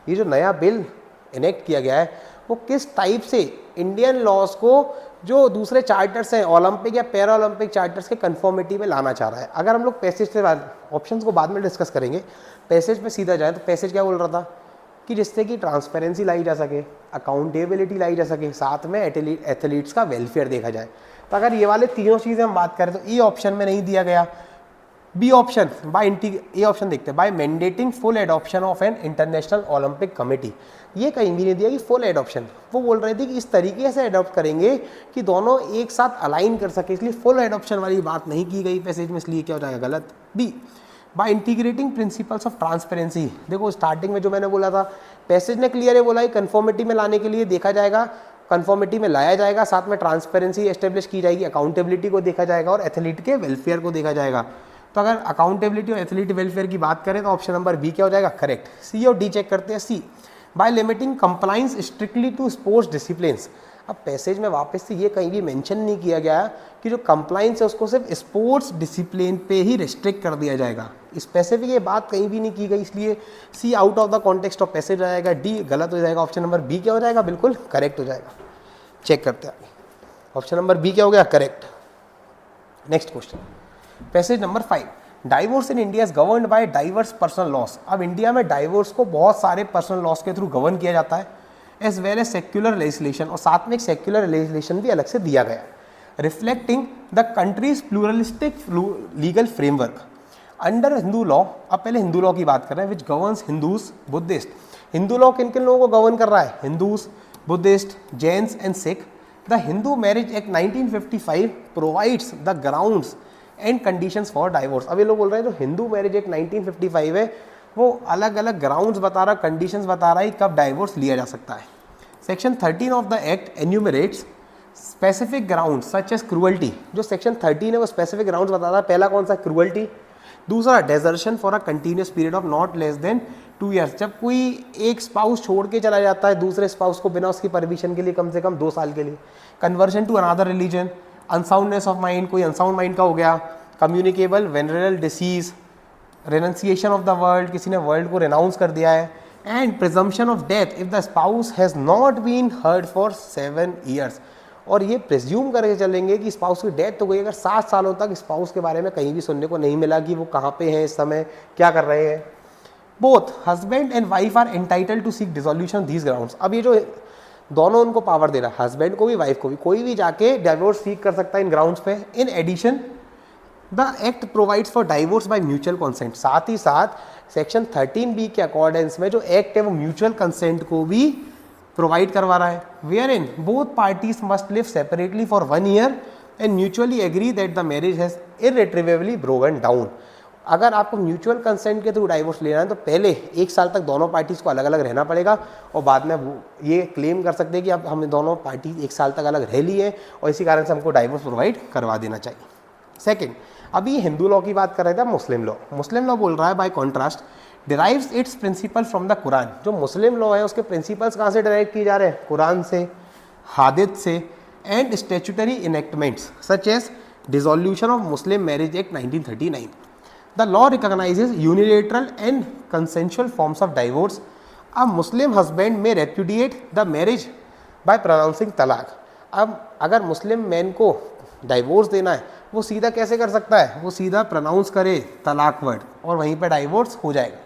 ये जो नया बिल इनेक्ट किया गया है वो किस टाइप से इंडियन लॉज को जो दूसरे चार्टर्स हैं ओलंपिक या पैरा ओलंपिक चार्टर्स के कंफर्मिटी में लाना चाह रहा है। अगर हम लोग पैसेज से ऑप्शंस को बाद में डिस्कस करेंगे, पैसेज पे सीधा जाए तो पैसेज क्या बोल रहा था कि जिससे कि ट्रांसपेरेंसी लाई जा सके, अकाउंटेबिलिटी लाई जा सके, साथ में एथलीट्स का वेलफेयर देखा जाए। तो अगर ये वाले तीनों चीज़ें हम बात करें तो ई ऑप्शन में नहीं दिया गया। बी ऑप्शन ए ऑप्शन देखते हैं, by mandating full adoption of an International Olympic Committee, ये कहीं भी नहीं दिया कि फुल एडॉप्शन। वो बोल रहे थे कि इस तरीके से एडॉप्ट करेंगे कि दोनों एक साथ अलाइन कर सके, इसलिए फुल एडॉप्शन वाली बात नहीं की गई पैसेज में, इसलिए क्या हो जाएगा गलत। B, by integrating principles of transparency. देखो स्टार्टिंग में जो मैंने बोला था, पैसेज ने क्लियर है बोला है कन्फॉर्मिटी में लाने के लिए देखा जाएगा, कन्फॉर्मिटी में लाया जाएगा, साथ में ट्रांसपेरेंसी एस्टेब्लिश की जाएगी, अकाउंटेबिलिटी को देखा जाएगा और एथलीट के वेलफेयर को देखा जाएगा। तो अगर अकाउंटेबिलिटी और एथलीट वेलफेयर की बात करें तो ऑप्शन नंबर बी क्या हो जाएगा करेक्ट। सी और डी चेक करते हैं। C, by limiting compliance strictly to sports disciplines. अब पैसेज में वापस से ये कहीं भी मेंशन नहीं किया गया कि जो कंप्लाइंस है उसको सिर्फ स्पोर्ट्स डिसिप्लिन पे ही रिस्ट्रिक्ट कर दिया जाएगा, स्पेसिफिक ये बात कहीं भी नहीं की गई, इसलिए C out of the context of passage आएगा, डी गलत हो जाएगा, ऑप्शन नंबर बी क्या हो जाएगा बिल्कुल करेक्ट हो जाएगा। चेक करते हैं ऑप्शन नंबर बी क्या हो गया correct. Next question, passage number 5, divorce in India is governed by diverse personal laws. अब इंडिया में डाइवोर्स को बहुत सारे पर्सनल लॉस के थ्रू गवर्न किया जाता है, as well as secular legislation, और साथ में एक सेक्युलर लेजिस्लेशन भी अलग से दिया गया है, reflecting the country's pluralistic legal framework under Hindu law. अब पहले हिंदू लॉ की बात कर रहे हैं, which governs Hindus Buddhist. Hindu law किन किन लोगों को गवर्न कर रहा है, Hindus, Buddhist, Jains and Sikh. The Hindu marriage act 1955 provides the grounds and conditions for divorce. अब ये लोग बोल रहे हैं जो हिंदू मैरिज एक्ट 1955 है वो अलग अलग ग्राउंड्स बता रहा, कंडीशंस बता रहा है कब डाइवोर्स लिया जा सकता है। Section 13 of the act enumerates specific ground such as cruelty, जो सेक्शन 13 है वो स्पेसिफिक ग्राउंड्स बताता है। पहला कौन सा, क्रूअल्टी। दूसरा desertion for a continuous period of not less than 2 years, जब कोई एक स्पाउस छोड़ के चला जाता है दूसरे स्पाउस को बिना उसकी परमिशन के लिए कम से कम 2 साल के लिए। Conversion to another religion, unsoundness of mind, कोई अनसाउंड माइंड का हो गया। Communicable venereal disease, renunciation of the world, किसी ने वर्ल्ड को रेनाउंस कर दिया है। And presumption of death if the spouse has not been heard for 7 years, और ये प्रिज्यूम करके चलेंगे कि स्पाउस की डेथ तो गई, अगर 7 सालों तक स्पाउस के बारे में कहीं भी सुनने को नहीं मिला कि वो कहाँ पे हैं इस समय, क्या कर रहे हैं। Both husband and wife are entitled to seek dissolution these grounds. अब ये जो दोनों उनको पावर दे रहा है, हस्बैंड को भी वाइफ को भी, कोई भी जाके डिवोर्स सीक कर सकता है इन ग्राउंड्स पे। In addition the Act provides for divorce by mutual consent, साथ ही साथ सेक्शन 13B के अकॉर्डेंस में जो एक्ट है वो म्यूचुअल कंसेंट को भी प्रोवाइड करवा रहा है। Where in both parties must live separately for 1 year and mutually agree that the marriage has irretrievably broken down. अगर आपको म्यूचुअल कंसेंट के थ्रू डाइवोर्स लेना है तो पहले 1 साल तक दोनों पार्टीज को अलग अलग रहना पड़ेगा, और बाद में वो ये क्लेम कर सकते हैं कि अब हम दोनों पार्टी 1 साल तक अलग रह लिए और इसी कारण से हमको डाइवोर्स प्रोवाइड करवा देना चाहिए। सेकेंड, अभी हिंदू लॉ की बात कर रहे थे, मुस्लिम लॉ। मुस्लिम लॉ बोल रहा है by contrast derives its principle from the Quran. जो मुस्लिम लॉ है उसके प्रिंसिपल्स कहाँ से डिराइव किए जा रहे हैं, कुरान से, हादिथ से, and statutory enactments such as dissolution of Muslim marriage act 1939। The law recognises unilateral and consensual forms of divorce. A Muslim husband may repudiate the marriage by pronouncing talaq. अब अगर मुस्लिम मैन को डाइवोर्स देना है वो सीधा कैसे कर सकता है, वो सीधा प्रोनाउंस करे तलाक वर्ड और वहीं पर डाइवोर्स हो जाएगा,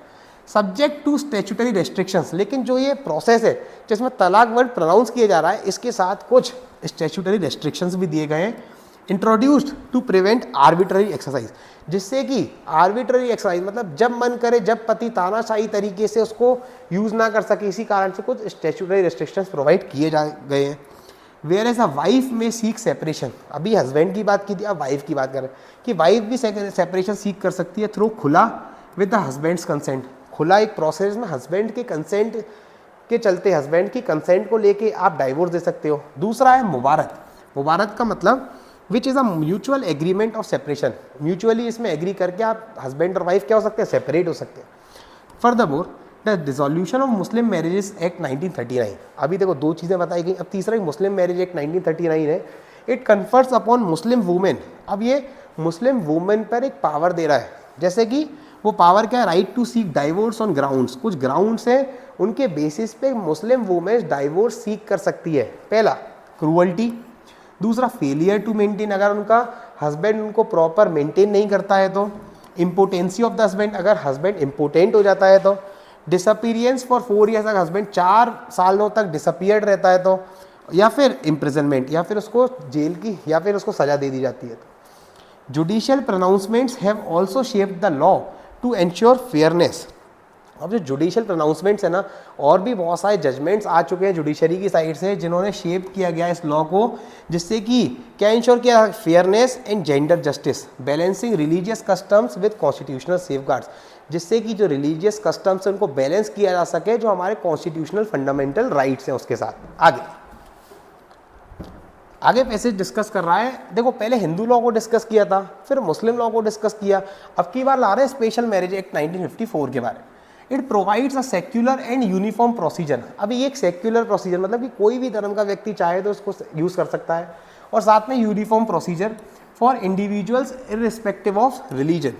सब्जेक्ट टू स्टैट्यूटरी रेस्ट्रिक्शंस। लेकिन जो ये प्रोसेस है जिसमें तलाक वर्ड प्रोनाउंस किया जा रहा है, इसके साथ कुछ स्टैट्यूटरी रेस्ट्रिक्शंस भी दिए गए हैं। Introduced to prevent arbitrary exercise, जिससे कि आर्बिट्ररी एक्सरसाइज मतलब जब मन करे जब पति तानाशाही तरीके से उसको यूज़ ना कर सके, इसी कारण से कुछ स्टैट्यूटरी रेस्ट्रिक्शंस प्रोवाइड किए जा गए हैं। वेयर एज अ वाइफ में सीक सेपरेशन, अभी हस्बैंड की बात की थी, अब वाइफ की बात कर रहे हैं कि वाइफ भी सेपरेशन सीक कर सकती है थ्रू खुला विद द हस्बैंड्स कंसेंट। खुला एक प्रोसेस में हस्बैंड के कंसेंट के चलते, हस्बैंड की कंसेंट को लेके आप डाइवोर्स दे सकते हो। दूसरा है मुबारक। मुबारक का मतलब which is a mutual agreement of separation, mutually इसमें एग्री करके आप हस्बैंड और वाइफ क्या हो सकते हैं, सेपरेट हो सकते हैं। Furthermore the dissolution of Muslim marriages act 1939, अभी देखो 2 चीज़ें बताई गई, अब तीसरा एक मुस्लिम मैरिज एक्ट 1939 है। It confers upon Muslim women, अब ये मुस्लिम वुमेन पर एक पावर दे रहा है, जैसे कि वो पावर क्या है, right to seek divorce on grounds. कुछ ग्राउंड्स हैं उनके बेसिस पे मुस्लिम वुमेन डाइवोर्स सीक कर सकती है। पहला क्रूअल्टी, दूसरा फेलियर टू मेंटेन, अगर उनका हस्बैंड उनको प्रॉपर मेंटेन नहीं करता है तो। इम्पोटेंसी ऑफ द हस्बैंड, अगर हस्बैंड इम्पोटेंट हो जाता है तो। डिसअपीरियंस फॉर 4 ईयर्स, अगर हस्बैंड 4 सालों तक डिसअपियर्ड रहता है तो। या फिर इम्प्रिजनमेंट, या फिर उसको जेल की या फिर उसको सजा दे दी जाती है तो। Judicial pronouncements have also shaped the law to ensure fairness. अब जो जुडिशियल प्रोनाउंसमेंट्स है ना, और भी बहुत सारे जजमेंट्स आ चुके हैं जुडिशरी की साइड से जिन्होंने शेप किया गया इस लॉ को, जिससे कि क्या इंश्योर किया, fairness and gender justice, balancing religious customs with constitutional safeguards, जिससे कि जो रिलीजियस कस्टम्स है उनको बैलेंस किया जा सके जो हमारे कॉन्स्टिट्यूशनल फंडामेंटल राइट्स हैं उसके साथ। आगे पैसेज डिस्कस कर रहा है, देखो पहले हिंदू लॉ को डिस्कस किया था, फिर मुस्लिम लॉ को डिस्कस किया, अब की बार ला रहे हैं स्पेशल मैरिज एक्ट 1954 के बारे में। It provides a secular and uniform procedure. अभी ये एक सेक्युलर प्रोसीजर मतलब कि कोई भी धर्म का व्यक्ति चाहे तो उसको यूज़ कर सकता है, और साथ में uniform procedure for individuals irrespective of religion.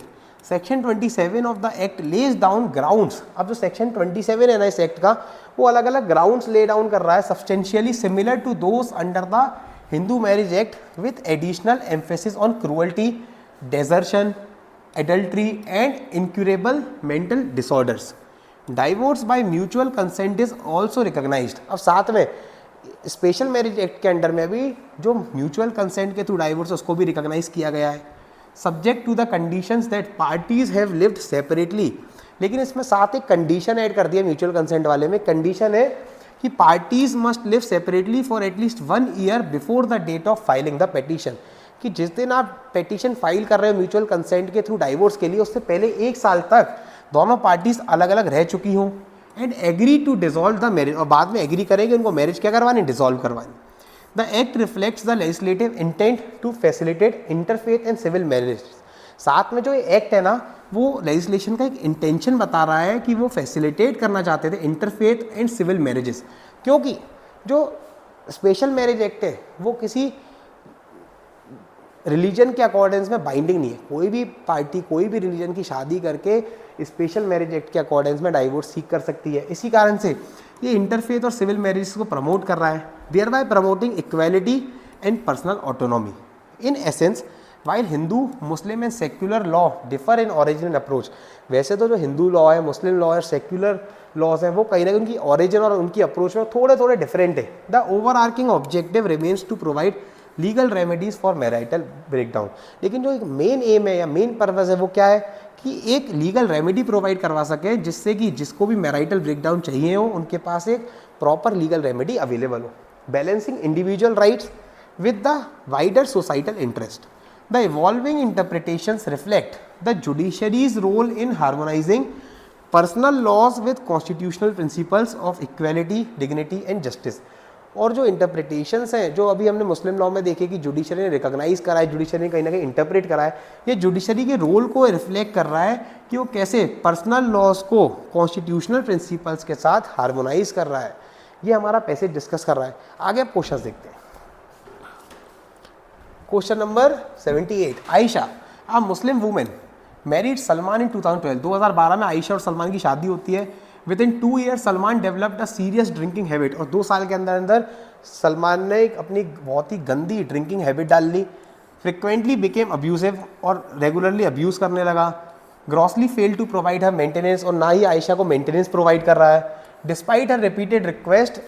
Section 27 of the act lays down grounds. अब जो सेक्शन 27 है ना इस एक्ट का, वो अलग अलग ग्राउंड्स ले डाउन कर रहा है, substantially similar to those under the Hindu marriage Act with additional emphasis on cruelty, desertion, adultery and incurable mental disorders. Divorce by mutual consent is also recognised. अब साथ में स्पेशल मैरिज एक्ट के अंडर में भी जो म्यूचुअल कंसेंट के थ्रू डाइवोर्स उसको भी रिकॉग्नाइज किया गया है, subject to the conditions that parties have lived separately. लेकिन इसमें साथ एक कंडीशन ऐड कर दिया म्यूचुअल कंसेंट वाले में, कंडीशन है कि parties must live separately for at least 1 year before the date of filing the petition, कि जिस दिन आप पेटिशन फाइल कर रहे हो म्यूचुअल कंसेंट के थ्रू डाइवोर्स के लिए, उससे पहले 1 साल तक दोनों पार्टीज अलग अलग रह चुकी हों, and agree to dissolve the marriage, और बाद में एग्री करेंगे उनको मैरिज क्या करवानी, डिसॉल्व करवानी। The Act reflects the legislative intent to facilitate interfaith and civil marriage. साथ में जो ये एक्ट है ना, वो लेजिस्लेशन का एक इंटेंशन बता रहा है कि वो फैसिलिटेट करना चाहते थे इंटरफेथ एंड सिविल मैरिजेस, क्योंकि जो स्पेशल मैरिज एक्ट है वो किसी रिलीजन के अकॉर्डेंस में बाइंडिंग नहीं है। कोई भी पार्टी कोई भी रिलीजन की शादी करके स्पेशल मैरिज एक्ट के अकॉर्डेंस में डाइवोर्स सीख कर सकती है। इसी कारण से ये इंटरफेथ और सिविल मैरिज को प्रमोट कर रहा है, thereby promoting equality and personal autonomy. In essence while Hindu Muslim and secular law differ in origin and approach, वैसे तो जो हिंदू लॉ है, मुस्लिम लॉ है, सेक्युलर लॉज हैं, वो कहीं ना कहीं उनकी ओरिजिन और उनकी अप्रोच में थोड़े थोड़े डिफरेंट है। The overarching objective remains to provide legal remedies for marital breakdown. लेकिन जो एक मेन एम है या मेन पर्पस है वो क्या है कि एक लीगल रेमेडी प्रोवाइड करवा सके, जिससे कि जिसको भी मैरिटल ब्रेकडाउन चाहिए हो उनके पास एक प्रॉपर लीगल रेमेडी अवेलेबल हो। Balancing individual rights with the wider societal interest. The evolving interpretations reflect the judiciary's role in harmonising personal laws with constitutional principles of equality, dignity and justice. और जो इंटरप्रिटेशंस हैं जो अभी हमने मुस्लिम लॉ में देखे कि जुडिशरी ने रिकॉग्नाइज करा है, जुडिशरी ने कहीं ना कहीं इंटरप्रेट करा है, ये जुडिशरी के रोल को रिफ्लेक्ट कर रहा है कि वो कैसे पर्सनल लॉज को कॉन्स्टिट्यूशनल प्रिंसिपल्स के साथ हार्मोनाइज कर रहा है। ये हमारा पैसेज डिस्कस कर रहा है। आगे आप क्वेश्चन देखते हैं। क्वेश्चन नंबर 78, आयशा अ मुस्लिम वुमेन मैरिड सलमान इन 2012। 2012 में आयशा और सलमान की शादी होती है। With in 2 years Salman developed a serious drinking habit, और 2 साल के अंदर अंदर सलमान ने एक अपनी बहुत ही गंदी ड्रिंकिंग हैबिट डाल ली। फ्रिक्वेंटली बिकेम अब्यूसिव, और रेगुलरली अब्यूज़ करने लगा। Grossly fail to provide her maintenance, और ना ही आयशा को मेंटेनेंस प्रोवाइड कर रहा है। Despite her repeated request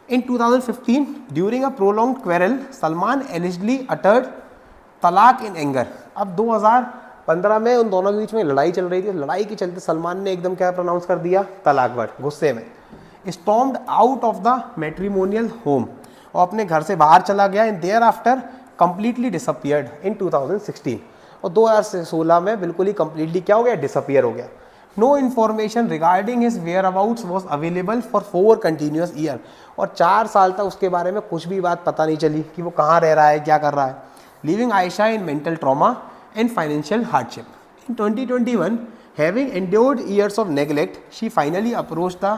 in 2015 during a prolonged quarrel Salman allegedly uttered तलाक इन एंगर। अब 2015 में उन दोनों के बीच में लड़ाई चल रही थी। लड़ाई के चलते सलमान ने एकदम क्या प्रोनाउंस कर दिया, तलाक वर्ड, गुस्से में। Stormed out of the matrimonial home, और अपने घर से बाहर चला गया। And thereafter completely disappeared in 2016, और 2016 में बिल्कुल ही कंप्लीटली क्या हो गया, डिसअपियर हो गया। No information regarding his whereabouts was available for 4 continuous year, और 4 साल तक उसके बारे में कुछ भी बात पता नहीं चली कि वो कहाँ रह रहा है, क्या कर रहा है। Leaving Ayesha in mental trauma and financial hardship. In 2021, having endured years of neglect, she finally approached the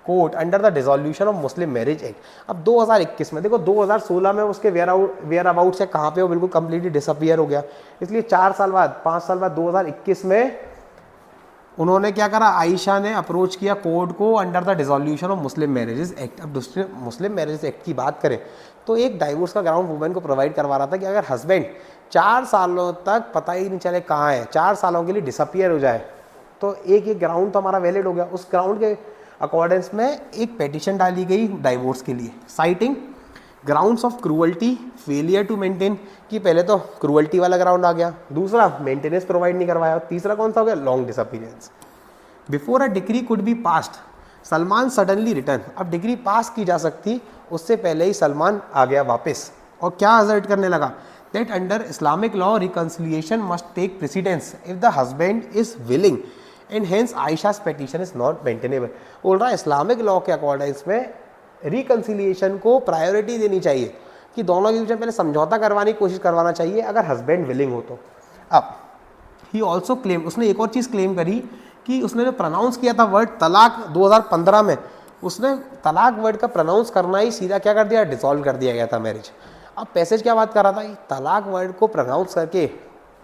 court under the dissolution of Muslim Marriage Act. अब 2021 में देखो, 2016 में उसके वेयर अबाउट से कहाँ पे वो बिल्कुल कम्प्लीटली डिसअपियर हो गया। इसलिए 4 साल बाद 5 साल बाद 2021 में उन्होंने क्या करा, आयशा ने अप्रोच किया कोर्ट को under the dissolution of Muslim marriages act. अब मुस्लिम मैरिजेस एक्ट की बात करें तो एक डाइवोर्स का ग्राउंड वुमेन को प्रोवाइड करवा रहा था कि अगर हस्बैंड 4 सालों तक पता ही नहीं चले कहाँ है, 4 सालों के लिए डिसअपियर हो जाए, तो एक ग्राउंड तो हमारा वैलिड हो गया। उस ग्राउंड के अकॉर्डेंस में एक पेटिशन डाली गई डाइवोर्स के लिए, citing grounds of cruelty, failure to maintain, कि पहले तो क्रूअल्टी वाला ग्राउंड आ गया, दूसरा मेंटेनेंस प्रोवाइड नहीं करवाया, और तीसरा कौन सा हो गया, long disappearance. Before a degree could be passed Salman suddenly return. अब डिग्री पास की जा सकती, उससे पहले ही सलमान आ गया वापस, और क्या असर्ट करने लगा, that under Islamic law reconciliation must take precedence if the husband is willing and hence Ayesha's petition is not maintainable. बोल रहा है इस्लामिक लॉ के अकॉर्डिंग्स में रिकन्सिलिएशन को प्रायोरिटी देनी चाहिए, कि दोनों के बीच में पहले समझौता करवाने की कोशिश करवाना चाहिए अगर हस्बैंड विलिंग हो तो। अब ही ऑल्सो क्लेम, उसने एक और चीज़ क्लेम करी कि उसने जो प्रोनाउंस किया था वर्ड तलाक 2015 में, उसने तलाक वर्ड का प्रोनाउंस करना ही सीधा क्या कर दिया, डिसॉल्व कर दिया गया था मैरिज। अब पैसेज क्या बात कर रहा था, तलाक वर्ड को प्रोनाउंस करके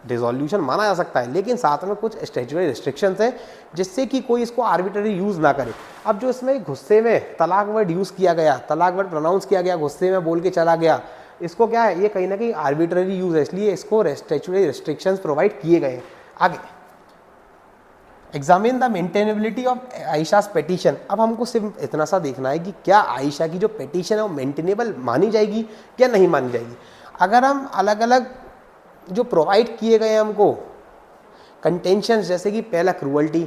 डिसोल्यूशन माना जा सकता है, लेकिन साथ में कुछ स्टैट्यूटरी रिस्ट्रिक्शंस हैं जिससे कि कोई इसको आर्बिट्ररी यूज़ ना करे। अब जो इसमें गुस्से में तलाक वर्ड यूज़ किया गया, तलाक वर्ड प्रोनाउंस किया गया, गुस्से में बोल के चला गया, इसको क्या है, ये कहीं ना कहीं आर्बिट्ररी यूज़ है, इसलिए इसको स्टैट्यूटरी रिस्ट्रिक्शंस प्रोवाइड किए गए। आगे examine the maintainability of Ayesha's petition. अब हमको सिर्फ इतना सा देखना है कि क्या आयशा की जो पेटिशन है वो मेंटेनेबल मानी जाएगी या नहीं मानी जाएगी। अगर हम अलग अलग जो प्रोवाइड किए गए हैं हमको कंटेंशंस, जैसे कि पहला cruelty,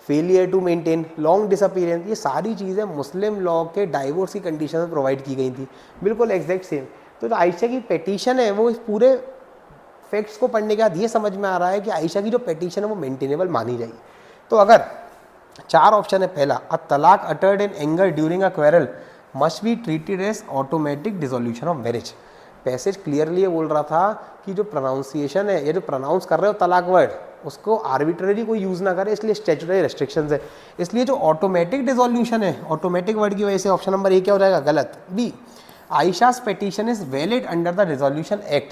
failure to maintain, long disappearance, ये सारी चीज़ें मुस्लिम लॉ के डाइवोर्स की कंडीशन में प्रोवाइड की गई थी, बिल्कुल एग्जैक्ट सेम। तो जो आयशा की पेटिशन है वो इस पूरे फैक्ट्स को पढ़ने के बाद ये समझ में आ रहा है कि आयशा की जो पेटिशन है वो मेंटेनेबल मानी जाएगी। तो अगर 4 ऑप्शन है, पहला अ तलाक uttered in anger during a quarrel, must be treated as automatic dissolution of marriage. Passage clearly ये बोल रहा था कि जो प्रोनाउंसिएशन है, ये जो प्रोनाउंस कर रहे हो तलाक वर्ड, उसको आर्बिट्ररी कोई यूज़ ना करे, इसलिए स्टैट्यूटरी रेस्ट्रिक्शंस है। इसलिए जो ऑटोमेटिक डिसोल्यूशन है, ऑटोमेटिक वर्ड की वजह से ऑप्शन नंबर ए क्या हो जाएगा? गलत। B, Ayesha's petition is valid under the Resolution Act.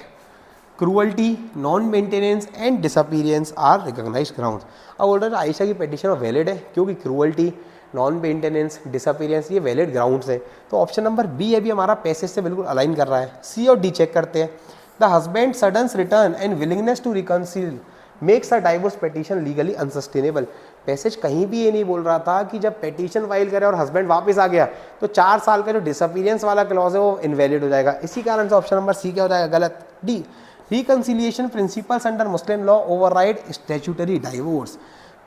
Cruelty, non-maintenance and disappearance are recognized grounds. अब बोल रहे हैं आयशा की petition वैलिड है क्योंकि cruelty, non-maintenance, disappearance ये वैलिड ग्राउंड्स है। तो ऑप्शन नंबर बी अभी हमारा पैसेज से बिल्कुल अलाइन कर रहा है। सी और डी चेक करते हैं। The husband sudden return and willingness to reconcile makes a divorce petition legally unsustainable. Passage कहीं भी ये नहीं बोल रहा था कि जब पेटिशन फाइल करे और हस्बैंड वापस आ गया तो 4 साल का जो डिसअपीयरेंस वाला क्लॉज है वो इनवैलिड हो जाएगा। इसी कारण से ऑप्शन नंबर सी क्या हो जाएगा? गलत। डी, रिकंसिलिएशन प्रिंसिपल्स अंडर मुस्लिम law override statutory divorce.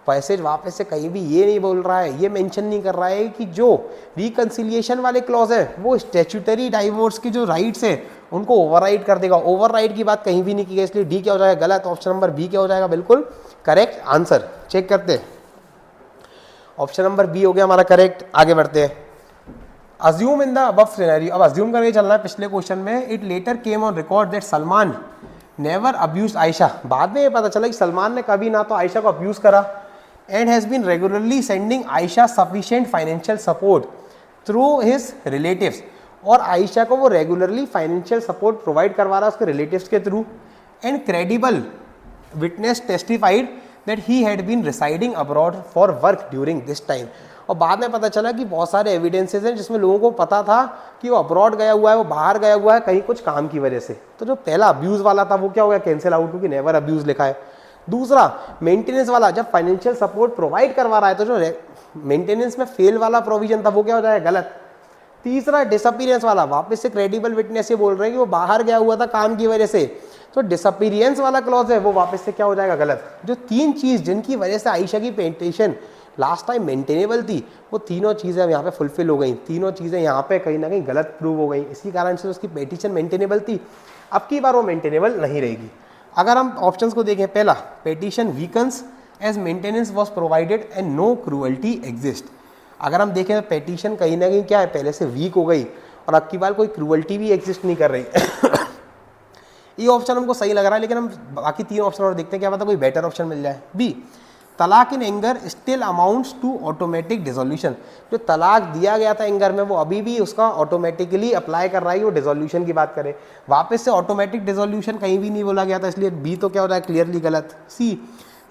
Passage वापस से कहीं भी ये नहीं बोल रहा है, ये मेंशन नहीं कर रहा है कि जो रिकंसिलिएशन वाले क्लॉज है वो स्टैट्यूटरी डाइवोर्स के जो राइट्स है उनको ओवरराइड कर देगा। ओवरराइड की बात कहीं भी नहीं की गई, इसलिए डी क्या हो जाएगा? गलत। ऑप्शन नंबर बी क्या हो जाएगा? बिल्कुल करेक्ट आंसर। चेक करते हैं। ऑप्शन नंबर बी हो गया हमारा करेक्ट। आगे बढ़ते हैं। Assume in the above scenario, अब अज्यूम करके चलना है पिछले क्वेश्चन में। It later came on record that Salman never abuse Ayesha. बाद में ये पता चला कि सलमान ने कभी ना तो आयशा को अब्यूज करा and has been regularly sending Ayesha sufficient financial support through his relatives. और आयशा को वो रेगुलरली फाइनेंशियल सपोर्ट प्रोवाइड करवा रहा है उसके रिलेटिव्स के through. And credible witness testified that he had been residing abroad for work during this time. और बाद में पता चला कि बहुत सारे एविडेंसेस हैं जिसमें लोगों को पता था कि वो अब्रॉड गया हुआ है, वो बाहर गया हुआ है कहीं कुछ काम की वजह से। तो जो पहला अब्यूज़ वाला था वो क्या हो गया? कैंसिल आउट, क्योंकि नेवर अब्यूज़ लिखा है। दूसरा मेंटेनेंस वाला, जब फाइनेंशियल सपोर्ट प्रोवाइड करवा रहा है तो जो मेंटेनेंस में फेल वाला प्रोविजन था वो क्या हो जाएगा? गलत। तीसरा डिसअपीयरेंस वाला, वापस से क्रेडिबल विटनेस ये बोल रहे हैं कि वो बाहर गया हुआ था काम की वजह से, तो डिसअपीयरेंस वाला क्लॉज है वो वापस से क्या हो जाएगा? गलत। जो 3 चीज़ जिनकी वजह से आयशा की पेटिशन लास्ट टाइम मेंटेनेबल थी वो तीनों चीज़ें यहाँ पे फुलफिल हो गई। तीनों चीज़ें यहाँ पे कहीं ना कहीं गलत प्रूव हो गई, इसी कारण से उसकी पेटिशन मेंटेनेबल थी, अब की बार वो मेंटेनेबल नहीं रहेगी। अगर हम ऑप्शंस को देखें, पहला petition weakens as maintenance was provided and no cruelty exist. अगर हम देखें तो पेटिशन कहीं ना कहीं क्या है? पहले से वीक हो गई और अब की बार कोई क्रूअल्टी भी एग्जिस्ट नहीं कर रही। ये ऑप्शन हमको सही लग रहा है, लेकिन हम बाकी 3 ऑप्शन और देखते हैं, क्या पता कोई बेटर ऑप्शन मिल जाए। बी, तलाक in anger still amounts to automatic dissolution. जो तलाक दिया गया था एंगर में वो अभी भी उसका ऑटोमेटिकली अप्लाई कर रहा है, वो डिसोल्यूशन की बात करें। वापस से ऑटोमेटिक डिसोल्यूशन कहीं भी नहीं बोला गया था, इसलिए बी तो क्या हो रहा है? क्लियरली गलत। C,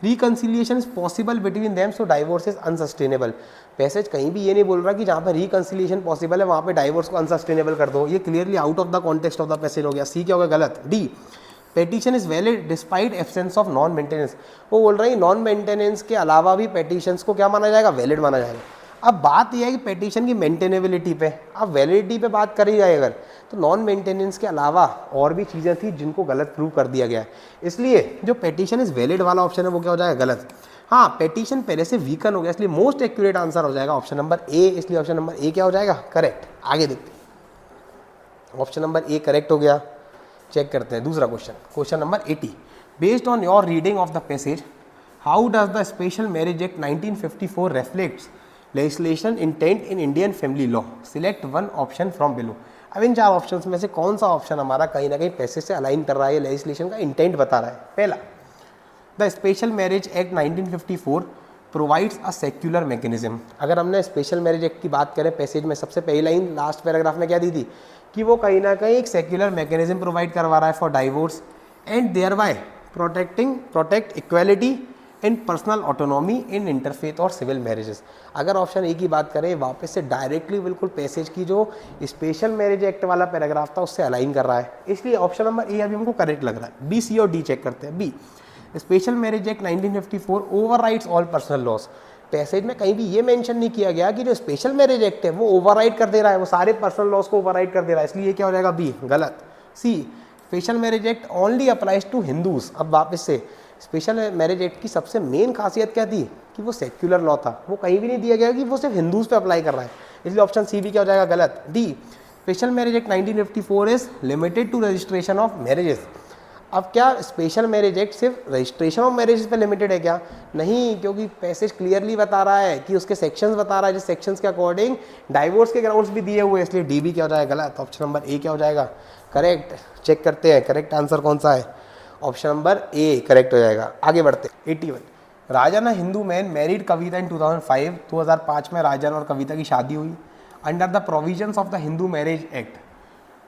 reconciliation is possible between them so divorce is unsustainable. Passage कहीं भी ये नहीं बोल रहा कि जहाँ पर रिकंसिलिएशन पॉसिबल है वहाँ पे डाइवोर्स को अनसस्टेनेबल कर दो, ये clearly out of the context of the passage हो गया। सी क्या होगा? गलत। D, petition is valid despite absence of non maintenance. वो बोल रहे हैं नॉन मेंटेनेंस के अलावा भी पेटिशंस को क्या माना जाएगा? वैलिड माना जाएगा। अब बात यह है कि पेटिशन की मेंटेनेबिलिटी पे, अब वैलिडिटी पे बात करी जाए अगर, तो नॉन मेंटेनेंस के अलावा और भी चीज़ें थी जिनको गलत प्रूव कर दिया गया है, इसलिए जो पेटिशन इज वैलिड वाला ऑप्शन है वो क्या हो जाएगा? गलत। हाँ, पेटिशन पहले से वीकन हो गया, इसलिए मोस्ट एक्यूरेट आंसर हो जाएगा ऑप्शन नंबर ए, इसलिए ऑप्शन नंबर ए क्या हो जाएगा? करेक्ट। आगे देखते हैं। ऑप्शन नंबर ए करेक्ट हो गया। चेक करते हैं दूसरा question, question number 80। Based on your reading of the passage, how does the Special marriage Act 1954 reflects legislation intent in Indian family law? Select one option from below. अब इन 4 ऑप्शंस में से कौन सा ऑप्शन हमारा कहीं ना कहीं पैसेज से अलाइन कर रहा है, लेजिस्लेशन का इंटेंट बता रहा है? पहला, the Special marriage Act 1954 provides a secular mechanism. अगर हमने स्पेशल मैरिज एक्ट की बात करें पैसेज में, सबसे पहली लाइन लास्ट पैराग्राफ में क्या दी थी कि वो कहीं ना कहीं एक सेक्युलर मैकेनिज्म प्रोवाइड करवा रहा है for divorce and thereby protect equality and personal autonomy in interfaith और सिविल मैरिजेस। अगर ऑप्शन ए की बात करें, वापस से डायरेक्टली बिल्कुल पैसेज की जो स्पेशल मैरिज एक्ट वाला पैराग्राफ था उससे अलाइन कर रहा है, इसलिए ऑप्शन नंबर ए अभी हमको करेक्ट लग रहा है। बी, सी और डी चेक करते हैं। B, Special marriage Act 1954 overrides all personal laws. Passage में कहीं भी ये मेंशन नहीं किया गया कि जो स्पेशल मैरिज एक्ट है वो ओवरराइड कर दे रहा है, वो सारे पर्सनल लॉज को ओवरराइड कर दे रहा है, इसलिए ये क्या हो जाएगा? बी, गलत। C, special marriage act only applies to Hindus. अब वापस से स्पेशल मैरिज एक्ट की सबसे मेन खासियत क्या थी कि वो सेक्युलर लॉ था, वो कहीं भी नहीं दिया गया कि वो सिर्फ हिंदूज पे अप्लाई कर रहा है, इसलिए ऑप्शन सी भी क्या हो जाएगा? गलत। D, Special marriage Act 1954 is limited to registration of marriages. अब क्या स्पेशल मैरिज एक्ट सिर्फ रजिस्ट्रेशन ऑफ मैरिज पे लिमिटेड है क्या? नहीं, क्योंकि पैसेज क्लियरली बता रहा है कि उसके सेक्शंस बता रहा है, जिस सेक्शंस के अकॉर्डिंग डाइवोर्स के ग्राउंड्स भी दिए हुए हैं, इसलिए डी भी क्या हो जाएगा? गलत। ऑप्शन नंबर ए क्या हो जाएगा? करेक्ट। चेक करते हैं करेक्ट आंसर कौन सा है। ऑप्शन नंबर ए करेक्ट हो जाएगा। आगे बढ़ते 81 राजन हिंदू मैन मैरिड कविता इन 2005 2005 में राजन और कविता की शादी हुई under the provisions of the Hindu marriage act.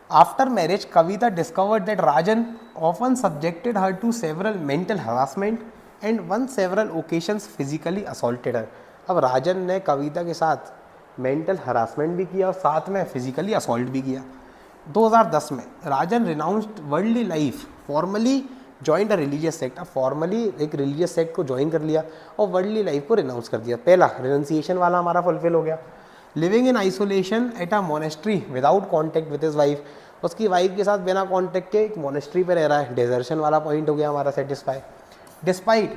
After marriage, Kavita discovered that Rajan often subjected her to several mental harassment and on several occasions physically assaulted her. अब राजन ने कविता के साथ मेंटल हरासमेंट भी किया और साथ में फिजिकली असॉल्ट भी किया। 2010 में Rajan renounced worldly life, formally joined a religious sect. अब फॉर्मली एक रिलीजियस सेक्ट को ज्वाइन कर लिया और वर्ल्डली लाइफ को रिनाउंस कर दिया। पहला रिनाउंसिएशन वाला हमारा फुलफिल हो गया। Living in isolation at a monastery without contact with his wife, उसकी वाइफ के साथ बिना कॉन्टैक्ट के एक मोनेस्ट्री पे रह रहा है। डेजर्शन वाला पॉइंट हो गया हमारा satisfy. Despite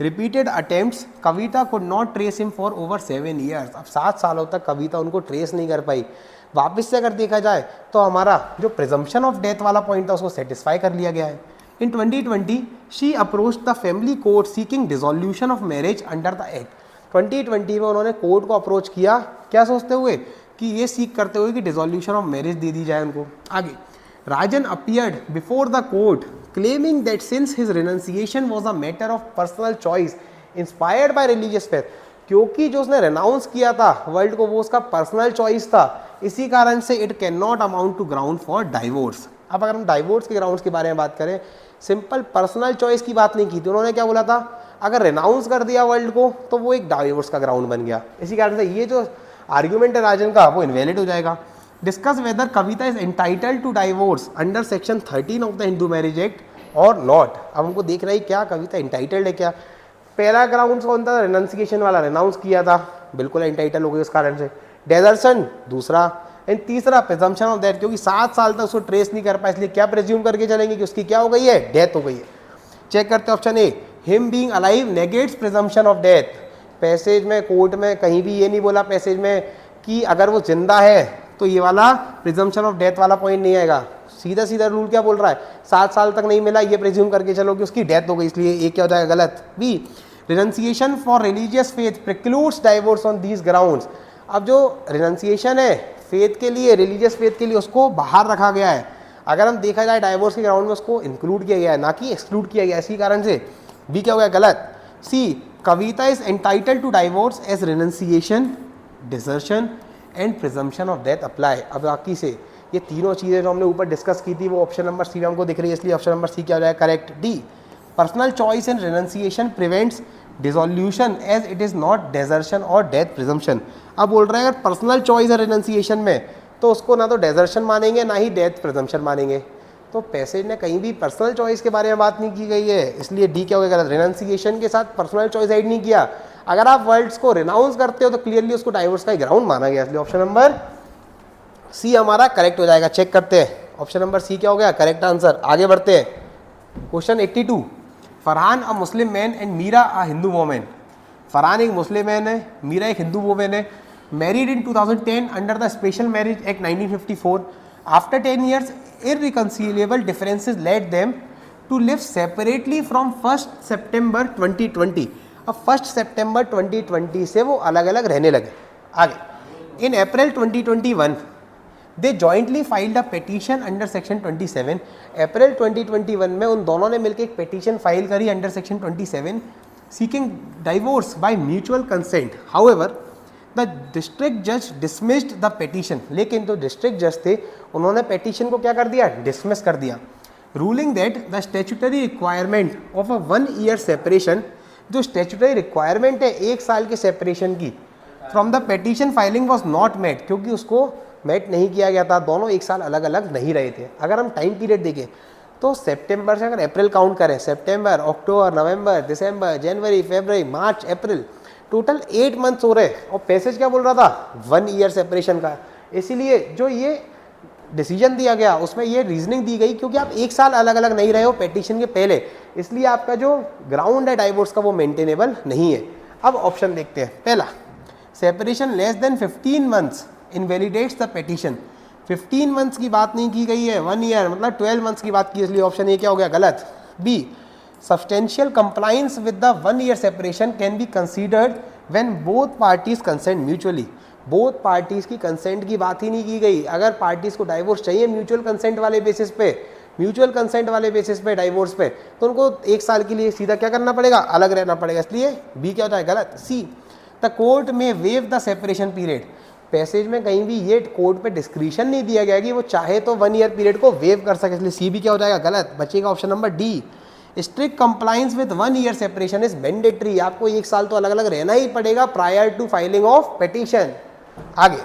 repeated attempts Kavita could not trace him for over 7 years. अब 7 सालों तक कविता उनको ट्रेस नहीं कर पाई। वापस से अगर देखा जाए तो हमारा जो प्रिजम्पशन ऑफ डेथ वाला पॉइंट था उसको सेटिस्फाई कर लिया गया है। इन 2020 she approached the family court seeking dissolution of marriage under the act. 2020 में उन्होंने कोर्ट को अप्रोच किया, क्या सोचते हुए कि ये सीख करते हुए कि डिसोल्यूशन ऑफ मैरिज दे दी जाए उनको। आगे Rajan appeared before the court claiming that since his renunciation was a matter of personal choice inspired by religious faith, क्योंकि जो उसने रिनाउंस किया था वर्ल्ड को वो उसका पर्सनल चॉइस था, इसी कारण से it can not amount to ground for divorce. अब अगर हम डाइवोर्स के ग्राउंड्स के बारे में बात करें, सिंपल पर्सनल चॉइस की बात नहीं की थी उन्होंने। क्या बोला था? अगर रिनाउंस कर दिया वर्ल्ड को तो वो एक डाइवोर्स का ग्राउंड बन गया। इसी कारण से ये जो आर्ग्यूमेंट है राजन का वो इनवैलिड हो जाएगा। Discuss whether Kavita is entitled to divorce under section 13 of the Hindu marriage Act और नॉट। अब हमको देख रहा है क्या कविता एंटाइटल्ड है क्या। पहला ग्राउंड कौन था? रिनाउंसिएशन वाला, रिनाउंस किया था, बिल्कुल एंटाइटल हो गई उस कारण से। डेजर्शन दूसरा, एंड तीसरा प्रिजम्पशन ऑफ डेथ, क्योंकि 7 साल तक उसको ट्रेस नहीं कर पाया, इसलिए क्या प्रिज्यूम करके चलेंगे कि उसकी क्या हो गई है? डेथ हो गई है। चेक करते हैं option A, him being alive negates presumption of death. Passage में कोर्ट में कहीं भी ये नहीं बोला पैसेज में कि अगर वो जिंदा है तो ये वाला प्रिजम्पशन ऑफ डेथ वाला पॉइंट नहीं आएगा। सीधा सीधा रूल क्या बोल रहा है? 7 साल तक नहीं मिला, ये प्रिज्यूम करके चलो कि उसकी डेथ हो गई, इसलिए ये क्या हो जाएगा? गलत। B renunciation for religious faith precludes divorce on these grounds. अब जो रिनाउंसिएशन है फेथ के लिए, रिलीजियस फेथ के लिए, उसको बाहर रखा गया है। अगर हम देखा जाए डाइवोर्स के ग्राउंड में उसको इंक्लूड किया गया है, ना कि एक्सक्लूड किया गया, इसी कारण से बी क्या हो गया? गलत। C Kavita is entitled to divorce as renunciation, desertion and presumption of death apply. अब बाकी से ये तीनों चीज़ें जो हमने ऊपर डिस्कस की थी वो ऑप्शन नंबर सी में हमको दिख रही है, इसलिए ऑप्शन नंबर सी क्या हो जाएगा? Correct. D personal choice in renunciation prevents dissolution as it is not desertion और डेथ प्रिजम्पशन। अब बोल रहे हैं अगर पर्सनल चॉइस है रिनाउंसिएशन में तो उसको ना तो डेजर्शन मानेंगे ना ही डेथ प्रिजम्पशन मानेंगे। तो पैसेज ने कहीं भी पर्सनल चॉइस के बारे में बात नहीं की गई है, इसलिए डी क्या हो गया? गलत। रिनाउंसिएशन के साथ पर्सनल चॉइस ऐड नहीं किया। अगर आप वर्ड्स को रिनाउंस करते हो तो क्लियरली उसको डाइवोर्स का ग्राउंड माना गया, इसलिए ऑप्शन नंबर सी हमारा करेक्ट हो जाएगा। चेक करते हैं ऑप्शन नंबर सी क्या हो गया? Correct answer. आगे बढ़ते हैं question 82 Farhan a Muslim man and Meera a Hindu women. Farhan एक मुस्लिम मैन है, मीरा एक हिंदू वोमेन है। Married in 2010 under the Special marriage Act 1954। After 10 years irreconcilable differences led them to live separately from 1st September 2020। अब 1st September 2020 से वो अलग अलग रहने लगे। आगे in April 2021 they jointly filed a petition under section 27। April 2021 में उन दोनों ने मिलकर एक पिटीशन फाइल करी under section 27 seeking divorce by mutual consent. However the district जज डिसमिस्ड द पिटीशन। लेकिन जो डिस्ट्रिक्ट जज थे उन्होंने पिटीशन को क्या कर दिया? डिसमिस कर दिया। Ruling that the statutory requirement of a 1 year separation, जो स्टैट्यूटरी रिक्वायरमेंट है 1 साल के सेपरेशन की, from the petition filing was not met, क्योंकि उसको मेट नहीं किया गया था। दोनों 1 साल अलग अलग नहीं रहे थे। अगर हम टाइम पीरियड देखें तो सितंबर से अगर अप्रैल काउंट करें, सितंबर, अक्टूबर, नवंबर, दिसंबर, जनवरी, फरवरी, मार्च, अप्रैल, टोटल 8 मंथ्स हो रहे। और पैसेज क्या बोल रहा था? 1 year सेपरेशन का। इसीलिए जो ये डिसीजन दिया गया उसमें ये रीजनिंग दी गई क्योंकि आप 1 साल अलग अलग नहीं रहे हो पिटीशन के पहले, इसलिए आपका जो ग्राउंड है डाइवोर्स का वो मेंटेनेबल नहीं है। अब ऑप्शन देखते हैं। पहला, separation less than 15 months invalidates the petition. 15 months की बात नहीं की गई है, 1 ईयर मतलब 12 मंथ्स की बात की, इसलिए ऑप्शन ए क्या हो गया गलत। B, substantial compliance with the 1 year separation can be considered when both parties consent mutually. Both parties की कंसेंट की बात ही नहीं की गई। अगर पार्टीज को डाइवोर्स चाहिए म्यूचुअल कंसेंट वाले बेसिस पे, म्यूचुअल कंसेंट वाले बेसिस पे डाइवोर्स पे, तो उनको 1 साल के लिए सीधा क्या करना पड़ेगा, अलग रहना पड़ेगा, इसलिए बी क्या होता है गलत। सी, द कोर्ट में wave the separation period. Passage में कहीं भी ये कोर्ट पे डिस्क्रिशन नहीं दिया गया कि वो चाहे तो 1 ईयर पीरियड को वेव कर सके, इसलिए सी भी क्या हो जाएगा गलत। बचेगा option number D, strict compliance with 1 year separation is mandatory. आपको 1 साल तो अलग अलग रहना ही पड़ेगा prior to filing of petition. आगे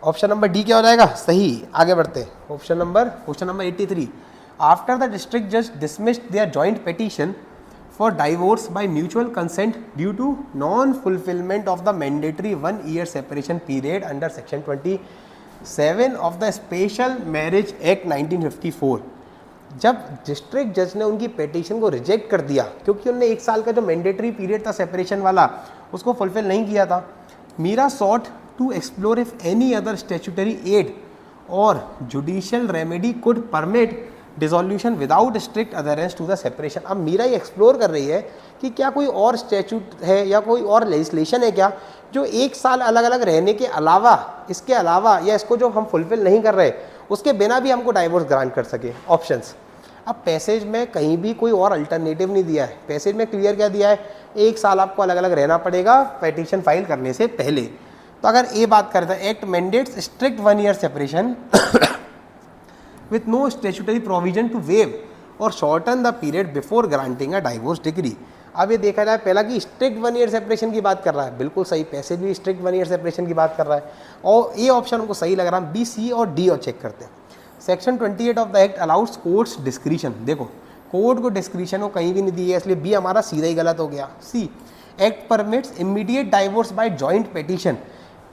ऑप्शन नंबर डी क्या हो जाएगा सही। आगे बढ़ते question number 83, after the district जज dismissed their joint petition for divorce by mutual consent due to non-fulfillment of the mandatory 1 year separation period under section 27 of the Special Marriage Act 1954। जब डिस्ट्रिक्ट जज ने उनकी पिटीशन को रिजेक्ट कर दिया क्योंकि उन्होंने 1 साल का जो मैंडेटरी पीरियड था सेपरेशन वाला उसको फुलफिल नहीं किया था, Meera sought to explore if any other statutory aid और judicial remedy could permit dissolution without strict adherence to the separation. अब मीरा ये एक्सप्लोर कर रही है कि क्या कोई और स्टैट्यूट है या कोई और लेजिस्लेशन है क्या जो 1 साल अलग अलग रहने के अलावा, इसके अलावा या इसको जो हम फुलफिल नहीं कर रहे उसके बिना भी हमको डाइवोर्स ग्रांट कर सके। ऑप्शंस, अब पैसेज में कहीं भी कोई और अल्टरनेटिव नहीं दिया है, पैसेज में क्लियर क्या दिया है 1 साल आपको अलग अलग रहना पड़ेगा पिटीशन फाइल करने से पहले। तो अगर ये बात करते हैं act mandates strict 1 year separation with no statutory provision to waive or shorten the period before granting a divorce degree। अब ये देखा जाए पहला कि स्ट्रिक्ट 1 ईयर सेपरेशन की बात कर रहा है, बिल्कुल सही, पैसेज भी स्ट्रिक्ट 1 ईयर सेपरेशन की बात कर रहा है और ये ऑप्शन हमको सही लग रहा है। बी, सी और डी और चेक करते हैं। Section 28 of the act allows courts discretion. देखो कोर्ट को डिस्क्रिशन को कहीं भी नहीं दी है, इसलिए बी हमारा सीधा ही गलत हो गया। C, act permits immediate divorce by joint petition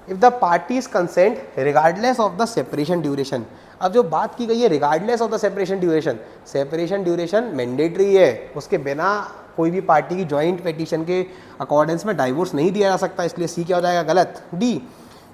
if the parties consent regardless of the separation duration. अब जो बात की गई है regardless of the separation duration, separation duration mandatory है, उसके बिना कोई भी पार्टी की जॉइंट पिटीशन के अकॉर्डेंस में डाइवोर्स नहीं दिया जा सकता, इसलिए सी क्या हो जाएगा गलत। D,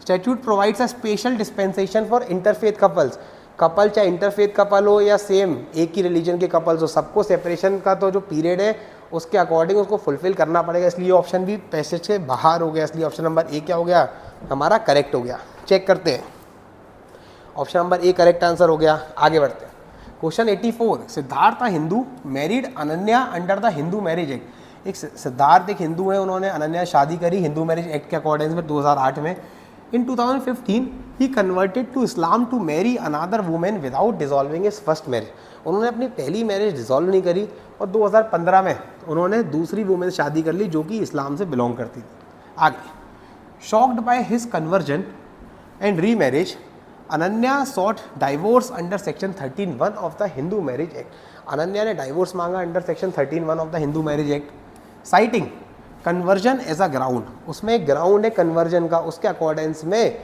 statute provides a special dispensation for interfaith couples. Couple चाहे इंटरफेथ कपल हो या सेम एक ही रिलीजन के कपल्स हो, सबको सेपरेशन का तो जो पीरियड है उसके अकॉर्डिंग उसको फुलफिल करना पड़ेगा, इसलिए ऑप्शन भी पैसेज से बाहर हो गया, इसलिए ऑप्शन नंबर ए क्या हो गया हमारा करेक्ट हो गया। चेक करते हैं, option number A correct answer हो गया। आगे बढ़ते हैं question 84, Siddharth Hindu married Ananya under the Hindu marriage act. एक सिद्धार्थ एक हिंदू है, उन्होंने अनन्या शादी करी हिंदू मैरिज एक्ट के अकॉर्डिंग में 2008 में। In 2015 he converted to Islam to marry another women without dissolving his first marriage. उन्होंने अपनी पहली मैरिज डिसॉल्व नहीं करी और 2015 में उन्होंने दूसरी वुमेन से शादी कर ली जो कि इस्लाम से बिलोंग करती थी। आगे, shocked by his conversion and remarriage Ananya sought divorce under section 13(1) of the Hindu marriage act. Ananya ने डाइवोर्स मांगा under section 13(1) of the Hindu marriage act, citing conversion as a ground. उसमें एक ग्राउंड है कन्वर्जन का, उसके अकॉर्डेंस में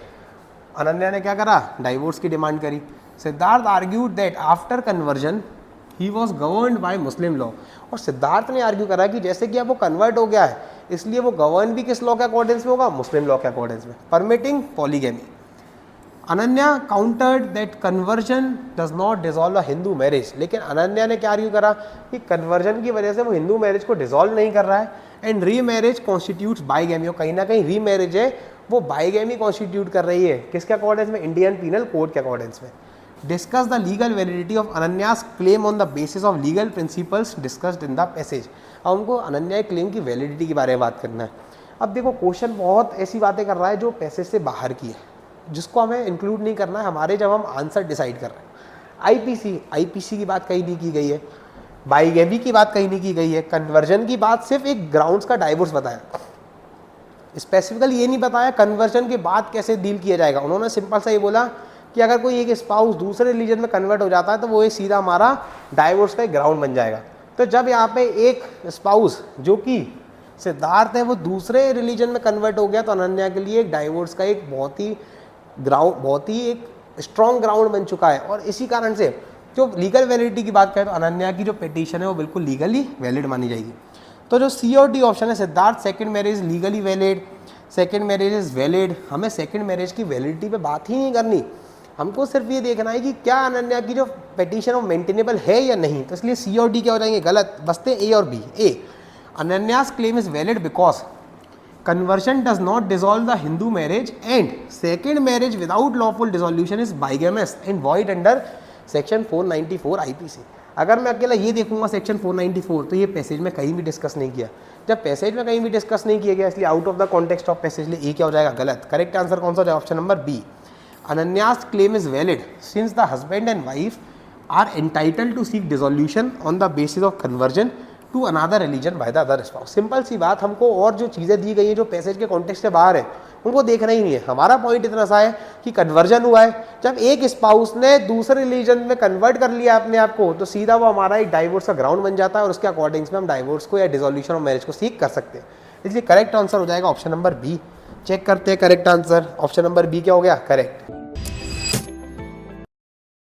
अनन्या ने क्या करा डाइवोर्स की डिमांड करी। Siddharth argued that after conversion he was governed bye Muslim law. और सिद्धार्थ ने आर्ग्यू करा कि जैसे कि अब वो कन्वर्ट हो गया है इसलिए वो गवर्न भी किस लॉ के अकॉर्डेंस में होगा, मुस्लिम लॉ के अकॉर्डेंस में, permitting polygamy. Ananya countered that conversion does not dissolve a Hindu marriage. लेकिन अनन्या ने क्या आर्ग्यू करा कि कन्वर्जन की वजह से वो हिंदू मैरिज को डिसॉल्व नहीं कर रहा है एंड री मैरिज कॉन्स्टिट्यूट्स बाईगैमी। और कहीं ना कहीं री मैरिज है वो बाईगैमी कॉन्स्टिट्यूट कर रही है, किसके अकॉर्डेंस में, इंडियन पीनल कोड के अकॉर्डेंस में। Discuss the legal validity of Ananya's claim on the basis of legal principles discussed in the passage. अब उनको अनन्या क्लेम की वैलिडिटी के बारे में बात करना है। अब देखो क्वेश्चन बहुत ऐसी बातें कर रहा है जो पैसेज से बाहर की है, जिसको हमें इंक्लूड नहीं करना है हमारे जब हम आंसर डिसाइड कर रहे हैं। आईपीसी की बात कहीं नहीं की गई है, बाईगैमी की बात कहीं नहीं की गई है, कन्वर्जन की बात सिर्फ एक ग्राउंड्स का डाइवोर्स बताया, स्पेसिफिकली ये नहीं बताया कन्वर्जन के बाद कैसे डील किया जाएगा। उन्होंने सिंपल सा ये बोला कि अगर कोई एक स्पाउस दूसरे रिलीजन में कन्वर्ट हो जाता है तो वो ये सीधा हमारा डाइवोर्स का एक ग्राउंड बन जाएगा। तो जब यहाँ पे एक स्पाउस जो कि सिद्धार्थ है वो दूसरे रिलीजन में कन्वर्ट हो गया तो अनन्या के लिए एक डाइवोर्स का एक बहुत ही एक स्ट्रॉन्ग ग्राउंड बन चुका है। और इसी कारण से जो लीगल वैलिडिटी की बात करें तो अनन्या की जो पिटीशन है वो बिल्कुल लीगली वैलिड मानी जाएगी। तो जो सी और डी ऑप्शन है, Siddharth second marriage legally valid, second marriage is valid, हमें सेकेंड मैरिज की वैलिडिटी पे बात ही नहीं करनी, हमको सिर्फ ये देखना है कि क्या अनन्या की जो पिटीशन वो मेंटेनेबल है या नहीं। तो इसलिए सी और डी क्या हो जाएंगे, गलत, बसते ए और B. A, Ananya's claim is valid because conversion does not dissolve the Hindu marriage and second marriage without lawful dissolution is bigamous and void under section 494 IPC। अगर मैं अकेला ये देखूंगा सेक्शन 494 तो ये पैसेज में कहीं भी डिस्कस नहीं किया, जब पैसेज में कहीं भी डिस्कस नहीं किया गया इसलिए out of the context of passage लिए ए क्या हो जाएगा, गलत। करेक्ट आंसर कौन सा हो जाएगा, option number B. Ananya's claim is valid since the husband and wife are entitled to seek dissolution on the basis of conversion to another religion by the other spouse. Simple सी बात, हमको और जो चीज़ें दी गई हैं जो पैसेज के कॉन्टेक्स्ट से बाहर है उनको देखना ही नहीं है। हमारा पॉइंट इतना सा है कि कन्वर्जन हुआ है, जब एक स्पाउस ने दूसरे रिलीजन में कन्वर्ट कर लिया अपने आप को तो सीधा वो हमारा एक डाइवोर्स का ग्राउंड बन जाता है और उसके अकॉर्डिंग्स में हम डाइवोर्स को या डिसोल्यूशन ऑफ मैरिज को सीख कर सकते हैं। इसलिए करेक्ट आंसर हो जाएगा ऑप्शन नंबर बी। चेक करते हैं correct answer, option number B क्या हो गया, करेक्ट।